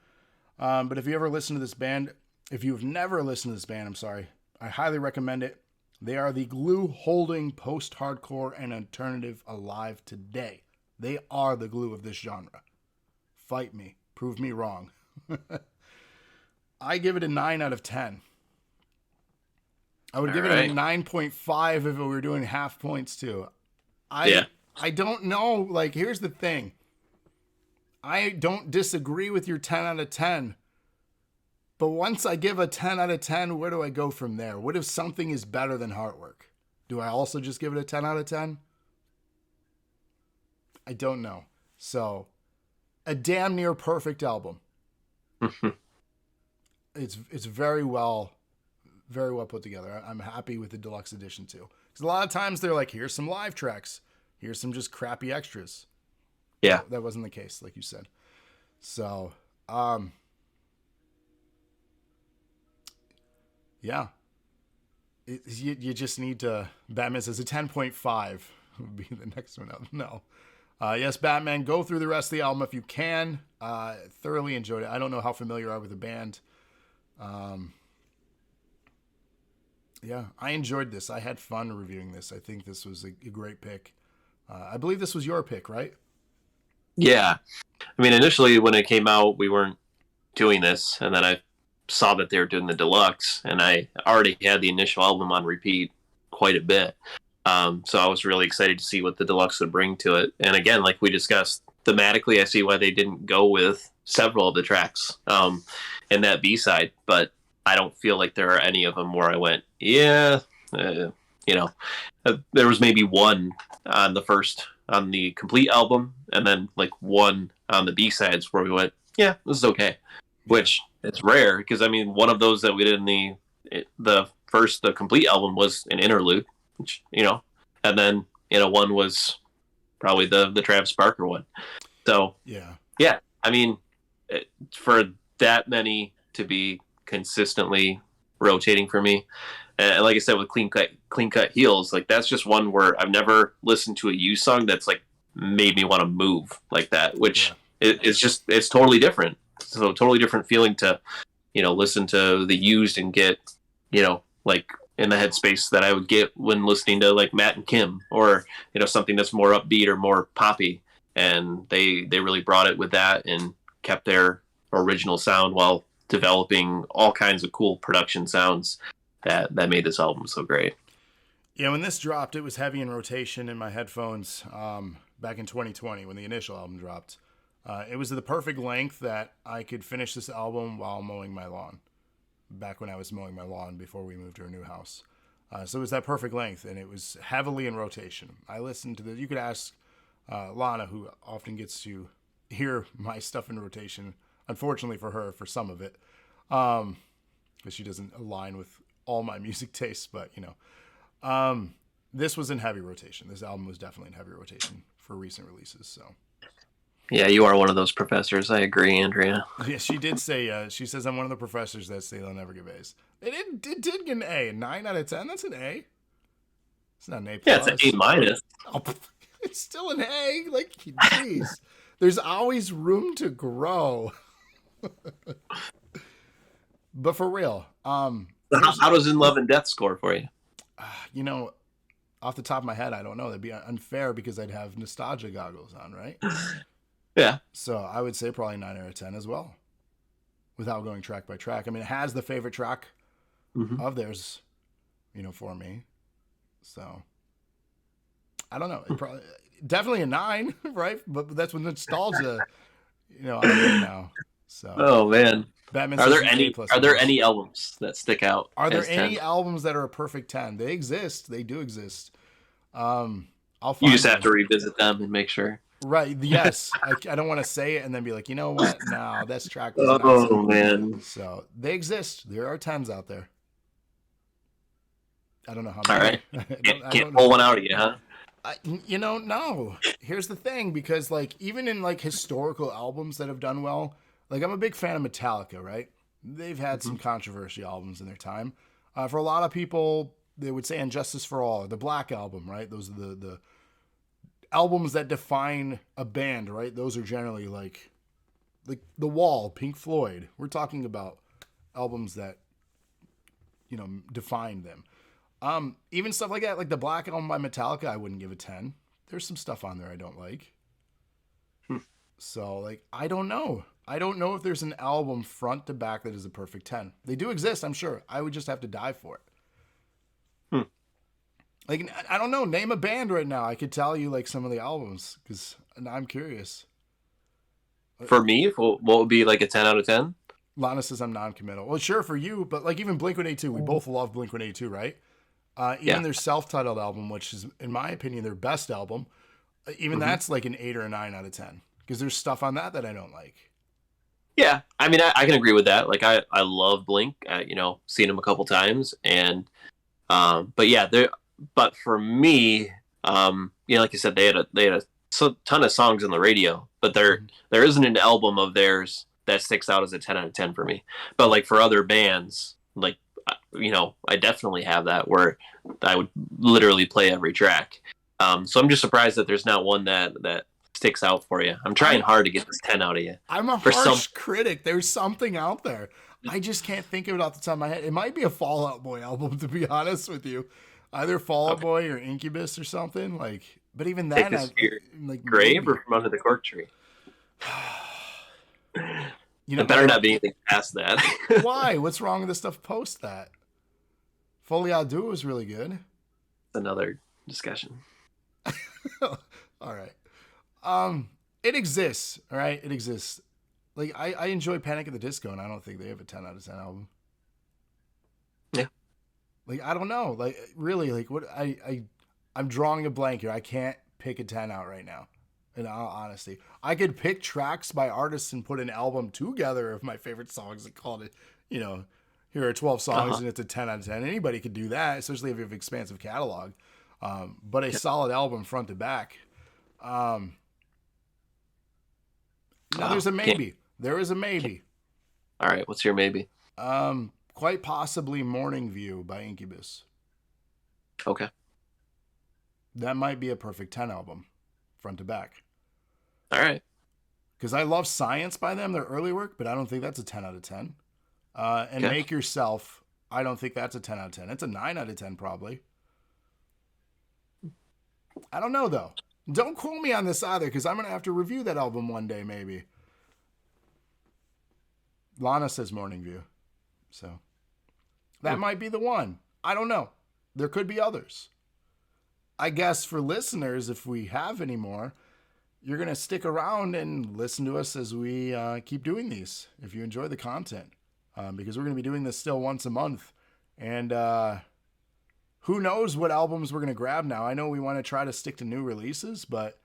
But if you ever listen to this band, if you've never listened to this band, I'm sorry, I highly recommend it. They are the glue-holding post-hardcore and alternative alive today. They are the glue of this genre. Fight me. Prove me wrong. I give it a 9 out of 10. I would give it a 9.5 if we were doing half points too. I don't know. Like, here's the thing. I don't disagree with your 10 out of 10. But once I give a 10 out of 10, where do I go from there? What if something is better than Heartwork? Do I also just give it a 10 out of 10? I don't know. So, a damn near perfect album. It's very well put together. I'm happy with the deluxe edition too. Because a lot of times they're like, here's some live tracks. Here's some just crappy extras. Yeah. That wasn't the case, like you said. So, yeah. You just need to... Batman says a 10.5 would be the next one up. No. Yes, Batman, go through the rest of the album if you can. Thoroughly enjoyed it. I don't know how familiar you are with the band. Yeah, I enjoyed this. I had fun reviewing this. I think this was a great pick. I believe this was your pick, right? Yeah. I mean, initially when it came out, we weren't doing this, and then I saw that they were doing the deluxe, and I already had the initial album on repeat quite a bit. So I was really excited to see what the deluxe would bring to it. And again, like we discussed, thematically, I see why they didn't go with several of the tracks in that B-side, but I don't feel like there are any of them where I went, there was maybe one on the complete album, and then like one on the B-sides where we went, yeah, this is okay, which it's rare, because I mean, one of those that we did in the complete album was an interlude, which, and then, one was probably the Travis Barker one. So, yeah, I mean, for that many to be consistently rotating for me, and like I said, with clean cut heels, like that's just one where I've never listened to a Used song that's like made me want to move like that, which it's totally different. So totally different feeling to, listen to the Used and get, like in the headspace that I would get when listening to like Matt and Kim, or, something that's more upbeat or more poppy. And they really brought it with that and kept their original sound while developing all kinds of cool production sounds that made this album so great. Yeah, when this dropped, it was heavy in rotation in my headphones back in 2020 when the initial album dropped. It was the perfect length that I could finish this album while mowing my lawn, back when I was mowing my lawn before we moved to our new house. So it was that perfect length, and it was heavily in rotation. I listened to you could ask Lana, who often gets to hear my stuff in rotation, unfortunately for her, for some of it, because she doesn't align with all my music tastes, but, this was in heavy rotation. This album was definitely in heavy rotation for recent releases, so... Yeah, you are one of those professors. I agree, Andrea. Yeah, she did say, she says I'm one of the professors that say they'll never give A's. It did get an A. 9 out of 10, that's an A. It's not an A+. Yeah, it's an A-. Oh, it's still an A. Like, jeez. There's always room to grow. But for real. How does In Love and Death score for you? Off the top of my head, I don't know. That'd be unfair because I'd have nostalgia goggles on, right? Yeah. So I would say probably 9 out of 10 as well, without going track by track. I mean, it has the favorite track of theirs, for me. So I don't know. It probably definitely a 9, right? But that's with nostalgia, I don't know now. So. Oh man. Batman are there any albums that stick out? Are there any albums that are a perfect 10? They exist. They do exist. I'll find you just have to revisit them and make sure. Right. Yes. I don't want to say it and then be like, you know what? No, that's track. Oh man. So they exist. There are 10s out there. I don't know how many. All right. Can't pull one out of you, huh? No. Here's the thing, because like even in like historical albums that have done well, Like, I'm a big fan of Metallica, right? They've had some controversial albums in their time. For a lot of people, they would say Injustice for All, or the Black Album, right? Those are the albums that define a band, right? Those are generally like The Wall, Pink Floyd. We're talking about albums that, define them. Even stuff like that, like the Black Album by Metallica, I wouldn't give a 10. There's some stuff on there I don't like. So, like, I don't know. I don't know if there's an album front to back that is a perfect 10. They do exist, I'm sure. I would just have to die for it. Like, I don't know. Name a band right now. I could tell you, like, some of the albums, because I'm curious. For me, what would be, like, a 10 out of 10? Lana says I'm non-committal. Well, sure, for you, but, like, even Blink-182, we both love Blink-182, right? Even their self-titled album, which is, in my opinion, their best album, even that's, like, an 8 or a 9 out of 10. Because there's stuff on that I don't like. Yeah, I mean, I can agree with that. Like, I love Blink. Seen them a couple times, and but yeah, but for me, like you said, they had a ton of songs on the radio, but there isn't an album of theirs that sticks out as a 10 out of 10 for me. But like for other bands, like I definitely have that where I would literally play every track. So I'm just surprised that there's not one that sticks out for you. I'm trying hard to get this 10 out of you. I'm a harsh critic. There's something out there. I just can't think of it off the top of my head. It might be a Fall Out Boy album, to be honest with you. Either Fall Out Boy or Incubus or something. Like, but even that, like grave or From Under the Cork Tree. It better not be anything past that. Why? What's wrong with the stuff post that? Folie à Deux is really good. Another discussion. All right. It exists. All right. It exists. Like, I enjoy Panic at the Disco, and I don't think they have a 10 out of 10 album. Yeah. Like, I don't know. Like, really, like, what I'm drawing a blank here. I can't pick a 10 out right now. In all honesty, I could pick tracks by artists and put an album together of my favorite songs and call it, here are 12 songs and it's a 10 out of 10. Anybody could do that, especially if you have an expansive catalog. But a solid album front to back. Now there's a maybe. There is a maybe. All right, what's your maybe? Quite possibly Morning View by Incubus. Okay. That might be a perfect 10 album, front to back. All right. Because I love Science by them, their early work, but I don't think that's a 10 out of 10. And Make Yourself, I don't think that's a 10 out of 10. It's a 9 out of 10 probably. I don't know, though. Don't quote me on this either, because I'm going to have to review that album one day, maybe. Lana says Morning View. So that might be the one. I don't know. There could be others. I guess for listeners, if we have any more, you're going to stick around and listen to us as we keep doing these, if you enjoy the content. Because we're going to be doing this still once a month. And who knows what albums we're going to grab now. I know we want to try to stick to new releases, but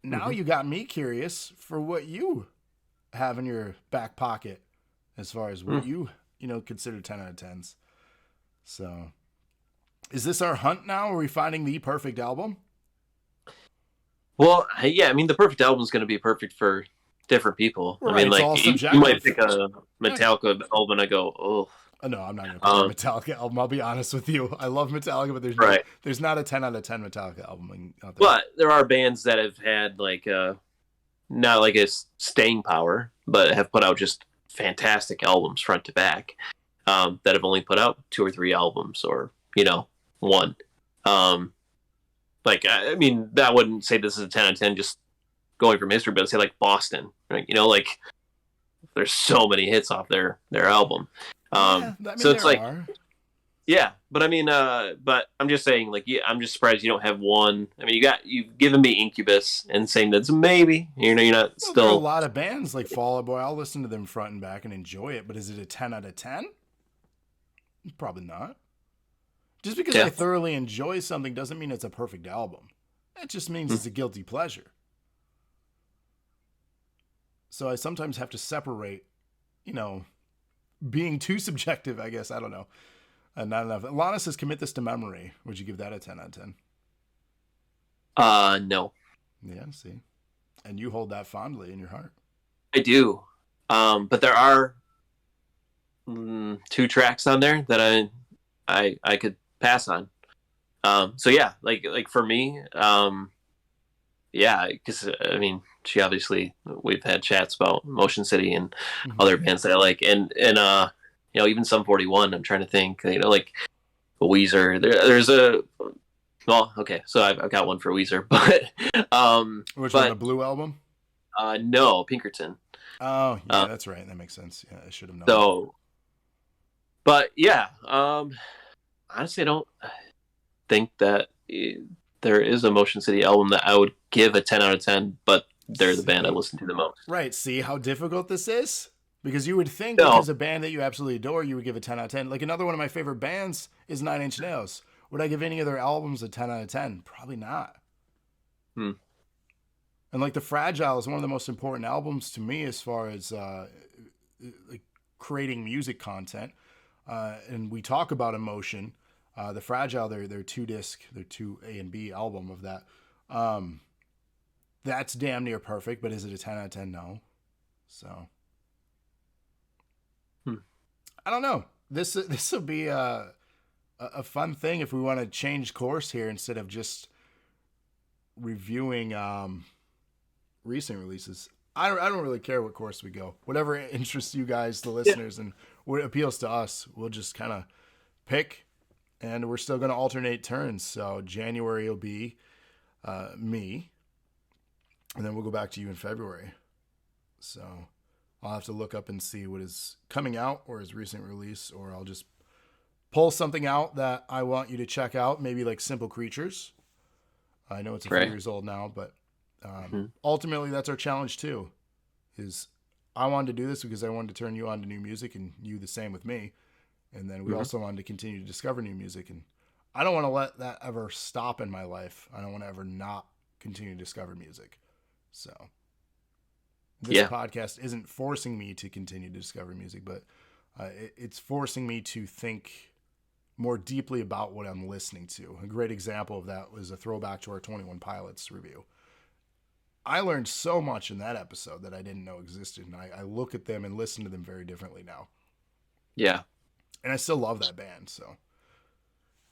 now you got me curious for what you have in your back pocket as far as what you consider 10 out of 10s. So is this our hunt now? Are we finding the perfect album? Well, yeah, I mean, the perfect album is going to be perfect for different people. Right, I mean, like, you might pick a Metallica album and I go, oh. No, I'm not going to pick a Metallica album. I'll be honest with you. I love Metallica, but there's not a 10 out of 10 Metallica album out there. But there are bands that have had, like, not like a staying power, but have put out just fantastic albums front to back that have only put out 2 or 3 albums or, one. Like, I mean, that wouldn't say this is a 10 out of 10 just going from history, but I'd say like Boston, right? Like there's so many hits off their album. So it's like, yeah, but I mean, but I'm just saying, like, yeah, I'm just surprised you don't have one. I mean, you've given me Incubus and saying that's a maybe. You're not still. There are a lot of bands like Fall Out Boy. I'll listen to them front and back and enjoy it, but is it a 10 out of 10? Probably not. Just because I thoroughly enjoy something doesn't mean it's a perfect album. It just means it's a guilty pleasure. So I sometimes have to separate, being too subjective, I guess. I don't know. Not enough. Lana says, commit this to memory. Would you give that a 10 out of 10? No. Yeah, see. And you hold that fondly in your heart. I do. But there are 2 tracks on there that I could pass on. So yeah, like for me, yeah, because I mean, she obviously we've had chats about Motion City and other bands that I like, and even Sum 41. I'm trying to think, like Weezer. There's a well, okay, so I've got one for Weezer, but which one, the Blue album? No, Pinkerton. Oh yeah, that's right. That makes sense. Yeah, I should have known. So, but yeah, honestly, I don't think that there is a Motion City album that I would give a 10 out of 10, but they're the band I listen to the most. Right. See how difficult this is? Because you would think because a band that you absolutely adore, you would give a 10 out of 10. Like another one of my favorite bands is 9 Inch Nails. Would I give any of their albums a 10 out of 10? Probably not. And like The Fragile is one of the most important albums to me as far as like creating music content. And we talk about emotion. The Fragile, their 2-disc, their 2 A and B album of that. That's damn near perfect, but is it a 10 out of 10? No. So I don't know. This will be a fun thing if we want to change course here instead of just reviewing recent releases. I don't really care what course we go. Whatever interests you guys, the listeners, and what appeals to us, we'll just kind of pick. And we're still going to alternate turns. So January will be me. And then we'll go back to you in February. So I'll have to look up and see what is coming out or is recent release. Or I'll just pull something out that I want you to check out. Maybe like Simple Creatures. I know it's a few years old now. But ultimately that's our challenge too. Is I wanted to do this because I wanted to turn you on to new music. And you the same with me. And then we also wanted to continue to discover new music. And I don't want to let that ever stop in my life. I don't want to ever not continue to discover music. So this podcast isn't forcing me to continue to discover music, but it's forcing me to think more deeply about what I'm listening to. A great example of that was a throwback to our 21 Pilots review. I learned so much in that episode that I didn't know existed. And I look at them and listen to them very differently now. Yeah. And I still love that band, so.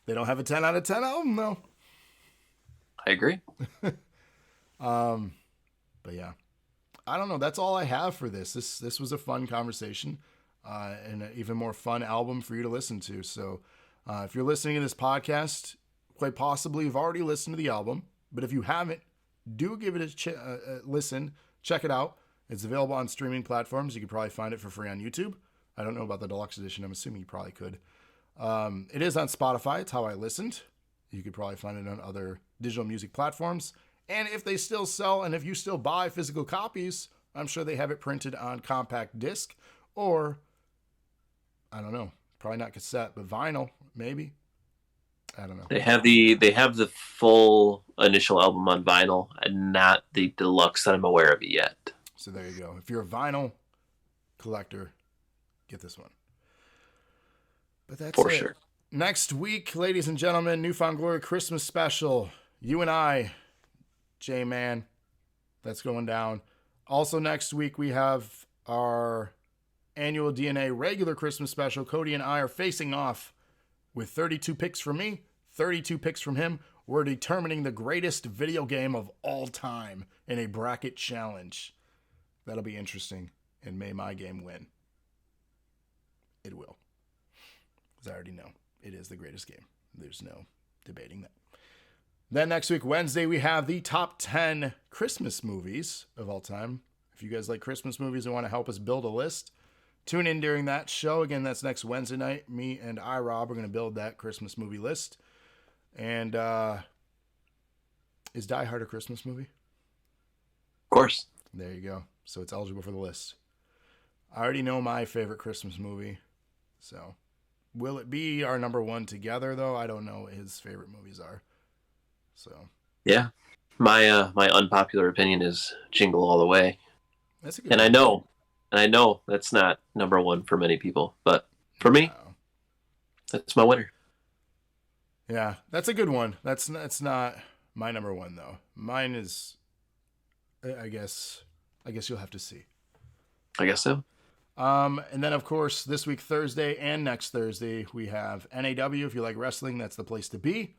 They don't have a 10 out of 10 album, though. I agree. But yeah. I don't know. That's all I have for this. This was a fun conversation and an even more fun album for you to listen to. So if you're listening to this podcast, quite possibly you've already listened to the album. But if you haven't, do give it a listen. Check it out. It's available on streaming platforms. You could probably find it for free on YouTube. I don't know about the Deluxe Edition. I'm assuming you probably could. It is on Spotify. It's how I listened. You could probably find it on other digital music platforms. And if they still sell, and if you still buy physical copies, I'm sure they have it printed on compact disc or, I don't know, probably not cassette, but vinyl, maybe. I don't know. They have the full initial album on vinyl and not the deluxe that I'm aware of yet. So there you go. If you're a vinyl collector, get this one. But that's for it. Sure. Next week, ladies and gentlemen, Newfound Glory Christmas special. You and I, J-Man. That's going down. Also next week, we have our annual DNA regular Christmas special. Cody and I are facing off with 32 picks from me, 32 picks from him. We're determining the greatest video game of all time in a bracket challenge. That'll be interesting. And may my game win. It will. Because I already know it is the greatest game. There's no debating that. Then next week, Wednesday, we have the top 10 Christmas movies of all time. If you guys like Christmas movies and want to help us build a list, tune in during that show. Again, that's next Wednesday night. Me and Rob, are going to build that Christmas movie list. And is Die Hard a Christmas movie? Of course. There you go. So it's eligible for the list. I already know my favorite Christmas movie. So will it be our number one together, though? I don't know what his favorite movies are. So yeah, my unpopular opinion is Jingle All the Way. That's a good and one. I know that's not number one for many people, but for me, that's my winner. Yeah, that's a good one. That's not my number one though. Mine is, I guess you'll have to see. I guess so. And then, of course, this week, Thursday and next Thursday, we have NAW. If you like wrestling, that's the place to be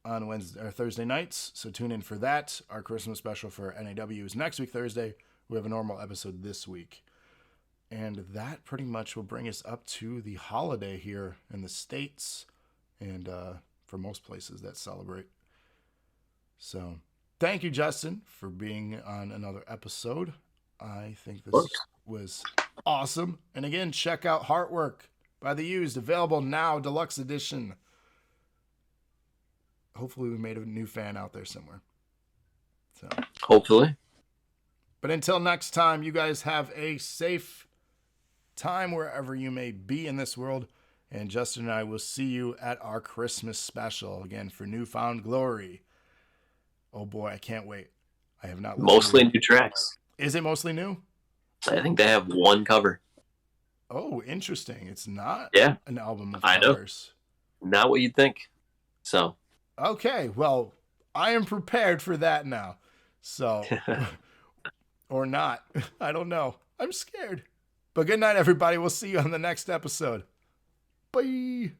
on Wednesday or Thursday nights. So tune in for that. Our Christmas special for NAW is next week, Thursday. We have a normal episode this week. And that pretty much will bring us up to the holiday here in the States and for most places that celebrate. So thank you, Justin, for being on another episode. I think this was awesome. And again, check out Heartwork by The Used, available now, Deluxe Edition. Hopefully we made a new fan out there somewhere. So hopefully. But until next time, you guys have a safe time wherever you may be in this world. And Justin and I will see you at our Christmas special again for Newfound Glory. Oh boy, I can't wait. I have not listened mostly new tracks. Is it mostly new? I think they have one cover. Oh, interesting. It's not an album of covers. I know. Not what you'd think. So. Okay, well, I am prepared for that now. So, or not. I don't know. I'm scared. But good night, everybody. We'll see you on the next episode. Bye.